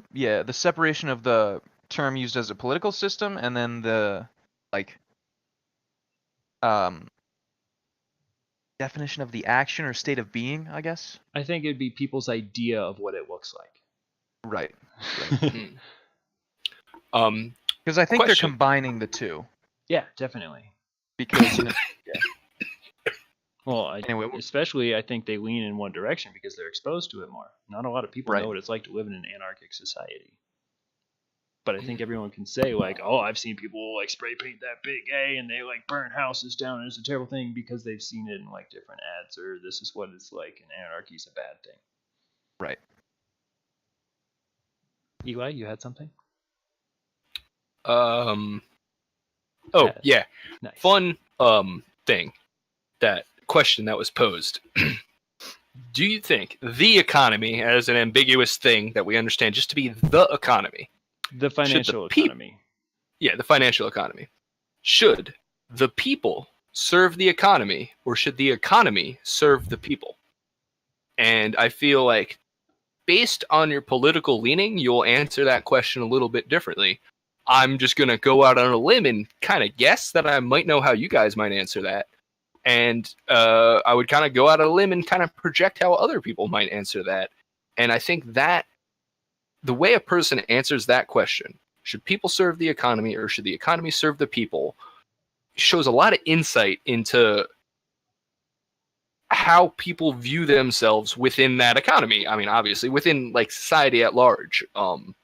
separation of the term used as a political system and then the definition of the action or state of being, I guess. I think it'd be people's idea of what it looks like. Right. Because I think they're combining the two. Yeah, definitely. Because well, especially I think they lean in one direction because they're exposed to it more. Not a lot of people know what it's like to live in an anarchic society. But I think everyone can say, like, oh, I've seen people, like, spray paint that big A and they, like, burn houses down and it's a terrible thing because they've seen it in, like, different ads or this is what it's like and anarchy's a bad thing. Right. Eli, you had something? Oh, yeah. Nice. Fun thing. That question that was posed. Do you think the economy, as an ambiguous thing that we understand just to be the economy, the financial economy. Yeah, the financial economy. Should the people serve the economy or should the economy serve the people? And I feel like based on your political leaning, you'll answer that question a little bit differently. I'm just going to go out on a limb and kind of guess that I might know how you guys might answer that. And I would kind of go out on a limb and kind of project how other people might answer that. And I think that the way a person answers that question, should people serve the economy or should the economy serve the people, shows a lot of insight into how people view themselves within that economy. I mean, obviously within like society at large. And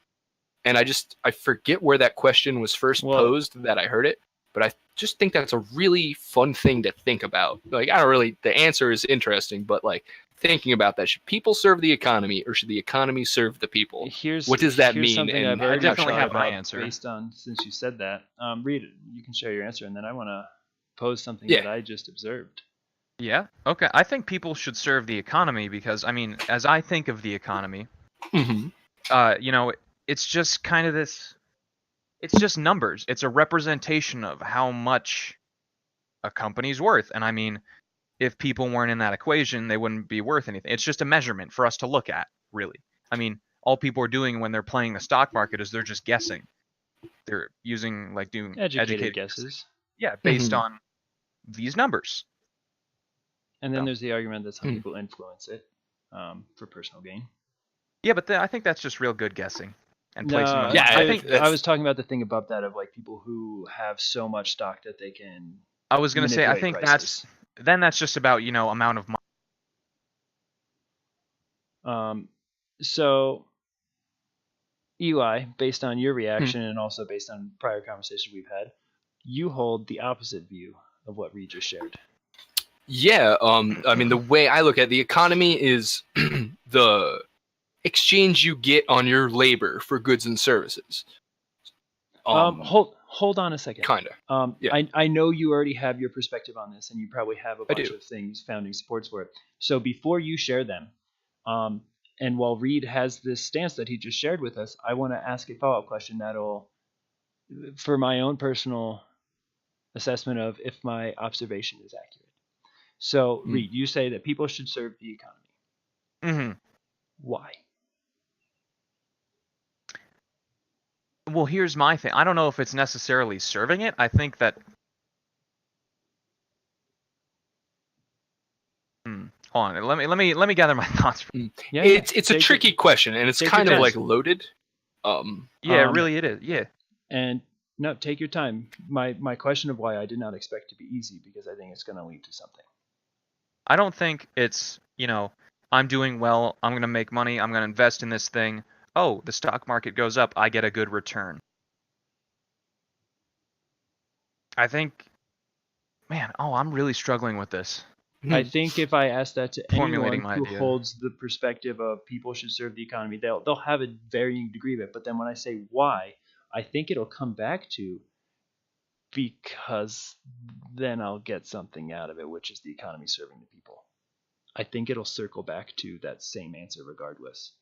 I forget where that question was first posed that I heard it, but I just think that's a really fun thing to think about. Like, the answer is interesting, but like thinking about that, should people serve the economy or should the economy serve the people? What does that mean? Something And I've I definitely have my about answer. based on, since you said that. Reed, you can share your answer, and then I want to pose something Yeah. that I just observed. Yeah. Okay. I think people should serve the economy because, I mean, as I think of the economy, you know, it's just kind of this. It's just numbers. It's a representation of how much a company's worth. And I mean, if people weren't in that equation, they wouldn't be worth anything. It's just a measurement for us to look at, really. I mean, all people are doing when they're playing the stock market is they're just guessing. They're using like doing Educated guesses. Yeah, based on these numbers. And then So. there's the argument that some people influence it for personal gain. Yeah, but I think that's just real good guessing and No, placing them. Yeah, I think think that's- I was talking about the thing above that of like people who have so much stock that they can. I was gonna say I manipulate think prices. that's just about amount of money. So Eli, based on your reaction and also based on prior conversations we've had, you hold the opposite view of what Reed just shared. Yeah, I mean, the way I look at the economy is the exchange you get on your labor for goods and services. Hold on a second. Kinda. Yeah. I know you already have your perspective on this, and you probably have a bunch do. of things founding supports for it. So before you share them, and while Reed has this stance that he just shared with us, I want to ask a follow-up question that'll, for my own personal assessment of if my observation is accurate. So, Reed, you say that people should serve the economy. Why? Well, here's my thing. I don't know if it's necessarily serving it. I think that. Hold on. Let me gather my thoughts. Yeah, it's a tricky question, and it's kind of like loaded. Yeah, really it is. Yeah. And no, take your time. My question of why I did not expect to be easy because I think it's going to lead to something. I don't think it's, I'm doing well, I'm going to make money, I'm going to invest in this thing. Oh, the stock market goes up, I get a good return. I think, I'm really struggling with this. I think if I ask that to Formulating anyone my who idea. holds the perspective of people should serve the economy, they'll have a varying degree of it. But then when I say why, I think it'll come back to because then I'll get something out of it, which is the economy serving the people. I think it'll circle back to that same answer regardless.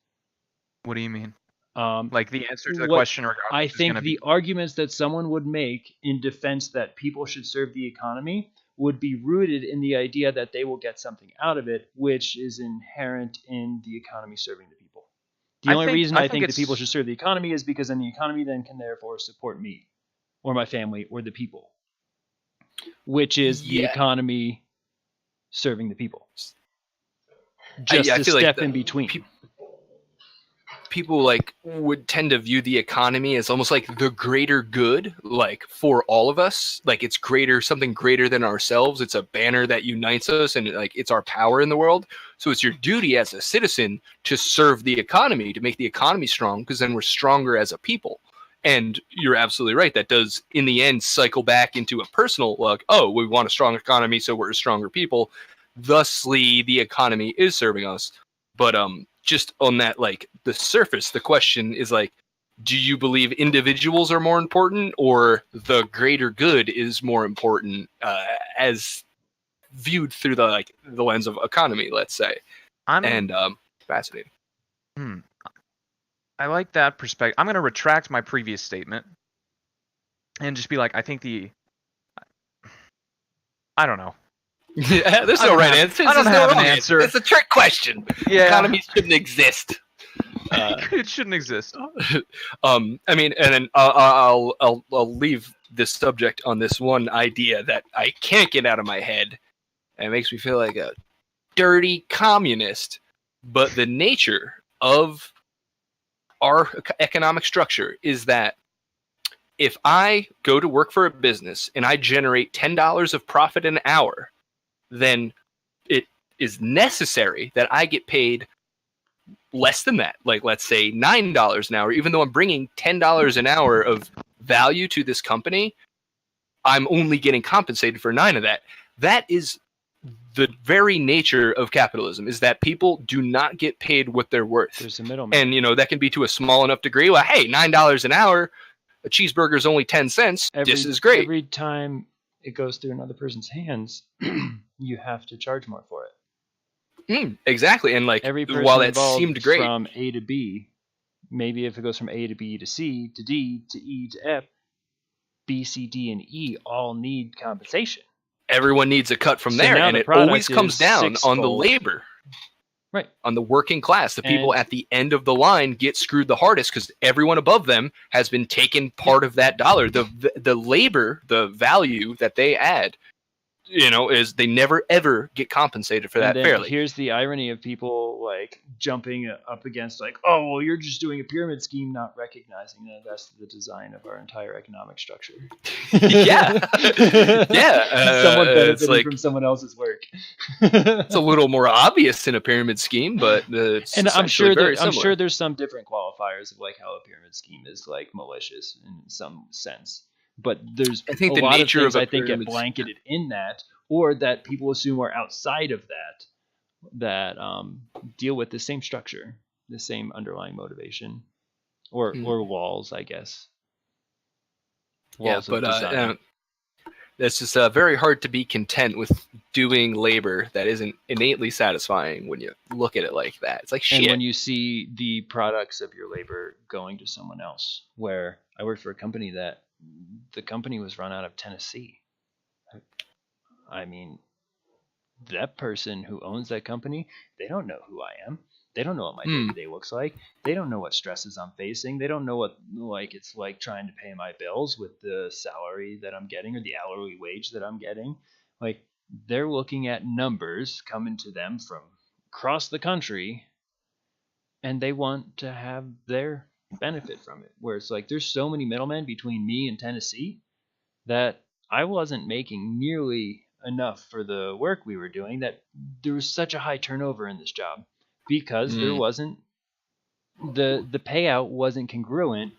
What do you mean? Like the answer to the what- question regardless I is think gonna the be, arguments that someone would make in defense that people should serve the economy would be rooted in the idea that they will get something out of it, which is inherent in the economy serving the people. The only reason I think that people should serve the economy is because then the economy then can therefore support me or my family or the people, which is the economy serving the people. Just I a feel step like in between. People like would tend to view the economy as almost like the greater good, like for all of us. Like it's greater, something greater than ourselves. It's a banner that unites us, and like it's our power in the world. So it's your duty as a citizen to serve the economy, to make the economy strong, because then we're stronger as a people. And you're absolutely right. That does, in the end, cycle back into a personal, like, oh, we want a strong economy, so we're a stronger people. Thusly, the economy is serving us. But just on that, like the surface, the question is like, do you believe individuals are more important, or the greater good is more important, as viewed through the lens of economy, let's say? Fascinating. I like that perspective. I'm going to retract my previous statement and just be like, I think I don't know. Yeah, there's I no don't right have- answer. I don't There's no have an wrong answer. It's a trick question. Yeah, Economy shouldn't exist. it shouldn't exist. I mean, and then I'll leave this subject on this one idea that I can't get out of my head, and it makes me feel like a dirty communist. But the nature of our economic structure is that if I go to work for a business and I generate $10 of profit an hour, then it is necessary that I get paid less than that. Like, let's say $9 an hour, even though I'm bringing $10 an hour of value to this company, I'm only getting compensated for 9 of that. That is the very nature of capitalism, is that people do not get paid what they're worth. There's a middleman. And, that can be to a small enough degree. Well, hey, $9 an hour, a cheeseburger is only 10 cents. This is great. Every time it goes through another person's hands, you have to charge more for it. Exactly. And like, Every person while that involved seemed great, from A to B, maybe if it goes from A to B to C to D to E to F, B, C, D, and E all need compensation. everyone needs a cut from So there, now and the it product always comes is down on the sixfold. labor. Right. On the working class. The people And- at the end of the line get screwed the hardest because everyone above them has been taking part of that dollar. The labor, the value that they add, is they never ever get compensated for that And then fairly. here's the irony of people like jumping up against like, oh, well, you're just doing a pyramid scheme, not recognizing that that's the design of our entire economic structure. Yeah. Yeah, Someone it's benefiting like- from someone else's work. It's a little more obvious in a pyramid scheme, but it's And I'm essentially sure very I'm similar. sure there's some different qualifiers of like how a pyramid scheme is like malicious in some sense. But there's I think a the lot nature of of things a I think get pyramid- blanketed in that, or that people assume are outside of that deal with the same structure, the same underlying motivation, or walls, I guess. Walls of design. It's just very hard to be content with doing labor that isn't innately satisfying when you look at it like that. It's like shit. And when you see the products of your labor going to someone else, where I worked for a company that the company was run out of Tennessee. I mean, that person who owns that company, they don't know who I am. They don't know what my day-to-day looks like. They don't know what stresses I'm facing. They don't know what it's like trying to pay my bills with the salary that I'm getting or the hourly wage that I'm getting. Like, they're looking at numbers coming to them from across the country, and they want to have their benefit from it. Where it's like there's so many middlemen between me and Tennessee that I wasn't making nearly enough for the work we were doing, that there was such a high turnover in this job because there wasn't the payout wasn't congruent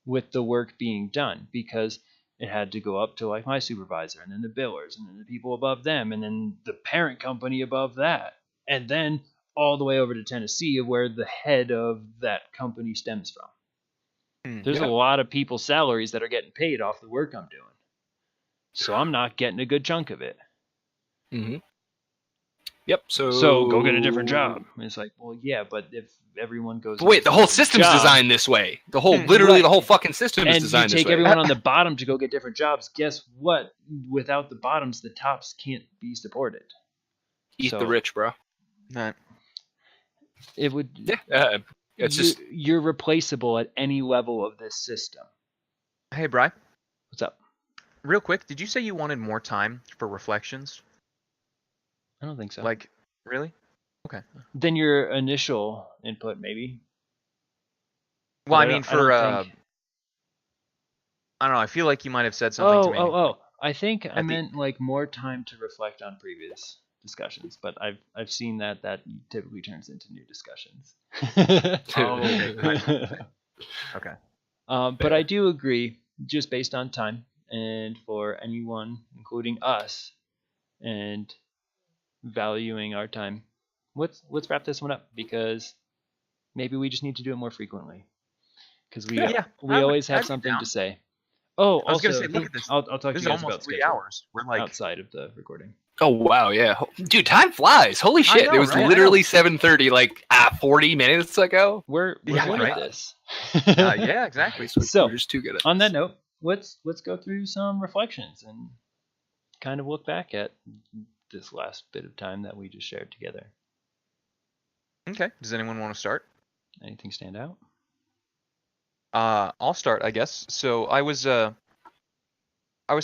with the work being done, because it had to go up to like my supervisor and then the billers and then the people above them and then the parent company above that, and then all the way over to Tennessee, where the head of that company stems from. There's a lot of people's salaries that are getting paid off the work I'm doing. So I'm not getting a good chunk of it. Mm-hmm. Yep. So go get a different job. And it's like, well, yeah, but if everyone goes... But wait, the whole system's designed this way. The whole whole fucking system is and designed you this take way. everyone on the bottom to go get different jobs. Guess what? Without the bottoms, the tops can't be supported. Eat the rich, bro. Right. It would... Yeah. It's just... You're replaceable at any level of this system. Hey, Bri. What's up? Real quick, did you say you wanted more time for reflections? I don't think so. Like, really? Okay. Then your initial input, maybe. Well, But I mean, don't for think- I don't know. I feel like you might have said something to me. I think I the- meant like more time to reflect on previous discussions, but I've seen that typically turns into new discussions. okay, gotcha. Okay. But I do agree, just based on time, and for anyone, including us, and valuing our time. Let's wrap this one up, because maybe we just need to do it more frequently, because we always have something to say. Oh, I was also, gonna say, look at this. I'll talk to This you is guys almost about 3 schedule hours. We're like outside of the recording. Oh, wow, yeah. Dude, time flies. Holy shit. know, It was right? literally 7:30, like 40 minutes ago. We're Yeah, good right. at this. yeah, exactly. So, We're just too good at on this. that note, let's go through some reflections and kind of look back at this last bit of time that we just shared together. Okay. Does anyone want to start? Anything stand out? I'll start, I guess. So I was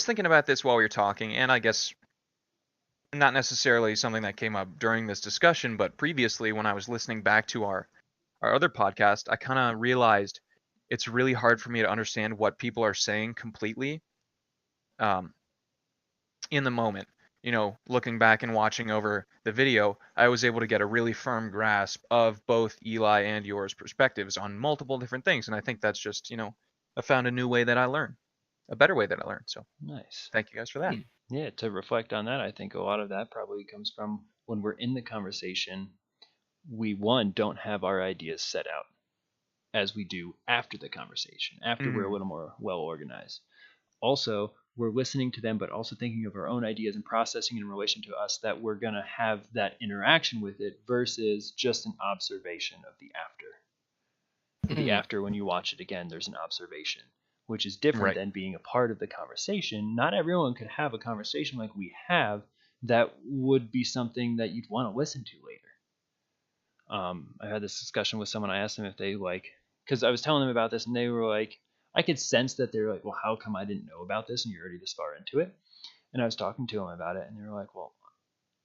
thinking about this while we were talking, and I guess not necessarily something that came up during this discussion, but previously when I was listening back to our other podcast, I kind of realized it's really hard for me to understand what people are saying completely in the moment. You know, looking back and watching over the video, I was able to get a really firm grasp of both Eli and yours perspectives on multiple different things, and I think that's just, I found a new way that I learn, a better way that I learn. So Nice. thank you guys for that. Yeah, to reflect on that, I think a lot of that probably comes from when we're in the conversation, we, one, don't have our ideas set out as we do after the conversation, after we're a little more well organized. Also, we're listening to them, but also thinking of our own ideas and processing in relation to us that we're going to have that interaction with it versus just an observation of the after. The after, when you watch it again, there's an observation, which is different than being a part of the conversation. Not everyone could have a conversation like we have that would be something that you'd want to listen to later. I had this discussion with someone. I asked them if they because I was telling them about this, and they were like, I could sense that they're like, well, how come I didn't know about this and you're already this far into it? And I was talking to them about it, and they were like, well,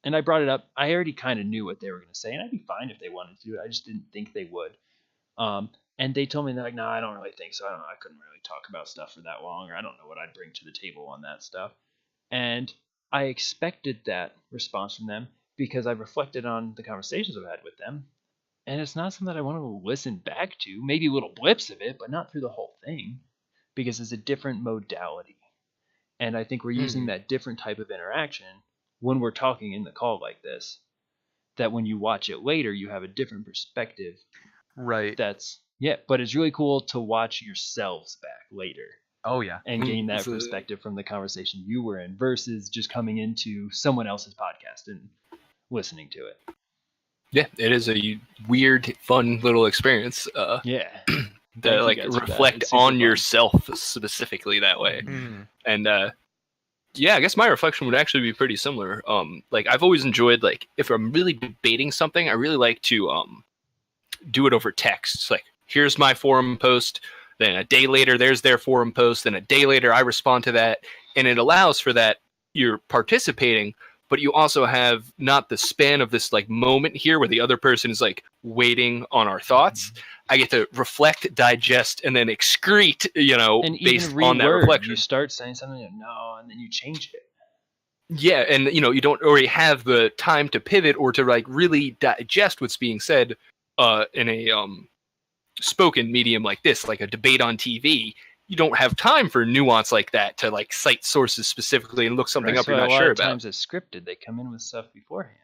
and I brought it up. I already kind of knew what they were going to say, and I'd be fine if they wanted to do it. I just didn't think they would. And they told me, they're like, no, I don't really think so. I couldn't really talk about stuff for that long, or I don't know what I'd bring to the table on that stuff. And I expected that response from them because I've reflected on the conversations I've had with them. And it's not something that I want to listen back to, maybe little blips of it, but not through the whole thing, because it's a different modality. And I think we're using that different type of interaction when we're talking in the call like this, that when you watch it later, you have a different perspective. Right. But it's really cool to watch yourselves back later. Oh, yeah. And gain that perspective from the conversation you were in versus just coming into someone else's podcast and listening to it. Yeah, it is a weird, fun little experience. Yeah. To reflect on yourself specifically that way. And yeah, I guess my reflection would actually be pretty similar. I've always enjoyed, if I'm really debating something, I really like to do it over text. It's like, here's my forum post, then a day later there's their forum post, then a day later I respond to that, and it allows for that you're participating, but you also have not the span of this moment here where the other person is waiting on our thoughts. I get to reflect, digest, and then excrete, and based on that reflection. You start saying something, and then you change it. Yeah, and you don't already have the time to pivot or to really digest what's being said in a spoken medium like this, like a debate on TV. You don't have time for nuance like that to cite sources specifically and look something up you're not sure about. A lot of times it's scripted. They come in with stuff beforehand.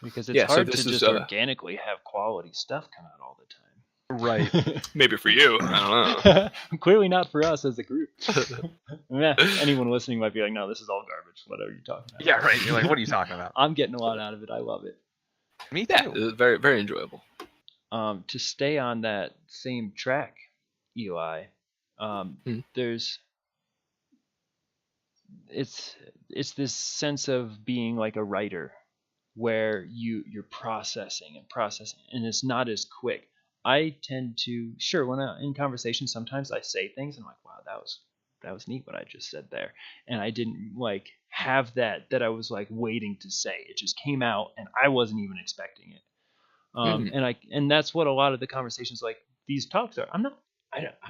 Because it's hard to just organically have quality stuff come out all the time. Right. Maybe for you. I don't know. Clearly not for us as a group. Anyone listening might be like, no, this is all garbage. What are you talking about? Yeah, right. You're like, what are you talking about? I'm getting a lot out of it. I love it. Me too. Yeah, it was very, very enjoyable. To stay on that same track, Eli, there's it's this sense of being like a writer where you're processing, and it's not as quick. I tend to, when I'm in conversation, sometimes I say things and I'm like, wow, that was neat what I just said there, and I didn't have that I was waiting to say. It just came out and I wasn't even expecting it. And that's what a lot of the conversations these talks are. I'm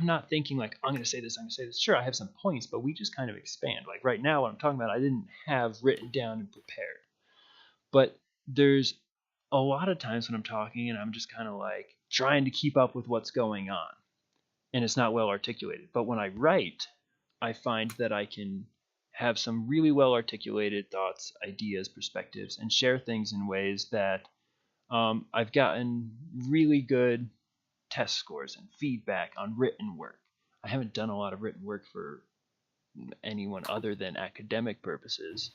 not thinking I'm going to say this. Sure, I have some points, but we just kind of expand. Right now, what I'm talking about, I didn't have written down and prepared. But there's a lot of times when I'm talking and I'm just kind of trying to keep up with what's going on, and it's not well articulated. But when I write, I find that I can have some really well articulated thoughts, ideas, perspectives, and share things in ways that I've gotten really good test scores and feedback on written work. I haven't done a lot of written work for anyone other than academic purposes.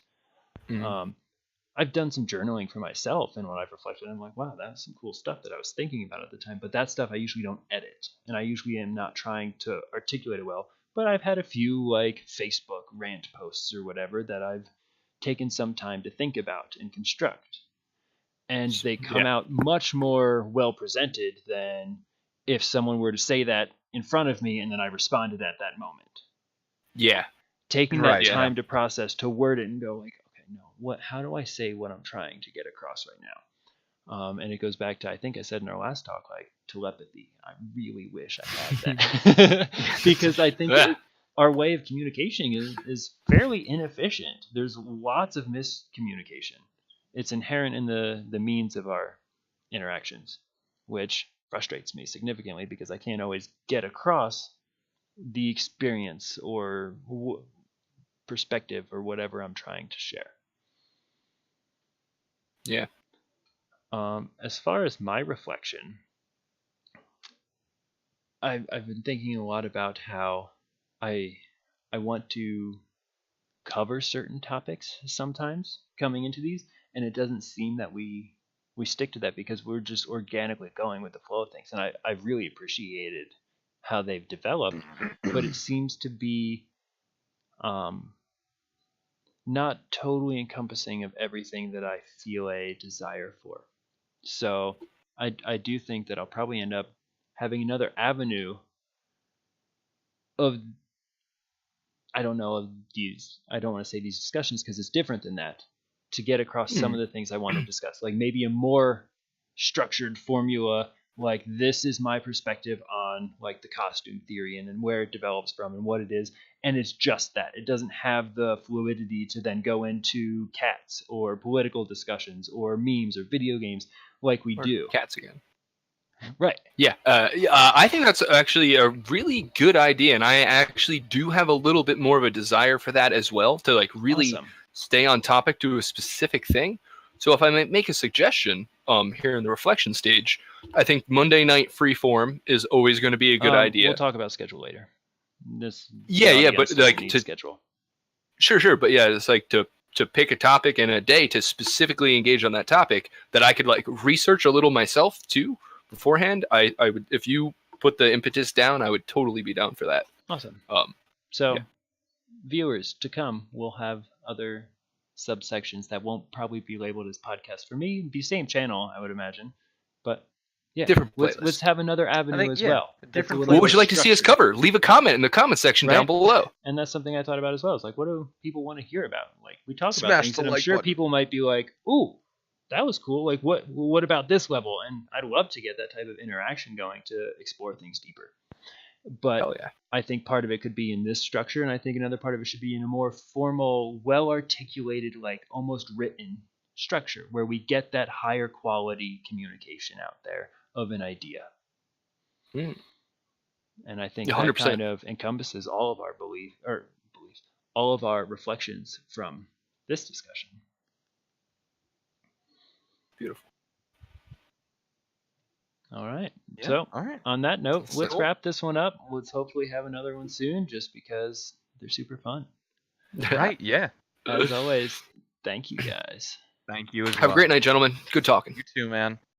I've done some journaling for myself, and when I've reflected, I'm like, wow, that's some cool stuff that I was thinking about at the time. But that stuff I usually don't edit, and I usually am not trying to articulate it well. But I've had a few Facebook rant posts or whatever that I've taken some time to think about and construct. And they come out much more well presented than if someone were to say that in front of me and then I responded at that moment. Yeah. Taking Right, that yeah. time to process, to word it and go like, okay, no, how do I say what I'm trying to get across right now? And it goes back to, I think I said in our last talk, like telepathy. I really wish I had that because I think our way of communication is fairly inefficient. There's lots of miscommunication. It's inherent in the means of our interactions, which frustrates me significantly because I can't always get across the experience or perspective or whatever I'm trying to share. Yeah. As far as my reflection, I've been thinking a lot about how I want to cover certain topics sometimes coming into these, and it doesn't seem that we stick to that because we're just organically going with the flow of things. And I've really appreciated how they've developed, but it seems to be not totally encompassing of everything that I feel a desire for. So I do think that I'll probably end up having another avenue of, I don't know, of these, I don't want to say these discussions because it's different than that, to get across some of the things I want to discuss. Like maybe a more structured formula, like this is my perspective on like the costume theory and where it develops from and what it is. And it's just that. It doesn't have the fluidity to then go into cats or political discussions or memes or video games like we do. Cats again. Right. Yeah, I think that's actually a really good idea, and I actually do have a little bit more of a desire for that as well, to like really Awesome. stay on topic to a specific thing. So if I might make a suggestion here in the reflection stage, I think Monday night freeform is always going to be a good idea. We'll talk about schedule later. This Yeah, but audience like needs to schedule. Sure, but yeah, it's like to pick a topic in a day to specifically engage on that topic that I could like research a little myself too beforehand. I would, if you put the impetus down, I would totally be down for that. Awesome. Yeah. Viewers to come, we'll have other subsections that won't probably be labeled as podcasts. For me, it'd be same channel, I would imagine. But yeah, Different let's playlist. have another avenue think, as yeah, well. different That's What would you like to see us structured. cover? Leave a comment in the comment section down Right. below. And that's something I thought about as well. It's like, what do people want to hear about? Like, we talk about Smash things, the and I'm like sure button. people might be like, "Ooh, that was cool. Like, what about this level?" And I'd love to get that type of interaction going to explore things deeper. But Hell yeah. I think part of it could be in this structure, and I think another part of it should be in a more formal, well-articulated, like almost written structure, where we get that higher quality communication out there of an idea. Mm. And I think Yeah, that 100%. kind of encompasses all of our beliefs, all of our reflections from this discussion. Beautiful. All right. Yeah, So all right. on that note, That's let's cool. wrap this one up. Let's hopefully have another one soon, just because they're super fun. Right, yeah. As always, thank you guys. Thank you as well. Have a great night, gentlemen. Good talking. You too, man.